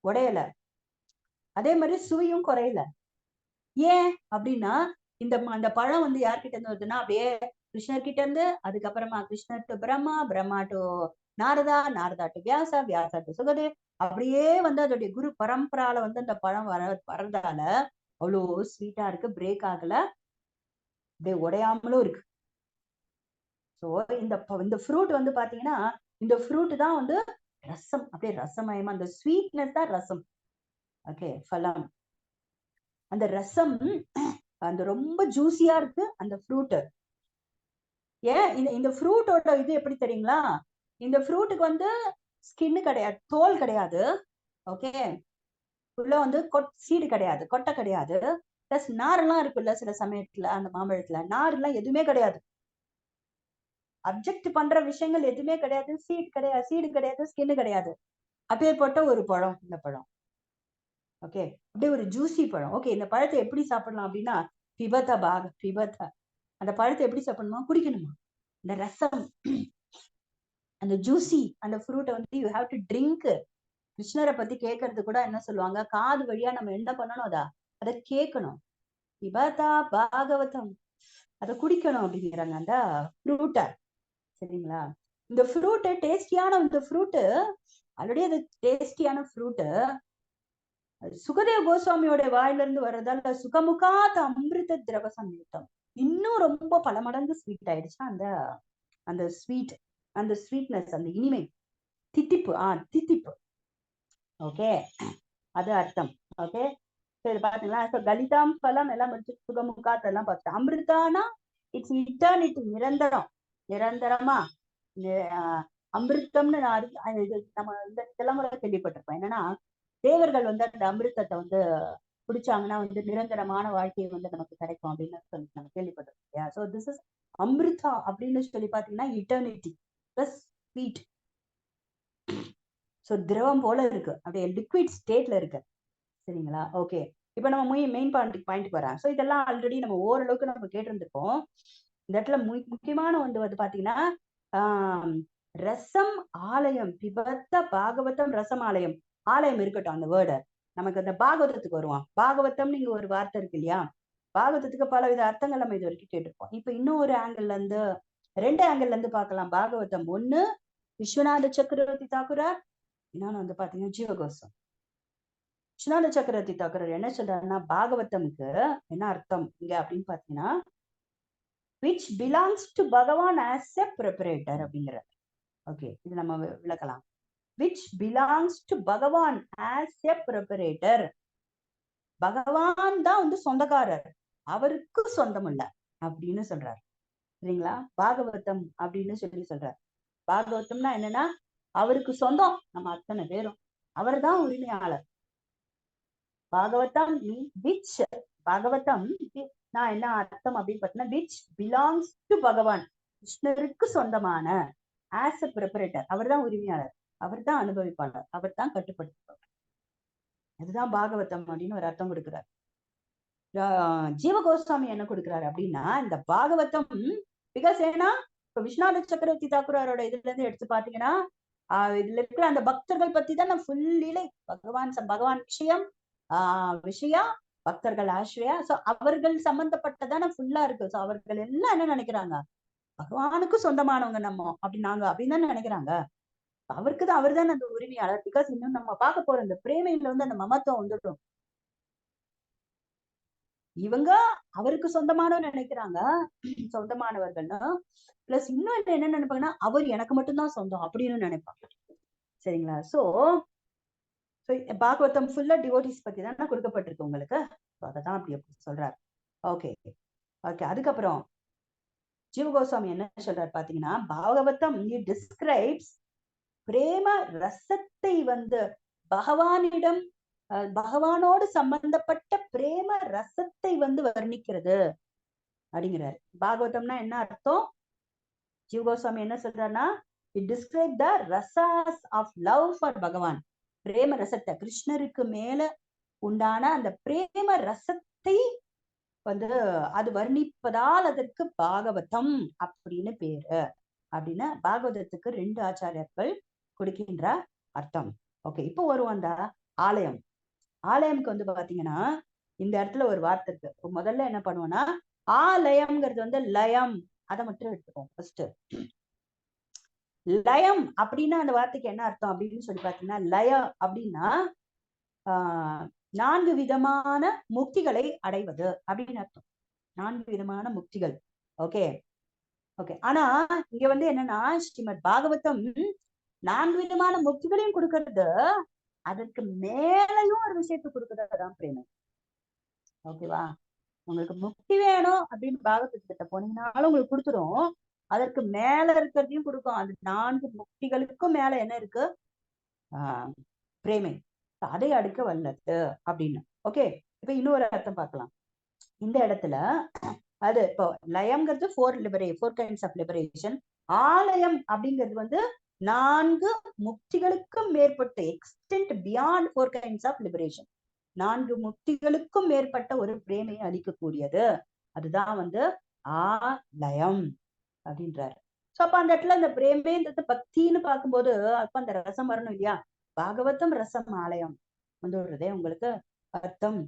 உடையல. அதே மாதிரி சுவையும் குறையல. ஏன் அப்படின்னா அந்த பழம் வந்து யார்கிட்ட இருந்து வருதுன்னா அப்படியே கிருஷ்ணர் கிட்ட இருந்து, அதுக்கப்புறமா கிருஷ்ணர் to Brahma, Brahma to Narada, Narada to Vyasa, Vyasa to Sukhdev, அப்படியே வந்து அதோடைய குரு பரம்பரால வந்து அந்த பழம் வரதால அவ்வளோ ஸ்வீட்டா இருக்கு. பிரேக் ஆகல, அப்படியே உடையாமலும் இருக்கு. சோ இந்த ஃப்ரூட் வந்து பாத்தீங்கன்னா, இந்த ஃப்ரூட் தான் வந்து ரசம். அப்படியே ரசமயமா அந்த ஸ்வீட்னஸ் தான் ரசம். ஓகே, பழம். அந்த ரசம் அந்த ரொம்ப ஜூசியா இருக்கு அந்த ஃப்ரூட். ஏன் இந்த ஃப்ரூட்டோட இது எப்படி தெரியுங்களா? இந்த ஃப்ரூட்டுக்கு வந்து ஸ்கின் கிடையாது, தோல் கிடையாது. ஓகே, உள்ள வந்து சீடு கிடையாது, கொட்டை கிடையாது. பிளஸ் நாரெல்லாம் இருக்குல்ல சில சமயத்துல அந்த மாம்பழத்துல நார் எல்லாம் எதுவுமே கிடையாது. அப்ஜெக்ட் பண்ற விஷயங்கள் எதுவுமே கிடையாது. சீடு கிடையாது, ஸ்கின் கிடையாது. அப்பேற்பட்ட ஒரு பழம் இந்த பழம். ஓகே, அப்படியே ஒரு ஜூசி பழம். ஓகே, இந்த பழத்தை எப்படி சாப்பிடலாம் அப்படின்னா, பிபதா அந்த பழத்தை எப்படி சாப்பிடணுமா? குடிக்கணுமா? இந்த ரசம், அந்த ஜூசி அந்த ஃப்ரூட்டை வந்து யூ ஹாவ் டு ட்ரிங்க். கிருஷ்ணரை பத்தி கேட்கறது கூட என்ன சொல்லுவாங்க? காது வழியா நம்ம என்ன பண்ணணும்? அதை கேட்கணும். பிபதா பாகவதம், அதை குடிக்கணும் அப்படிங்கிறாங்க அந்த ஃப்ரூட்டை. சரிங்களா? இந்த ஃப்ரூட் டேஸ்டியான இந்த ஃப்ரூட் ஆல்ரெடி அது டேஸ்டியான ஃப்ரூட். சுகதேவ கோஸ்வாமியோட வாயில இருந்து வர்றதால சுகமுகாத அமிர்த திரவ சம்யுக்தம் இன்னும் ரொம்ப பல மடங்கு ஸ்வீட் ஆயிடுச்சா அந்த அந்த ஸ்வீட், அந்த ஸ்வீட்னஸ், அந்த இனிமை, தித்திப்பு. தித்திப்பு. ஓகே, அது அர்த்தம். ஓகே, சரி பாத்தீங்களா? கலிதாம் பலம் எல்லாம் முடிச்சு சுகமுகாத் எல்லாம் பார்த்தோம். அமிர்தானா இட்ஸ் இட்டர்னிட்டி, நிரந்தரம். நிரந்தரமா அமிர்தம்னு நம்ம இந்த தலைமுறை கேள்விப்பட்டிருப்போம். என்னன்னா தேவர்கள் வந்து அந்த அமிர்தத்தை வந்து குடிச்சாங்கன்னா வந்து நிரந்தரமான வாழ்க்கையை வந்து நமக்கு கிடைக்கும் அப்படின்னு சொல்லி நம்ம கேள்விப்பட்டிருக்கோம். ஸோ திஸ் இஸ் அமிர்தா அப்படின்னு சொல்லி பாத்தீங்கன்னா இட்டர்னிட்டி பிளஸ் ஸ்வீட். ஸோ திரவம் போல இருக்கு, அப்படியே லிக்விட் ஸ்டேட்ல இருக்கு. சரிங்களா? ஓகே, இப்ப நம்ம மெயின் பாயிண்ட் வரேன். ஸோ இதெல்லாம் ஆல்ரெடி நம்ம ஓரளவுக்கு நம்ம கேட்டிருந்திருக்கோம். இந்த இடத்துல முக்கியமான வந்து பாத்தீங்கன்னா ரசம் ஆலயம், பிபத்த பாகவதம் ரசம் ஆலயம். ஆலயம் இருக்கட்டும், அந்த வேர்டு நமக்கு அந்த பாகவதத்துக்கு வருவான். பாகவதம் நீங்க ஒரு வார்த்தை இருக்கு இல்லையா? பாகவதத்துக்கு பல வித அர்த்தங்கள் நம்ம இது வரைக்கும் கேட்டிருப்போம். இப்ப இன்னும் ஒரு ஆங்கிள் இருந்து, 2 ஆங்கிள் இருந்து பார்க்கலாம். பாகவதம் ஒண்ணு விஸ்வநாத சக்கரவர்த்தி தாக்குரார், இன்னொன்னு வந்து பாத்தீங்கன்னா ஜீவகோஸ்வாமி. விஸ்வநாத சக்கரவர்த்தி தாக்குரார் என்ன சொல்றாருன்னா, பாகவதம்க்கு என்ன அர்த்தம் இங்க அப்படின்னு பாத்தீங்கன்னா, which belongs to பகவான் as a preparator அப்படிங்கிற. ஓகே, இது நம்ம விளக்கலாம். which belongs to பகவான் as a preparator. பகவான் தான் வந்து சொந்தக்காரர், அவருக்கு சொந்தம் இல்ல அப்படின்னு சொல்றாரு. சரிங்களா? பாகவதம் அப்படின்னு சொல்லி சொல்றாரு. பாகவதம்னா என்னன்னா அவருக்கு சொந்தம், நம்ம அத்தனை பேரும் அவர் தான் உரிமையாளர். பாகவதம் விச், பாகவதம் நான் என்ன அர்த்தம் அப்படின்னு பார்த்தீங்கன்னா, விச் பிலாங்ஸ் டு பகவான், கிருஷ்ணருக்கு சொந்தமான, ஆஸ் எ ப்ரிப்பரேட்டர், அவர் தான் உரிமையாளர், அவர் தான் அனுபவிப்பாளர், அவர் தான் கட்டுப்படுத்துவார். அதுதான் பாகவதம் அப்படின்னு ஒரு அர்த்தம் கொடுக்கிறார். ஜீவகோஸ்வாமி என்ன கொடுக்கிறாரு அப்படின்னா, இந்த பாகவதம் பிகாஸ் ஏன்னா இப்ப விஸ்வநாத சக்கரவர்த்தி தாக்குராரோட இதுல இருந்து எடுத்து பாத்தீங்கன்னா, இதுல இருக்கிற அந்த பக்தர்கள் பத்தி தான் நான் ஃபுல் லீலை, பகவான் விஷயம் விஷயா பக்தர்கள் ஆசிரியா. சோ அவர்கள் சம்பந்தப்பட்டதான ஃபுல்லா இருக்கு. சோ அவர்கள் எல்லாம் என்ன நினைக்கிறாங்க, பகவானுக்கு சொந்தமானவங்க நம்ம அப்படின்னு தானே நினைக்கிறாங்க. அவருக்கு தான், அவர் தானே அந்த உரிமையாளர். பிகாஸ் இன்னும் நம்ம பார்க்க போற இந்த பிரேமையில வந்து அந்த மமத்துவம் வந்துடும். இவங்க அவருக்கு சொந்தமானவர் நினைக்கிறாங்க, சொந்தமானவர்கள்னா. பிளஸ் இன்னும் என்ன நினைப்பாங்கன்னா, அவர் எனக்கு மட்டும்தான் சொந்தம் அப்படின்னு நினைப்பாங்க. சரிங்களா? சோ பாகவதம் ஃபுல்லா டிவோட்டிஸ் பத்தி தானே கொடுக்கப்பட்டிருக்கு உங்களுக்கு. அததான் அப்படி சொல்றாரு. Okay okay. அதுக்கப்புறம் ஜீவ கோஸ்வாமி என்ன சொல்றாரு பாத்தீங்கன்னா, பாகவதம் டிஸ்கிரைப்ஸ் பிரேம ரசத்தை வந்து பகவானிடம் பகவானோடு சம்பந்தப்பட்ட பிரேம ரசத்தை வந்து வர்ணிக்கிறது அப்படிங்கிறாரு. பாகவதம்னா என்ன அர்த்தம்? ஜீவ கோஸ்வாமி என்ன சொல்றாருன்னா, it describe the rasas of love for Bhagavan. பிரேம ரசத்தை, கிருஷ்ணருக்கு மேல உண்டான அந்த பிரேம ரசத்தை வந்து அது வர்ணிப்பதால் அதற்கு பாகவதம் அப்படின்னு பேரு. அப்படின்னு பாகவதத்துக்கு 2 ஆச்சாரியர்கள் கொடுக்கின்ற அர்த்தம். ஓகே, இப்போ வருவோம் அந்த ஆலயம். ஆலயம்க்கு வந்து பாத்தீங்கன்னா இந்த இடத்துல ஒரு வார்த்தை இருக்கு. முதல்ல என்ன பண்ணுவோம்னா, ஆலயம்ங்கிறது வந்து லயம், அதை மட்டும் எடுத்துக்கோம் ஃபர்ஸ்ட். லயம் அப்படின்னா அந்த வார்த்தைக்கு என்ன அர்த்தம் அப்படின்னு சொல்லி பாத்தீங்கன்னா, லய அப்படின்னா 4 விதமான முக்திகளை அடைவது அப்படின்னு அர்த்தம். 4 விதமான முக்திகள். Okay okay. ஆனா இங்க வந்து என்னன்னா, ஸ்ரீமத் பாகவதம் 4 விதமான முக்திகளையும் கொடுக்கறது, அதற்கு மேலையும் ஒரு விஷயத்தை கொடுக்கறதுதான் பிரேமை. ஓகேவா? உங்களுக்கு முக்தி வேணும் அப்படின்னு பாகவதத்திட்ட போனீங்கன்னாலும் உங்களுக்கு கொடுத்துரும். அதற்கு மேல இருக்கிறதையும் கொடுக்கும். அது 4 முக்திகளுக்கும் மேல என்ன இருக்கு? பிரேமை. அதை அடுக்க வல்லது அப்படின்னு. ஓகே, இப்ப இன்னொரு அர்த்தம் பார்க்கலாம் இந்த இடத்துல. அது இப்போ லயம்ங்கிறது 4 கைண்ட்ஸ் ஆஃப் லிபரேஷன். ஆலயம் அப்படிங்கிறது வந்து 4 முக்திகளுக்கும் மேற்பட்ட, extend beyond 4 kinds of liberation. 4 முக்திகளுக்கும் மேற்பட்ட ஒரு பிரேமையை அளிக்கக்கூடியது. அதுதான் வந்து ஆலயம் அப்படின்றாரு. சோ அப்ப அந்த இடத்துல அந்த பிரேமைன்றது பக்தின்னு பார்க்கும்போது அப்ப அந்த ரசம் வரணும் இல்லையா? பாகவதம் ரசம் ஆலயம் வந்துடுறதே உங்களுக்கு அர்த்தம்.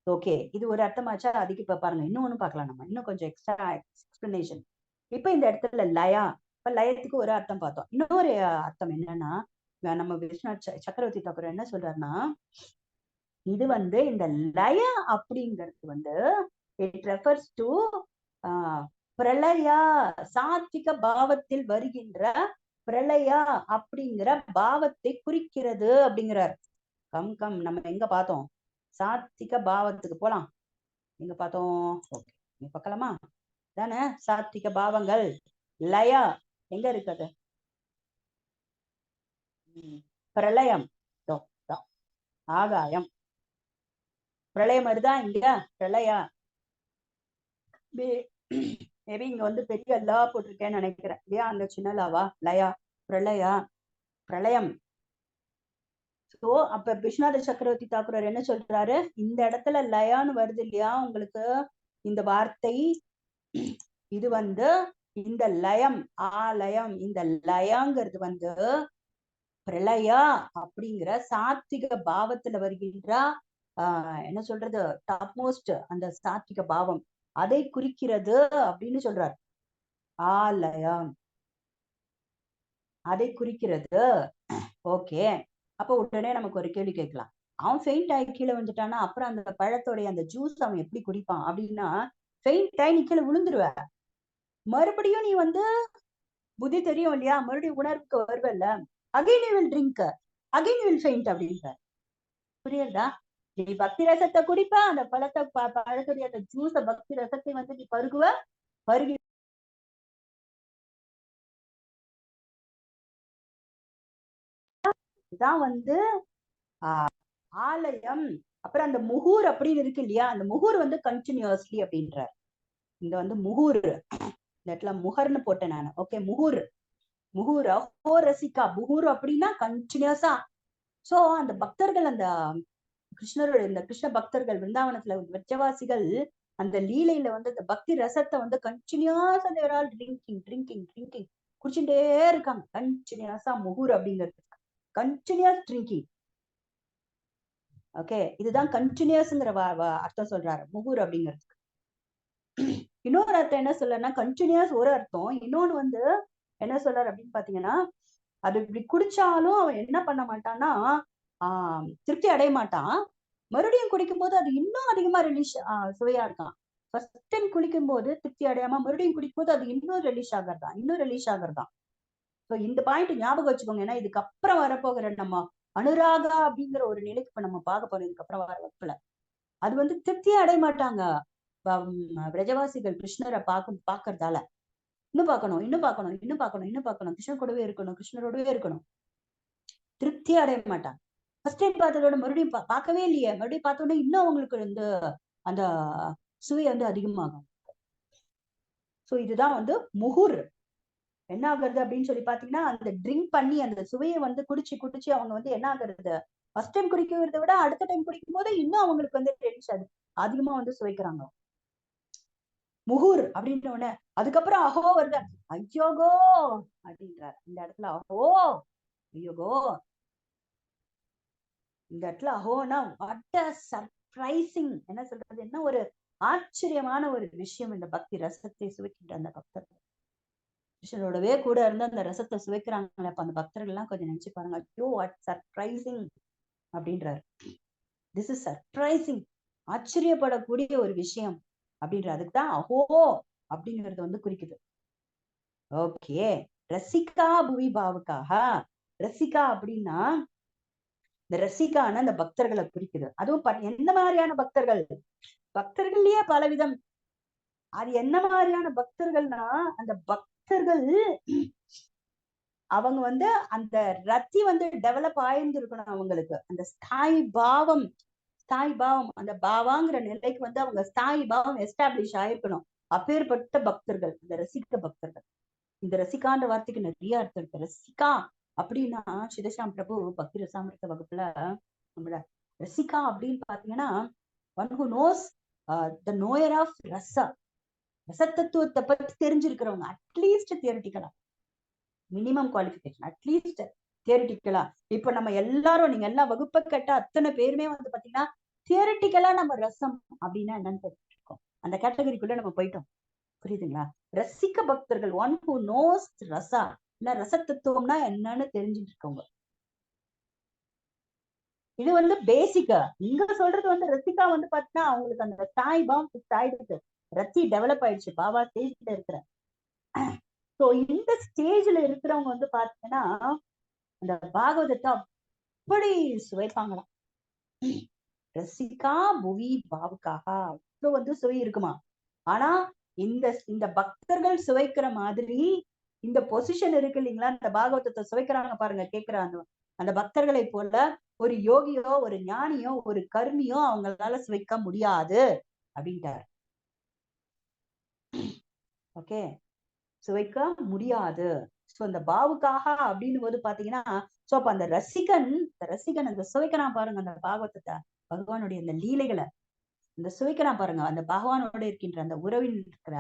ஓகே, இது ஒரு அர்த்தமாச்சா? அதுக்கு இப்ப பாருங்க இன்னொன்னு பார்க்கலாம். நம்ம இன்னும் கொஞ்சம் எக்ஸ்ட்ரா எக்ஸ்பிளனேஷன். இப்ப இந்த இடத்துல லயா, இப்ப லயத்துக்கு ஒரு அர்த்தம் பார்த்தோம். இன்னொரு அர்த்தம் என்னன்னா, நம்ம விஸ்வநாத் சக்கரவர்த்தி தாக்கூர் என்ன சொல்றாருன்னா, இது வந்து இந்த லய அப்படிங்கிறது வந்து இட் ரெஃபர்ஸ் டு பிரளயா, சாத்விக பாவத்தில் வருகின்ற பிரளயா அப்படிங்கிற பாவத்தை குறிக்கிறது அப்படிங்கிறார். கம் நம்ம எங்க பார்த்தோம்? சாத்விக பாவத்துக்கு போலாம். எங்க பார்த்தோம்? ஓகே, நீ பார்க்கலாமா? தானே சாத்விக பாவங்கள். லயா எங்க இருக்குது? பிரளயம், ஆகாயம். பிரளயம் வருதா இங்க? பிரளயா மேபி இங்க வந்து பெரிய லா போட்டிருக்கேன்னு நினைக்கிறேன் இல்லையா? அந்த சின்ன லாவா? லயா, பிரளயா, பிரளயம். சோ அப்ப விஸ்வநாத சக்கரவர்த்தி தாக்கூர் என்ன சொல்றாரு, இந்த இடத்துல லயான்னு வருது இல்லையா உங்களுக்கு இந்த வார்த்தை, இது வந்து இந்த லயம், ஆலயம், இந்த லயங்கிறது வந்து பிரளயா அப்படிங்கிற சாத்விக பாவத்துல வருகின்ற என்ன சொல்றது, டாப் மோஸ்ட் அந்த சாத்விக பாவம், அதை குறிக்கிறது அப்படின்னு சொல்றாரு. ஆலயம் அதை குறிக்கிறது. ஓகே, அப்ப உடனே நமக்கு ஒரு கேள்வி கேட்கலாம். அவன் ஃபெயிண்ட் ஆகி கீழே வந்துட்டானா அப்புறம் அந்த பழத்தோடைய அந்த ஜூஸ் அவன் எப்படி குடிப்பான் அப்படின்னா, ஃபெயிண்ட் ஆகி நீ கீழே விழுந்துருவ. மறுபடியும் நீ வந்து புத்தி தெரியும் இல்லையா, மறுபடியும் உணர்வுக்கு வருவல்ல, again you will drink, again you will faint அப்படின்ற. புரியுதா? நீ பக்தி ரசத்தை குடிப்ப, அந்த பழத்தை பழத்துடைய அந்த ஜூஸ பக்தி ரசத்தை வந்து நீ பருகுவ, பருகி தான் வந்து ஆலயம். அப்புறம் அந்த முகூர் அப்படின்னு இருக்கு இல்லையா, அந்த முகூர் வந்து கண்டினியூஸ்லி அப்படின்ற. இந்த வந்து முகூர், இந்த இடத்துல முகர்னு போட்டேன் நான். ஓகே, முகூர், முகூர் ரசிகா, முகூர் அப்படின்னா கண்டினியூஸா. சோ அந்த பக்தர்கள், அந்த கிருஷ்ணரோட இந்த கிருஷ்ண பக்தர்கள் விருந்தாவனத்துல விச்சவாசிகள் அந்த லீலையில வந்து அந்த பக்தி ரசத்தை வந்து கண்டினியூஸா ட்ரிங்கிங் குடிச்சுட்டே இருக்காங்க. கண்டினியூஸா முகூர் அப்படிங்கிறது கண்டினியூஸ் ட்ரிங்கிங். ஓகே, இதுதான் கண்டினியூஸ்ங்கிற அர்த்தம் சொல்றாரு முகூர் அப்படிங்கிறதுக்கு. இன்னொரு அர்த்தம் என்ன சொல்லனா, கண்டினியூஸ் ஒரு அர்த்தம், இன்னொன்னு வந்து என்ன சொல்றாரு அப்படின்னு பாத்தீங்கன்னா, அது இப்படி குடிச்சாலும் அவன் என்ன பண்ண மாட்டான்னா திருப்தி அடைய மாட்டான். மறுபடியும் குடிக்கும் போது அது இன்னும் அதிகமா சுவையா இருக்கான். ஃபர்ஸ்ட் டைம் குளிக்கும் போது திருப்தி அடையாம மறுபடியும் குடிக்கும் போது அது இன்னும் ரிலீஸ் ஆகிறதான். ஸோ இந்த பாயிண்ட் ஞாபகம் வச்சுக்கோங்க. ஏன்னா இதுக்கப்புறம் வரப்போகிற நம்ம அனுராகா அப்படிங்கிற ஒரு நிலைக்கு இப்ப நம்ம பார்க்க போறோம். இதுக்கப்புறம் வர வகுப்புல அது வந்து திருப்தியே அடைய மாட்டாங்க. பிரஜவாசிகள் கிருஷ்ணரை பாக்குறதால இன்னும் பார்க்கணும், இன்னும் பார்க்கணும், இன்னும் பார்க்கணும், இன்னும் பார்க்கணும், கிருஷ்ணர் கூடவே இருக்கணும், கிருஷ்ணரோடவே இருக்கணும், திருப்தியே அடைய மாட்டாங்க. ஃபர்ஸ்ட் டைம் பார்த்ததோட மறுபடியும் பார்க்கவே இல்லையே, மறுபடியும் பார்த்தோன்னே இன்னும் அவங்களுக்கு வந்து அந்த சுவை வந்து அதிகமாகும். ஸோ இதுதான் வந்து முகூர். என்ன ஆகுறது அப்படின்னு சொல்லி பாத்தீங்கன்னா, அந்த ட்ரிங்க் பண்ணி அந்த சுவையை வந்து குடிச்சு அவங்க வந்து என்ன ஆகுறது, ஃபர்ஸ்ட் டைம் குடிக்கிறத விட அடுத்த டைம் குடிக்கும் போது இன்னும் அவங்களுக்கு வந்து அதிகமா வந்து சுவைக்கிறாங்க. முகூர் அப்படின்ற உடனே அதுக்கப்புறம் அஹோ வருது, ஐயோகோ அப்படின்றார் இந்த இடத்துல. அஹோ, ஐயோகோ, இந்த இடத்துல அஹோனா வாட் அ சர்ப்ரைசிங், என்ன சொல்றது, என்ன ஒரு ஆச்சரியமான ஒரு விஷயம். இந்த பக்தி ரசத்தை சுவைக்கின்ற அந்த பக்தர்கள் கிருஷ்ணரோடவே கூட இருந்து அந்த ரசத்தை சுவைக்கிறாங்களே, அப்ப அந்த பக்தர்கள் எல்லாம் கொஞ்சம் நினைச்சு பாருங்க. ஐயோ வாட் சர்ப்ரைசிங் அப்படின்றாரு. திஸ் இஸ் சர்ப்ரைசிங், ஆச்சரியப்படக்கூடிய ஒரு விஷயம் அப்படின்ற, அதுக்குதான் அஹோ அப்படிங்கிறது வந்து குறிக்குது. ஓகே, ரசிகா புவி பாவுக்காக. ரசிகா அப்படின்னா இந்த ரசிகான அந்த பக்தர்களை குறிக்குது. அதுவும் எந்த மாதிரியான பக்தர்கள், பக்தர்கள்லயே பலவிதம். அது என்ன மாதிரியான பக்தர்கள்னா, அந்த பக்தர்கள் அவங்க வந்து அந்த ரத்தி வந்து டெவலப் ஆயிருந்திருக்கணும் அவங்களுக்கு. அந்த ஸ்தாயி பாவம் அந்த பாவாங்கிற நிலைக்கு வந்து அவங்க ஸ்தாயி பாவம் எஸ்டாப்ளிஷ் ஆயிருக்கணும். அப்பேற்பட்ட பக்தர்கள் இந்த ரசிக்க பக்தர்கள். இந்த ரசிகான்ற வார்த்தைக்கு நிறைய அர்த்தம் இருக்கு. ரசிகா அப்படின்னா சிதசாம் பிரபு பக்தி ரசாமிர்த வகுப்புல நம்மள ரசிகா அப்படின்னு பாத்தீங்கன்னா, one who knows the knower of ரசத்தத்துவத்தை பத்தி தெரிஞ்சிருக்கிறவங்க. அட்லீஸ்ட் தியரிட்டிக்கலா, மினிமம் குவாலிஃபிகேஷன், அட்லீஸ்ட் தியரிட்டிக்கலா. இப்ப நம்ம எல்லாரும், நீங்க எல்லா வகுப்பை கேட்ட அத்தனை பேருமே வந்து பாத்தீங்கன்னா தியரிட்டிக்கலா நம்ம ரசம் அப்படின்னா என்னன்னு தெரிஞ்சிருக்கோம். அந்த கேட்டகரிக்குள்ள நம்ம போயிட்டோம். புரியுதுங்களா? ரசிக்க பக்தர்கள், ஒன் ஹூ நோஸ் ரசா, இல்ல ரசத்தத்துவம்னா என்னன்னு தெரிஞ்சுட்டு இருக்கவங்க. இது வந்து பேசிக்கா. இங்க சொல்றது வந்து ரசிகா வந்து பாத்தீங்கன்னா அவங்களுக்கு அந்த தாய் பாவம் ஃபிக்ஸ் ஆயிடுச்சு, ரத்தி டெவலப் ஆயிடுச்சு, பாபா ஸ்டேஜ்ல இருக்கிற. சோ இந்த ஸ்டேஜ்ல இருக்கிறவங்க வந்து பாத்தீங்கன்னா அந்த பாகவதத்தை அப்படி சுவைப்பாங்களாம். ரசிகா புவி பாவுக்காக அவ்வளவு வந்து சுவை இருக்குமா. ஆனா இந்த இந்த பக்தர்கள் சுவைக்கிற மாதிரி இந்த பொசிஷன் இருக்கு இல்லைங்களா, இந்த பாகவதத்தை சுவைக்கிறாங்க பாருங்க, கேட்கிறாங்க அந்த பக்தர்களை போல ஒரு யோகியோ ஒரு ஞானியோ ஒரு கர்மியோ அவங்களால சுவைக்க முடியாது அப்படின்ட்டார். ஓகே, சுவைக்க முடியாது. சோ அந்த பாவுக்காக அப்படின்னு போது பாத்தீங்கன்னா, சோ அப்ப அந்த ரசிகன் அந்த சுவைக்கிறான் பாருங்க அந்த பாகவதத்தை, பகவானுடைய அந்த லீலைகளை இந்த சுவைக்கிறான் பாருங்க, அந்த பகவானோட இருக்கின்ற அந்த உறவில் இருக்கிற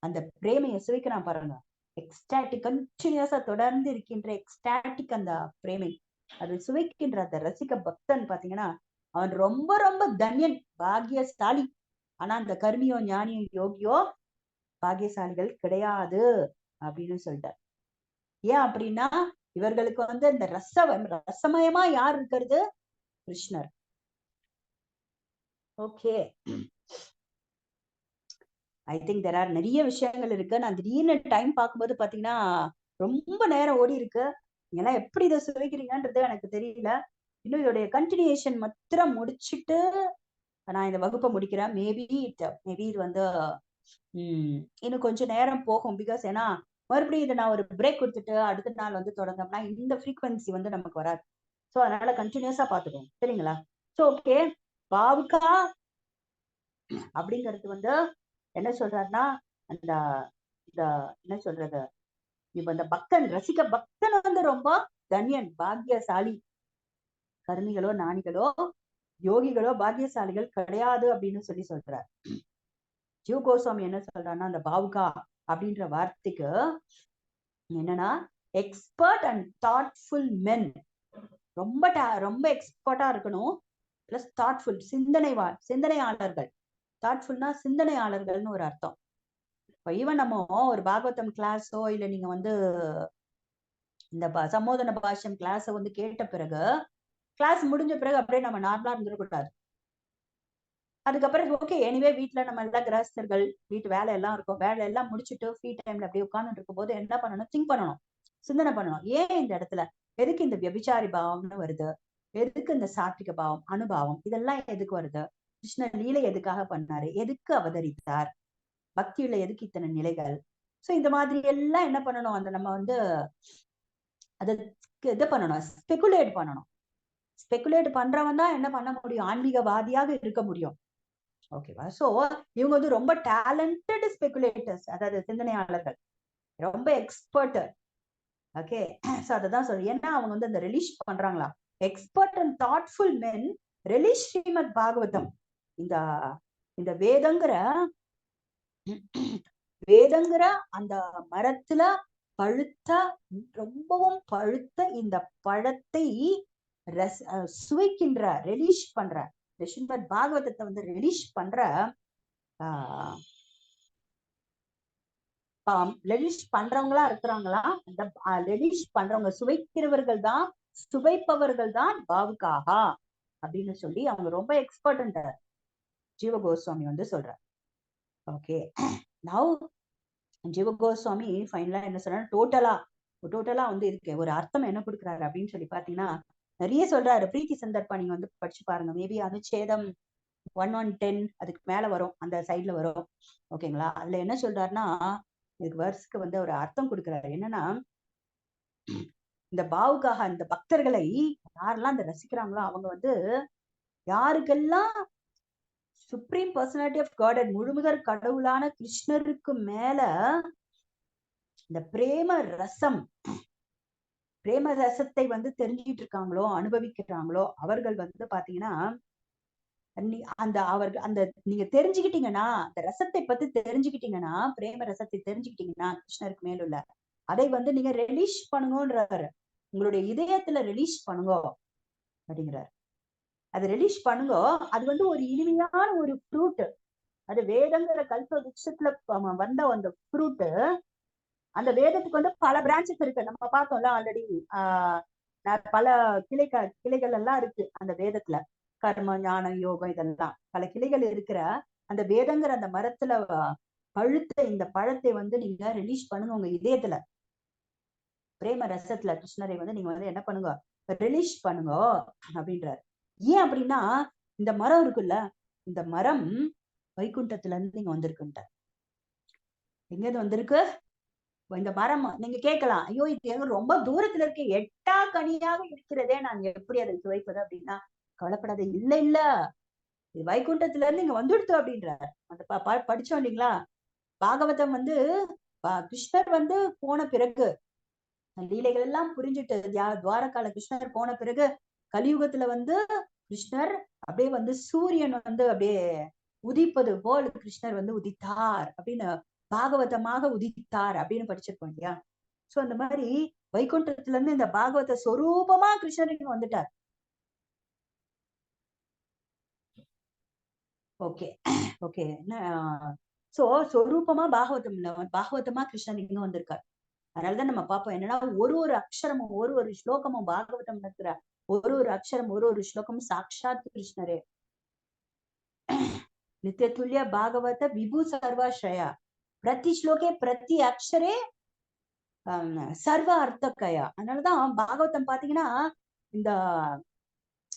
அந்த பிரேமையை சுவைக்கிறான் பாருங்க. எக்ஸ்டாட்டிக், கண்டினியூஸா தொடர்ந்து இருக்கின்ற எக்ஸ்டாட்டிக் அந்த பிரேமை, அது சுவைக்கின்ற அந்த ரசிக பக்தன் பாத்தீங்கன்னா அவன் ரொம்ப ரொம்ப தன்யன், பாக்கியசாலி. ஆனா அந்த கர்மியோ ஞானியோ யோகியோ பாக்கியசாலிகள் கிடையாது அப்படின்னு சொல்லிட்டார். ஏன் அப்படின்னா இவர்களுக்கு வந்து இந்த ரசமயமா யார் இருக்கிறது, கிருஷ்ணர். Okay, I think there are நிறைய விஷயங்கள் இருக்கு. நான் திடீர்னு டைம் பார்க்கும்போது பாத்தீங்கன்னா ரொம்ப நேரம் ஓடி இருக்கு. நீங்க எப்படி இதை சுவைக்கிறீங்கன்றது எனக்கு தெரியல. இன்னும் இதோடைய கண்டினியூஷன் மாத்திரம் முடிச்சுட்டு நான் இந்த வகுப்பை முடிக்கிறேன். மேபி இது வந்து இன்னும் கொஞ்சம் நேரம் போகும். பிகாஸ் ஏன்னா மறுபடியும் இதை நான் ஒரு பிரேக் கொடுத்துட்டு அடுத்த நாள் வந்து தொடங்கம்னா இந்த ஃப்ரீக்வன்சி வந்து நமக்கு வராது. ஸோ அதனால கண்டினியூஸா பார்த்துக்கோங்க, சரிங்களா? ஸோ ஓகே, பாவுக்கா அப்படிங்கிறது வந்து என்ன சொல்றாருன்னா, அந்த இந்த என்ன சொல்றது, இப்ப இந்த பக்தன் ரசிக பக்தன் வந்து ரொம்ப தன்யன், பாக்கியசாலி. கர்மிகளோ ஞானிகளோ யோகிகளோ பாக்கியசாலிகள் கிடையாது அப்படின்னு சொல்லி சொல்றார். ஜீவ கோஸ்வாமி என்ன சொல்றாருன்னா, அந்த பாவுகா அப்படின்ற வார்த்தைக்கு என்னன்னா எக்ஸ்பர்ட் அண்ட் தாட்ஃபுல் மென், ரொம்ப ரொம்ப எக்ஸ்பர்ட்டா இருக்கணும், பிளஸ் தாட்ஃபுல், சிந்தனையாளர்கள். தாட்ஃபுல்னா சிந்தனையாளர்கள்னு ஒரு அர்த்தம். இப்ப ஈவன் நம்ம ஒரு பாகவதம் கிளாஸோ இல்ல நீங்க வந்து இந்த சம்போதன பாஷ்யம் கிளாஸ வந்து கேட்ட பிறகு, கிளாஸ் முடிஞ்ச பிறகு அப்படியே நம்ம நார்மலா இருந்துடக்கூடாது. அதுக்கப்புறம் ஓகே எனிவே வீட்டுல நம்ம எல்லாம் கிரகஸ்தர்கள், வீட்டு வேலை எல்லாம் இருக்கும், வேலை எல்லாம் முடிச்சுட்டு ஃப்ரீ டைம்ல அப்படியே உட்கார்ந்துட்டு இருக்கும் போது என்ன பண்ணணும், திங்க் பண்ணணும், சிந்தனை பண்ணணும். ஏன் இந்த இடத்துல எதுக்கு இந்த வியபிச்சாரி பாவம்னு வருது, எதுக்கு இந்த சாத்விக பாவம், அனுபாவம், இதெல்லாம் எதுக்கு வருது, கிருஷ்ணர் லீலை எதுக்காக பண்ணாரு, எதுக்கு அவதரித்தார், பக்தியில எதுக்கு இத்தனை நிலைகள். சோ இந்த மாதிரி எல்லாம் என்ன பண்ணணும், அந்த நம்ம வந்து அதுக்கு இது பண்ணணும், ஸ்பெகுலேட் பண்ணணும். ஸ்பெகுலேட் பண்றவன் தான் என்ன பண்ண முடியும், ஆன்மீகவாதியாக இருக்க முடியும். ஓகேவா? சோ இவங்க வந்து ரொம்ப டேலண்டட் ஸ்பெகுலேட்டர்ஸ், அதாவது சிந்தனையாளர்கள், ரொம்ப எக்ஸ்பர்ட். ஓகே, சோ அததான் சொல்றேன். ஏன்னா அவங்க வந்து அந்த ரிலீஸ் பண்றாங்களா, expert and thoughtful men release Shrimad Bhagavatam. இந்த இந்த வேதங்கிற அந்த மரத்துல பழுத்த, ரொம்பவும் பழுத்த இந்த பழத்தை சுவைக்கின்ற, ரிலீஸ் பண்ற, ஸ்ரீமத் பாகவதத்தை வந்து ரிலீஸ் பண்ற லெலிஷ் பண்றவங்களா இருக்கிறாங்களா, அந்த லெலிஷ் பண்றவங்க, சுவைக்கிறவர்கள் தான், சுவைப்பவர்கள் தான் பாவுக்காகா அப்படின்னு சொல்லி அவங்க ரொம்ப எக்ஸ்பர்ட் ஜீவ கோஸ்வாமி வந்து சொல்ற. ஓகே, நவ் ஜீவ கோஸ்வாமி ஃபைனலா என்ன சொல்றாரு, டோட்டலா வந்து இதுக்கு ஒரு அர்த்தம் என்ன கொடுக்குறாரு அப்படின்னு சொல்லி பாத்தீங்கன்னா, நிறைய சொல்றாரு. பிரீத்தி சந்தர்ப்பா நீங்க வந்து படிச்சு பாருங்க, மேபி அனுச்சேதம் 110 அதுக்கு மேல வரும், அந்த சைட்ல வரும். ஓகேங்களா? அதுல என்ன சொல்றாருன்னா, இதுக்கு வேர்ஸ்க்கு வந்து ஒரு அர்த்தம் கொடுக்கிறாரு. என்னன்னா, இந்த பாவுக்காக இந்த பக்தர்களை யாரெல்லாம் இந்த ரசிக்கிறாங்களோ அவங்க வந்து யாருக்கெல்லாம் சுப்ரீம் பர்சனாலிட்டி ஆஃப் காட், முழுமுதற் கடவுளான கிருஷ்ணருக்கு மேல இந்த பிரேம ரசத்தை வந்து தெரிஞ்சுக்கிட்டு இருக்காங்களோ, அனுபவிக்கிறாங்களோ, அவர்கள் வந்து பாத்தீங்கன்னா அந்த நீங்க தெரிஞ்சுக்கிட்டீங்கன்னா, அந்த ரசத்தை பத்தி தெரிஞ்சுக்கிட்டீங்கன்னா, பிரேம ரசத்தை தெரிஞ்சுக்கிட்டீங்கன்னா, கிருஷ்ணருக்கு மேலுள்ள அதை வந்து நீங்க ரிலீஸ் பண்ணுங்கன்றாரு. உங்களுடைய இதயத்துல ரிலீஸ் பண்ணுங்க அப்படிங்கிறார். அது ரிலீஸ் பண்ணுங்க. அது வந்து ஒரு இனிமையான ஒரு ஃப்ரூட். அது வேதங்கிற கல்ப விருட்சத்துல வந்த அந்த ஃப்ரூட். அந்த வேதத்துக்கு வந்து பல பிரான்ச்சஸ் இருக்கு, நம்ம பார்த்தோம்ல ஆல்ரெடி. பல கிளைகள் எல்லாம் இருக்கு அந்த வேதத்துல. கர்ம, ஞானம், யோகம், இதெல்லாம் பல கிளைகள் இருக்கிற அந்த வேதங்கிற அந்த மரத்துல பழுத்த இந்த பழத்தை வந்து நீங்க ரிலீஸ் பண்ணுங்க உங்க இதயத்துல. பிரேம ரசத்துல கிருஷ்ணரை வந்து நீங்க வந்து என்ன பண்ணுங்க, ரிலீஸ் பண்ணுங்க அப்படின்றாரு. ஏன் அப்படின்னா, இந்த மரம் இருக்குல்ல, இந்த மரம் வைகுண்டத்துல இருந்து நீங்க வந்திருக்குன்ட்ட. எங்க இருந்து வந்திருக்கு இந்த மரம்? நீங்க கேட்கலாம், ஐயோ இது ரொம்ப தூரத்துல இருக்கு, எட்டா கனியாக இருக்கிறதே, நான் எப்படி அதை சுவைப்பது அப்படின்னா, கவலைப்படாத, இல்ல இல்ல, இது வைகுண்டத்துல இருந்து இங்க வந்துடுத்து அப்படின்றார். அந்த படிச்சோம் இல்லைங்களா, பாகவதம் வந்து கிருஷ்ணர் வந்து போன பிறகு, லீலைகள் எல்லாம் புரிஞ்சுட்டு துவாரகால கிருஷ்ணர் போன பிறகு, கலியுகத்துல வந்து கிருஷ்ணர் அப்படியே வந்து சூரியன் வந்து அப்படியே உதிப்பது போல் கிருஷ்ணர் வந்து உதித்தார் அப்படின்னு, பாகவதமாக உதித்தார் அப்படின்னு படிச்சிருக்கோம் இல்லையா. சோ அந்த மாதிரி வைகுண்டத்துல இருந்து இந்த பாகவத சொரூபமா கிருஷ்ணர் இங்க வந்துட்டார். ஓகே ஓகே, சோ சொரூபமா பாகவதமா கிருஷ்ணர் இங்க வந்திருக்கார். அதனாலதான் நம்ம பார்ப்போம் என்னன்னா, ஒரு அக்ஷரமும் ஒரு ஸ்லோகமும் பாகவதம் இருக்கிற ஒரு அக்ஷரம் ஒரு ஸ்லோகமும் சாட்சாத் கிருஷ்ணரே. நித்திய துல்லிய பாகவத விபு சர்வாஸ்ரயா, பிரதி ஸ்லோகே பிரதி அக்ஷரே சர்வ அர்த்தக்கயா. அதனாலதான் பாகவதம் பாத்தீங்கன்னா, இந்த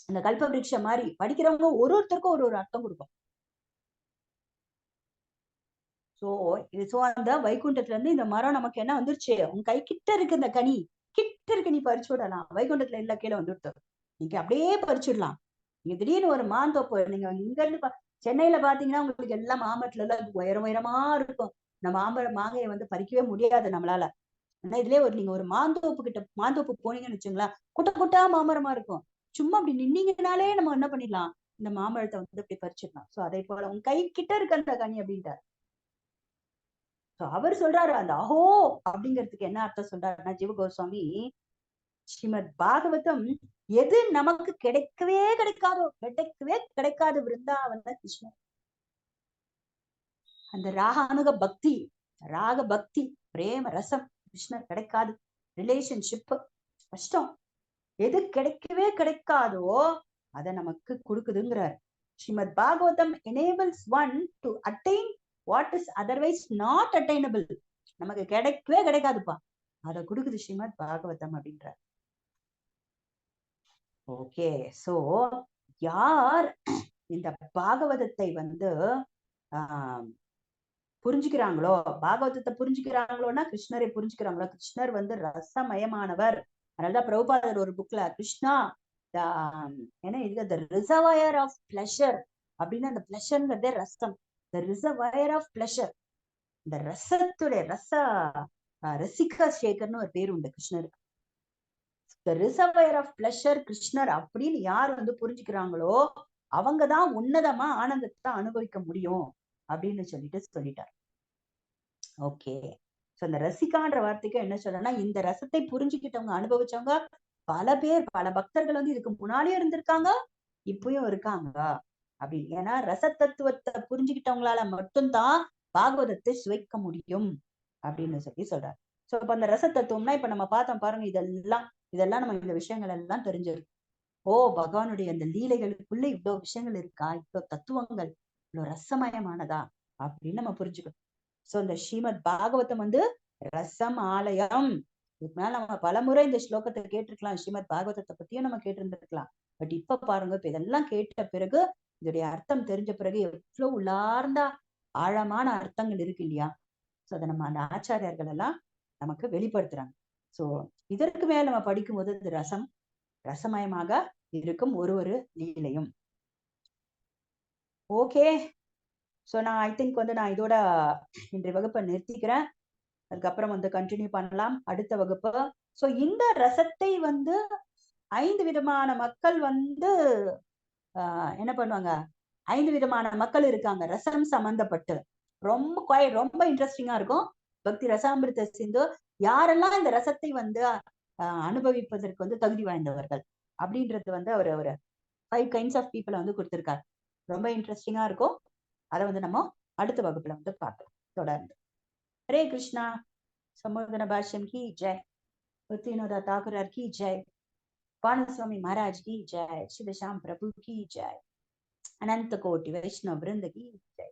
இந்த கல்பவிருட்சம் மாதிரி படிக்கிறவங்க ஒருத்தருக்கும் ஒரு அர்த்தம் கொடுக்கும். சோ அந்த வைகுண்டத்துல இருந்து இந்த மரம் நமக்கு என்ன வந்துருச்சு, உங்க கை கிட்ட இருக்கு, இந்த கனி கிட்ட இருக்கு, நீ பறிச்சு விடலாம். வைகுண்டத்துல எல்லா கீழே வந்துடுத்து, நீங்க அப்படியே பறிச்சுடலாம். நீங்க திடீர்னு ஒரு மாந்தோப்பு, நீங்க இங்க இருந்து சென்னையில பாத்தீங்கன்னா உங்களுக்கு எல்லாம் மாமரத்துல எல்லாம் உயரமா இருக்கும். நம்ம மாங்காயை வந்து பறிக்கவே முடியாது நம்மளால. ஆனா இதுலயே நீங்க ஒரு மாந்தோப்பு போனீங்கன்னு வச்சுங்களேன், குட்டா மாமரமா இருக்கும். சும்மா அப்படி நின்னீங்கனாலே நம்ம என்ன பண்ணிடலாம், இந்த மாம்பழத்தை வந்து இப்படி பறிச்சிடலாம். சோ அதே போல உங்க கை கிட்ட இருக்க அந்த கனி அப்படின்ட்டார். அவர் சொல்றாரு, அந்த அஹோ அப்படிங்கிறதுக்கு என்ன அர்த்தம் சொல்றாருன்னா, ஜீவ கோஸ்வாமி, ஸ்ரீமத் பாகவதம் எது நமக்கு கிடைக்கவே கிடைக்காது விருந்தாவன கிருஷ்ணன். அந்த ராக பக்தி பிரேம ரசம் கிருஷ்ணர் கிடைக்காது. ரிலேஷன்ஷிப் கஷ்டம். எது கிடைக்காதோ அதை நமக்கு கொடுக்குதுங்கிறார். Srimad Bhagavatam enables one to attain what is otherwise not attainable. நமக்கு கிடைக்காதுப்பா, அதை கொடுக்குது ஸ்ரீமத் பாகவதம் அப்படின்றார். ஓகே, சோ யார் இந்த பாகவதத்தை புரிஞ்சுக்கிறாங்களோ, பாகவதத்தை புரிஞ்சுக்கிறாங்களோன்னா கிருஷ்ணரை புரிஞ்சுக்கிறாங்களோ. கிருஷ்ணர் ரசமயமானவர். அதனாலதான் பிரபுபாதர் ஒரு புக்ல கிருஷ்ணா ஏன்னா இது the reservoir of pleasure அப்படின்னு, அந்த பிளஷர்ங்கிறதே ரசம். the reservoir of pleasure, இந்த ரசத்துடைய ரசிகா சேகர்னு ஒரு பேர் உண்டு கிருஷ்ணருக்கு. the reservoir of pleasure கிருஷ்ணர் அப்படின்னு யார் புரிஞ்சுக்கிறாங்களோ அவங்கதான் உன்னதமா ஆனந்தத்தை அனுபவிக்க முடியும் அப்படின்னு சொல்லிட்டார். ஓகே, சோ இந்த ரசிகான்ற வார்த்தைக்கு என்ன சொல்லனா, இந்த ரசத்தை புரிஞ்சுக்கிட்டவங்க, அனுபவிச்சவங்க பல பேர், பல பக்தர்கள் இதுக்கு முன்னாடியே இருந்திருக்காங்க, இப்பயும் இருக்காங்க அப்படின்னு. ஏன்னா ரச தத்துவத்தை புரிஞ்சுக்கிட்டவங்களால மட்டும்தான் பாகவதத்தை சுவைக்க முடியும் அப்படின்னு சொல்றாரு. சோ இப்ப அந்த ரச தத்துவம்னா இப்ப நம்ம பார்த்தோம் பாருங்க, இதெல்லாம் நம்ம இந்த விஷயங்கள் எல்லாம் தெரிஞ்சிருக்கு. ஓ, பகவானுடைய அந்த லீலைகளுக்குள்ள இவ்வளவு விஷயங்கள் இருக்கா, இவ்வளவு தத்துவங்கள் இவ்வளவு ரசமயமானதா அப்படின்னு நம்ம புரிஞ்சுக்கணும். சோ இந்த ஸ்ரீமத் பாகவதம் ரசம் ஆலயம். இதுக்கு மேல நம்ம பலமுறை இந்த ஸ்லோகத்தை கேட்டிருக்கலாம், ஸ்ரீமத் பாகவதத்தை பத்தியும் நம்ம கேட்டிருந்திருக்கலாம். பட் இப்ப பாருங்க, இப்ப இதெல்லாம் கேட்ட பிறகு, இதோடைய அர்த்தம் தெரிஞ்ச பிறகு எவ்வளவு உள்ளார்ந்த ஆழமான அர்த்தங்கள் இருக்கு இல்லையா. சோ அதை நம்ம அந்த ஆச்சாரியர்கள் எல்லாம் நமக்கு வெளிப்படுத்துறாங்க. சோ இதற்கு மேல நம்ம படிக்கும் போது இது ரசமயமாக இருக்கும் ஒரு லீலையும். ஓகே, சோ நான் ஐ திங்க் நான் இதோட இன்றைய வகுப்பை நிறுத்திக்கிறேன். அதுக்கப்புறம் கண்டினியூ பண்ணலாம் அடுத்த வகுப்பு. சோ இந்த ரசத்தை 5 விதமான மக்கள் என்ன பண்ணுவாங்க, 5 விதமான மக்கள் இருக்காங்க ரசம் சம்பந்தப்பட்டு. ரொம்ப இன்ட்ரெஸ்டிங்கா இருக்கும். பக்தி ரசாமிருத சிந்து யாரெல்லாம் இந்த ரசத்தை அனுபவிப்பதற்கு தகுதி வாய்ந்தவர்கள் அப்படின்றது அவர் 5 kinds of people கொடுத்திருக்காரு. ரொம்ப இன்ட்ரெஸ்டிங்கா இருக்கும். அதை நம்ம அடுத்த வகுப்புல பார்க்கலாம் தொடர்ந்து. हरे कृष्णा, संबोधन भाषण की जय, भक्तिविनोद ठाकुर की जय, पाणस्वामी महाराज की जय, श्री श्याम प्रभु की जय, अनंत कोटि वैष्णव वृंद की जय।